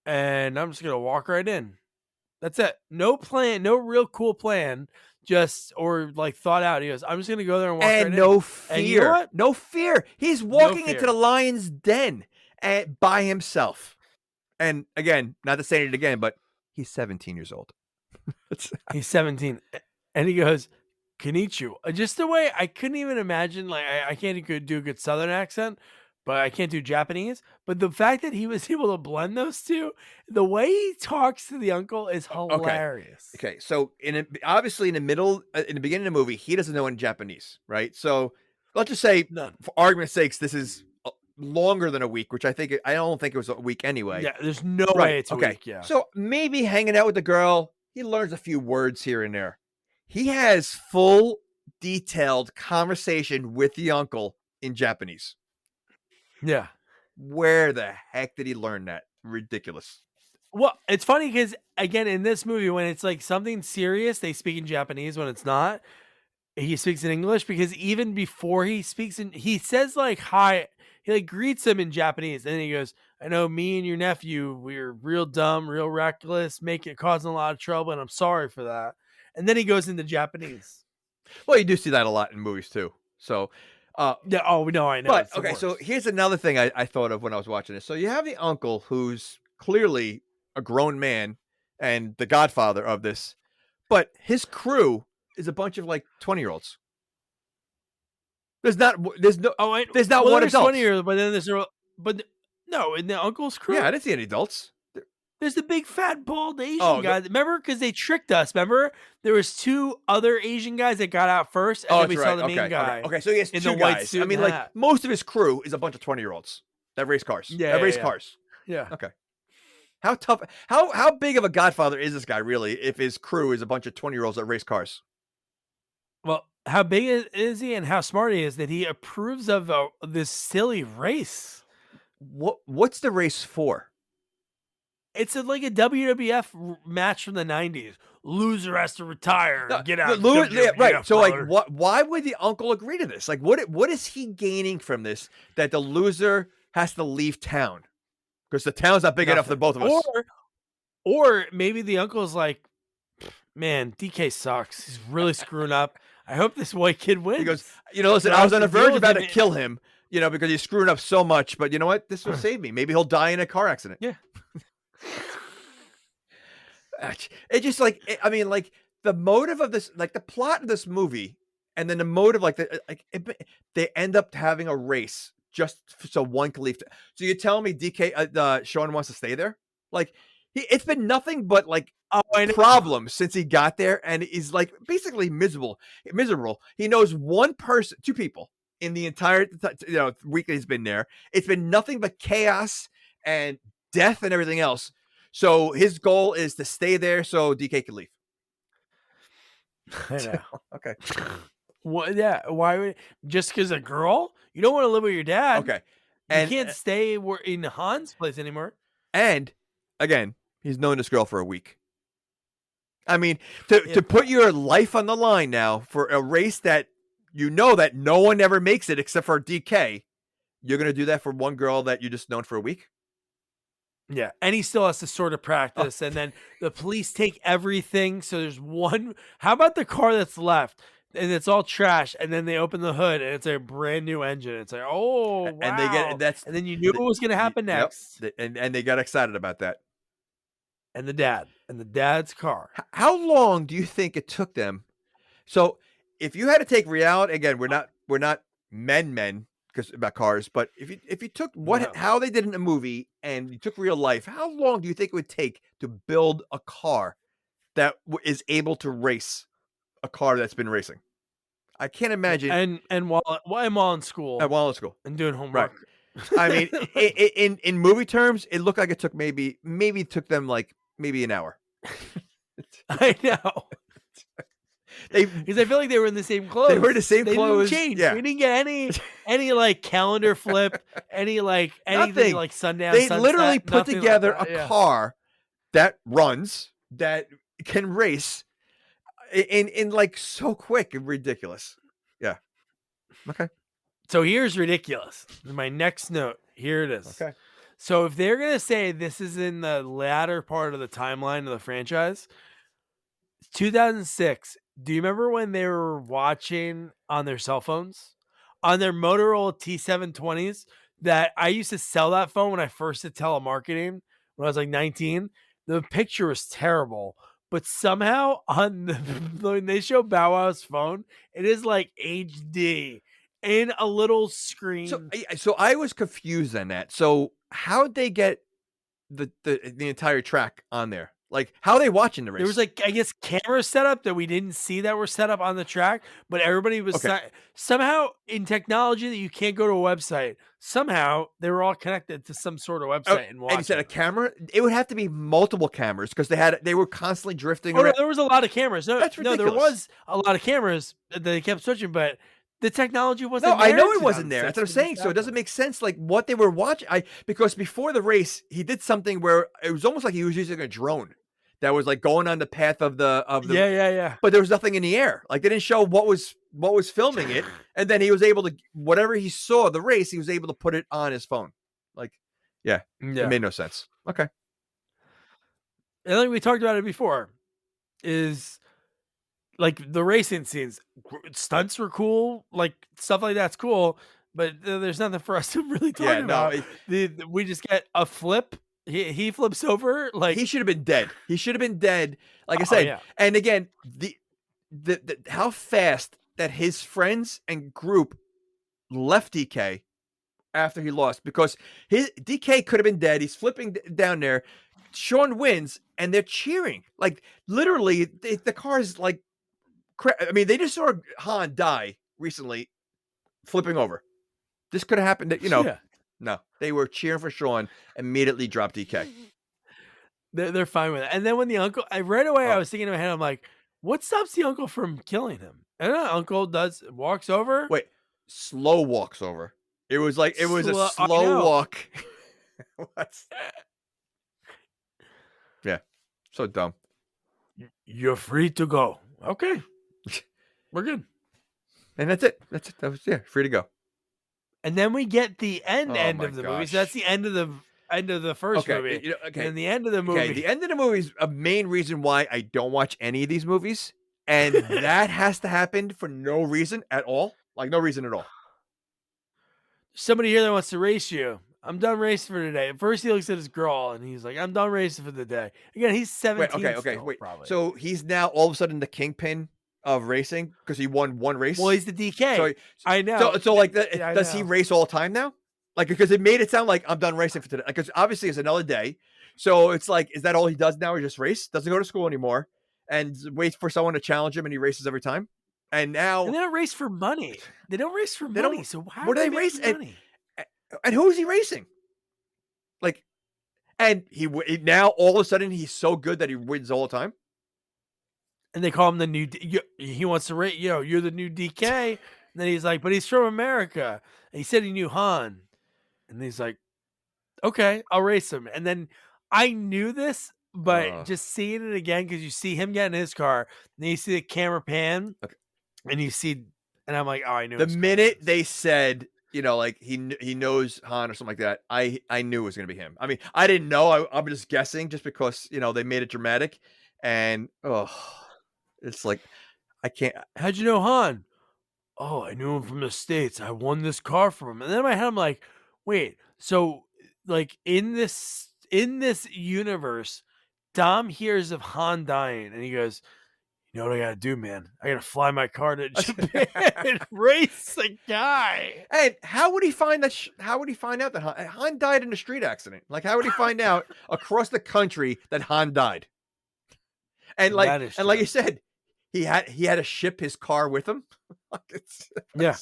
Speaker 4: and I'm just going to walk right in." That's it. No plan, no real cool plan, or like thought out. He goes, "I'm just going to go there and walk right in."
Speaker 5: No fear.
Speaker 4: And you know what?
Speaker 5: No fear. He's walking into the lion's den by himself. And again, not to say it again, but he's 17 years old.
Speaker 4: He's 17. And he goes, "Konnichiwa." Just the way I couldn't even imagine, like I can't do a good Southern accent, but I can't do Japanese. But the fact that he was able to blend those two, the way he talks to the uncle is hilarious.
Speaker 5: Okay. So obviously in the beginning of the movie, he doesn't know any Japanese, right? So let's just say, for argument's sakes, this is longer than a week, which I don't think it was a week anyway.
Speaker 4: Yeah, there's no way it's a week. Yeah.
Speaker 5: So maybe hanging out with the girl, he learns a few words here and there. He has full, detailed conversation with the uncle in Japanese.
Speaker 4: Yeah.
Speaker 5: Where the heck did he learn that? Ridiculous.
Speaker 4: Well, it's funny because, again, in this movie, when it's like something serious, they speak in Japanese. When it's not, he speaks in English, because even before he speaks he says like hi. He like greets him in Japanese. And then he goes, "I know me and your nephew, we're real dumb, real reckless, causing a lot of trouble. And I'm sorry for that." And then he goes into Japanese.
Speaker 5: Well, you do see that a lot in movies too. So,
Speaker 4: yeah. Oh, no, I know.
Speaker 5: But okay, so here's another thing I thought of when I was watching this. So you have the uncle who's clearly a grown man and the godfather of this, but his crew is a bunch of like 20-year-olds. There's not one
Speaker 4: there's
Speaker 5: adult.
Speaker 4: 20-year-olds, but then no, in the uncle's crew.
Speaker 5: Yeah, I didn't see any adults.
Speaker 4: There's the big fat bald Asian
Speaker 5: Oh,
Speaker 4: guy. Remember, because they tricked us. Remember, there was 2 other Asian guys that got out first, and then we saw the main guy.
Speaker 5: Okay, so he has
Speaker 4: in
Speaker 5: 2
Speaker 4: the white
Speaker 5: guys.
Speaker 4: suit
Speaker 5: I mean,
Speaker 4: and
Speaker 5: like
Speaker 4: hat.
Speaker 5: most of his crew is a bunch of 20-year-olds that race cars. Cars.
Speaker 4: Yeah.
Speaker 5: Okay. How tough? How big of a godfather is this guy really? If his crew is a bunch of 20-year-olds that race cars.
Speaker 4: Well, how big is he, and how smart he is that he approves of this silly race?
Speaker 5: What's the race for?
Speaker 4: It's like a WWF match from the 90s. Loser has to retire. Get out.
Speaker 5: Right. So, like, why would the uncle agree to this? Like, what is he gaining from this that the loser has to leave town? Because the town's not big enough for both of us.
Speaker 4: Or maybe the uncle's like, man, DK sucks. He's really screwing up. I hope this white kid wins.
Speaker 5: He goes, listen, I was on the verge about to kill him, because he's screwing up so much. But you know what? This will save me. Maybe he'll die in a car accident.
Speaker 4: Yeah.
Speaker 5: It just the motive of this, like the plot of this movie, and then the motive, they end up having a race just so one can leave. So you're telling me Sean wants to stay there? Like it's been nothing but problems since he got there, and he's like basically miserable. He knows two people in the entire week that he's been there. It's been nothing but chaos and death and everything else. So his goal is to stay there so DK can leave.
Speaker 4: I know.
Speaker 5: Okay.
Speaker 4: What? Yeah. Why would just because a girl? You don't want to live with your dad.
Speaker 5: Okay.
Speaker 4: And you can't stay in Han's place anymore.
Speaker 5: And again, he's known this girl for a week. I mean, to put your life on the line now for a race that that no one ever makes it except for DK, you're going to do that for one girl that you just known for a week?
Speaker 4: Yeah, and he still has to sort of practice, and then the police take everything. So there's one. How about the car that's left, and it's all trash, and then they open the hood, and it's a brand new engine. It's like, oh, wow.
Speaker 5: And they get
Speaker 4: and then you knew what was going to happen next.
Speaker 5: Yep. And they got excited about that.
Speaker 4: And the dad's car.
Speaker 5: How long do you think it took them? So if you had to take reality again, we're not men. Because about cars, but if you took how they did in a movie and you took real life, how long do you think it would take to build a car that is able to race a car that's been racing? I can't imagine.
Speaker 4: And while I'm all in school, and doing homework,
Speaker 5: right. I mean, in movie terms, it looked like it took maybe it took them maybe an hour.
Speaker 4: I know. Because I feel like they were in the same clothes.
Speaker 5: They were in the same clothes.
Speaker 4: Didn't change.
Speaker 5: Yeah.
Speaker 4: We didn't get any calendar flip, anything like sundown.
Speaker 5: They
Speaker 4: sunset,
Speaker 5: literally put together
Speaker 4: a
Speaker 5: car that runs, that can race in so quick and ridiculous. Yeah. Okay.
Speaker 4: So here's ridiculous. My next note. Here it is.
Speaker 5: Okay.
Speaker 4: So if they're gonna say this is in the latter part of the timeline of the franchise, 2006. Do you remember when they were watching on their cell phones, on their Motorola T720s? That I used to sell that phone when I first did telemarketing when I was 19. The picture was terrible, but somehow when they show Bow Wow's phone, it is HD in a little screen.
Speaker 5: So I was confused on that. So how'd they get the entire track on there? How are they watching the race?
Speaker 4: There was I guess cameras set up that we didn't see that were set up on the track, but everybody was somehow in technology that you can't go to a website. Somehow they were all connected to some sort of website and watching.
Speaker 5: And you said a camera? It would have to be multiple cameras because they were constantly drifting around.
Speaker 4: No, there was a lot of cameras.
Speaker 5: That's ridiculous.
Speaker 4: There was a lot of cameras that they kept switching, but the technology wasn't
Speaker 5: there.
Speaker 4: No,
Speaker 5: I know it wasn't there. That's what I'm saying. So it doesn't make sense what they were watching. Because before the race, he did something where it was almost like he was using a drone that was going on the path of the
Speaker 4: yeah.
Speaker 5: But there was nothing in the air. They didn't show what was filming it, and then he was able to whatever he saw the race, he was able to put it on his phone. It made no sense. Okay.
Speaker 4: And we talked about it before, is the racing scenes, stunts were cool, stuff like that's cool, but there's nothing for us to really talk about. We just get a flip. He flips over
Speaker 5: he should have been dead. He should have been dead. Like I said, and again, the how fast that his friends and group left DK after he lost because his DK could have been dead. He's flipping down there. Sean wins, and they're cheering. Like, literally, the car's like, I mean, they just saw Han die recently, flipping over. This could have happened,
Speaker 4: Yeah.
Speaker 5: No, they were cheering for Sean, immediately dropped DK.
Speaker 4: They're fine with it. And then when the uncle, right away, I was thinking in my head, I'm like, what stops the uncle from killing him? And the uncle walks over.
Speaker 5: Wait, slow walks over. It was like, it was a
Speaker 4: I
Speaker 5: slow
Speaker 4: know.
Speaker 5: walk. What? Yeah, so dumb.
Speaker 4: You're free to go. Okay. We're good.
Speaker 5: And that's it. That was, free to go.
Speaker 4: And then we get the end
Speaker 5: Oh
Speaker 4: of
Speaker 5: my
Speaker 4: the movie.
Speaker 5: gosh.
Speaker 4: So that's the end of the first movie.
Speaker 5: Okay.
Speaker 4: And the end of the movie.
Speaker 5: Okay, the end of the movie is a main reason why I don't watch any of these movies. And that has to happen for no reason at all. Like, no reason at all.
Speaker 4: Somebody here that wants to race you. I'm done racing for today. At first, he looks at his girl and he's like, I'm done racing for the day. Again, he's 17.
Speaker 5: Wait.
Speaker 4: Probably.
Speaker 5: So he's now all of a sudden the kingpin of racing because he won one race?
Speaker 4: Well, he's the DK. I know.
Speaker 5: So like,
Speaker 4: does
Speaker 5: he race all the time now? Like, because it made it sound like I'm done racing for today. Like, because obviously it's another day. So it's like, is that all he does now? He just race? Doesn't go to school anymore and waits for someone to challenge him and he races every time? And now...
Speaker 4: And they don't race for money. They don't race for money. So how
Speaker 5: what
Speaker 4: do
Speaker 5: do
Speaker 4: they
Speaker 5: race?
Speaker 4: money?
Speaker 5: And who is he racing? Like, and now all of a sudden he's so good that he wins all the time.
Speaker 4: And they call him the new. He wants to race. You're the new DK. And then he's like, but he's from America. And he said he knew Han. And he's like, okay, I'll race him. And then I knew this, but just seeing it again because you see him get in his car, and then you see the camera pan, and you see, and I'm like, oh, I knew.
Speaker 5: The minute they said, like he knows Han or something like that, I knew it was going to be him. I mean, I didn't know. I'm just guessing just because, they made it dramatic. And, it's like, I can't.
Speaker 4: How'd you know Han? Oh, I knew him from the States. I won this car from him. And then in my head, I'm like, wait, so like in this universe, Dom hears of Han dying and he goes, you know what I gotta do, man? I gotta fly my car to Japan and race a guy.
Speaker 5: And how would he find that? How would he find out that Han died in a street accident? Like, how would he find out across the country that Han died? And like you said, he had to ship his car with him.
Speaker 4: Yeah,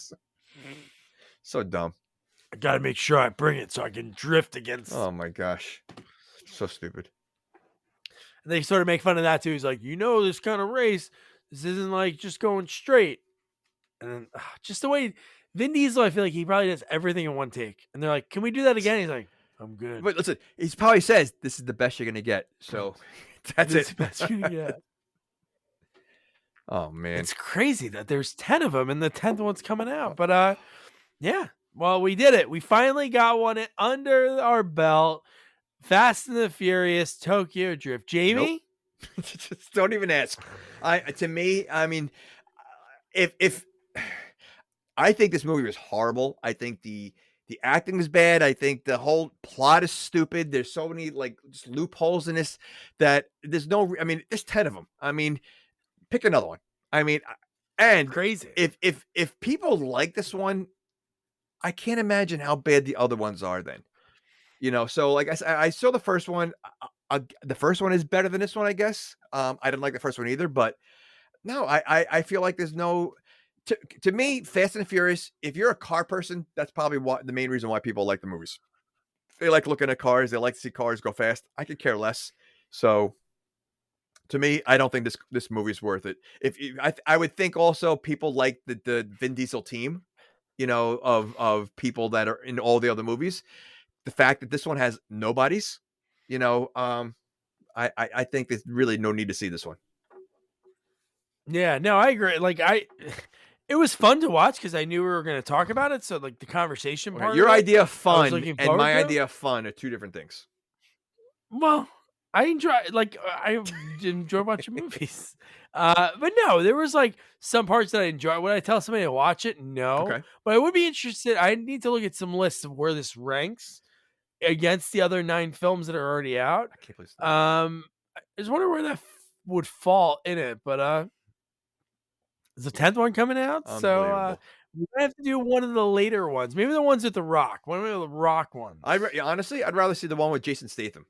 Speaker 5: so dumb.
Speaker 4: I gotta make sure I bring it so I can drift against.
Speaker 5: Oh my gosh, so stupid.
Speaker 4: And they sort of make fun of that too. He's like, this kind of race, this isn't like just going straight. And then just the way Vin Diesel, I feel like he probably does everything in one take. And they're like, can we do that again? He's like, I'm good.
Speaker 5: But listen, he probably says this is the best you're gonna get. So that's it.
Speaker 4: The best you're gonna get.
Speaker 5: Oh man,
Speaker 4: it's crazy that there's 10 of them and the 10th one's coming out. But yeah, well, we did it. We finally got one under our belt. Fast and the Furious Tokyo Drift. Jamie?
Speaker 5: Nope. Just don't even ask. To me, I mean, if I think this movie was horrible. I think the acting is bad. I think the whole plot is stupid. There's so many like just loopholes in this that there's no. I mean, there's 10 of them. I mean, pick another one. I mean, and
Speaker 4: crazy.
Speaker 5: If people like this one, I can't imagine how bad the other ones are. Then. So like I saw the first one. The first one is better than this one, I guess. I didn't like the first one either, but no, I feel like there's no. To me, Fast and Furious. If you're a car person, that's probably the main reason why people like the movies. They like looking at cars. They like to see cars go fast. I could care less. So, to me, I don't think this movie's worth it. I would think also people like the Vin Diesel team, of people that are in all the other movies. The fact that this one has nobodies, I think there's really no need to see this one.
Speaker 4: Yeah, no, I agree. Like it was fun to watch because I knew we were going to talk about it. So like the conversation part.
Speaker 5: Your idea of fun
Speaker 4: and
Speaker 5: my idea of fun are two different things.
Speaker 4: Well, I enjoy watching movies. But no, there was like some parts that I enjoy. Would I tell somebody to watch it? No. Okay. But I would be interested. I need to look at some lists of where this ranks against the other 9 films that are already out.
Speaker 5: I can't believe
Speaker 4: I just wonder where that would fall in it. But is the 10th one coming out? So You might have to do one of the later ones. Maybe the ones with The Rock. One of the Rock ones.
Speaker 5: Honestly, I'd rather see the one with Jason Statham.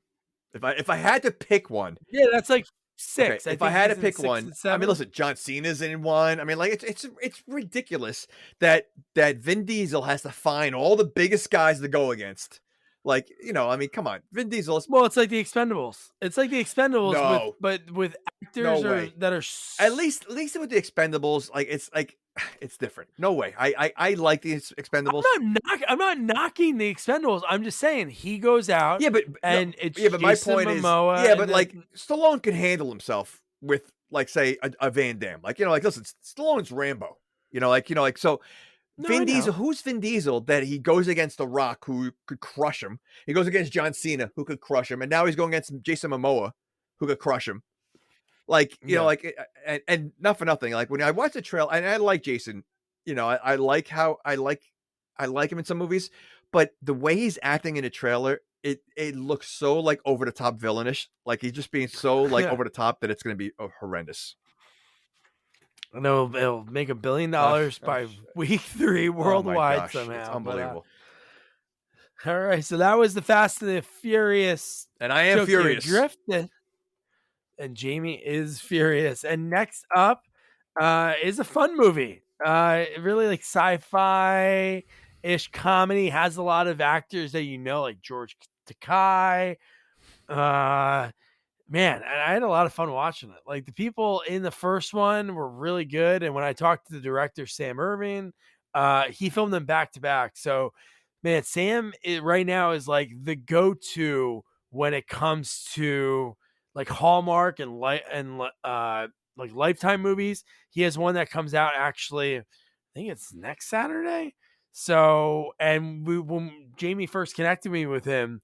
Speaker 5: If I had to pick one,
Speaker 4: Yeah, that's like 6.
Speaker 5: okay, if I had to pick one, I mean, listen, John Cena's in one. I mean, like it's ridiculous that Vin Diesel has to find all the biggest guys to go against. Like, I mean, come on, Vin Diesel.
Speaker 4: Well, it's like the Expendables. It's like the Expendables,
Speaker 5: No.
Speaker 4: but with actors that are
Speaker 5: at least with the Expendables, like it's different. No way. I like the Expendables.
Speaker 4: I'm not knocking the Expendables. I'm just saying he goes out.
Speaker 5: Yeah, but
Speaker 4: it's
Speaker 5: but my point
Speaker 4: Momoa,
Speaker 5: is, but like Stallone can handle himself with like say a Van Damme. Like listen, Stallone's Rambo. So.
Speaker 4: No,
Speaker 5: Vin Diesel, who's Vin Diesel that he goes against The Rock, who could crush him? He goes against John Cena, who could crush him, and now he's going against Jason Momoa, who could crush him. Like and not for nothing. Like when I watch the trail, and I like Jason, I like him in some movies, but the way he's acting in a trailer, it looks so like over the top villainish. Like he's just being so like over the top that it's going to be horrendous.
Speaker 4: I know it'll make $1 billion by week 3 worldwide somehow.
Speaker 5: It's unbelievable.
Speaker 4: All right, so that was the Fast and the Furious,
Speaker 5: and I am furious.
Speaker 4: Drift, and Jamie is furious. And next up is a fun movie. Really like sci-fi ish comedy. Has a lot of actors that like George Takei. Man, and I had a lot of fun watching it. Like the people in the first one were really good. And when I talked to the director, Sam Irvin, he filmed them back to back. So, man, Sam right now is like the go-to when it comes to like Hallmark and like Lifetime movies. He has one that comes out actually, I think it's next Saturday. So, and when Jamie first connected me with him,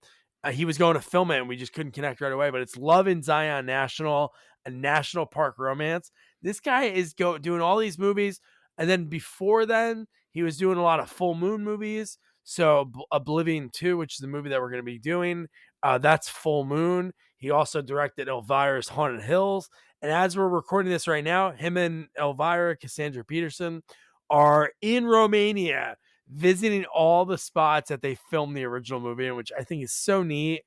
Speaker 4: he was going to film it and we just couldn't connect right away, but it's Love in Zion National, a national park romance. This guy is doing all these movies. And then before then, he was doing a lot of full moon movies. So Oblivion 2, which is the movie that we're going to be doing, that's full moon. He also directed Elvira's Haunted Hills. And as we're recording this right now, him and Elvira, Cassandra Peterson, are in Romania visiting all the spots that they filmed the original movie in, which I think is so neat.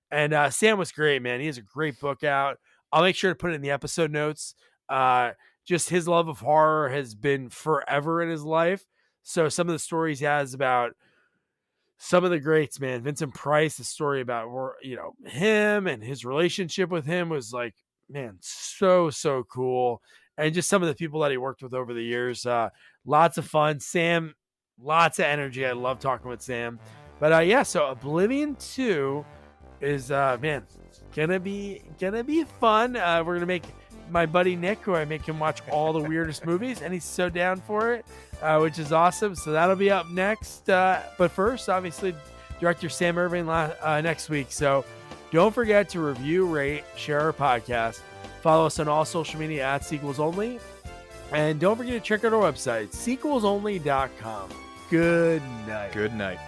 Speaker 4: And Sam was great, man. He has a great book out. I'll make sure to put it in the episode notes. Just his love of horror has been forever in his life. So some of the stories he has about some of the greats, man. Vincent Price, the story about, him and his relationship with him was like, man, so cool. And just some of the people that he worked with over the years. Lots of fun. Sam, lots of energy. I love talking with Sam. But so Oblivion 2 is gonna be fun. We're gonna make my buddy Nick, who I make him watch all the weirdest movies, and he's so down for it, which is awesome. So that'll be up next. But first, obviously, Director Sam Irvin next week. So don't forget to review, rate, share our podcast. Follow us on all social media at Sequels Only. And don't forget to check out our website, sequelsonly.com. Good night.
Speaker 5: Good night.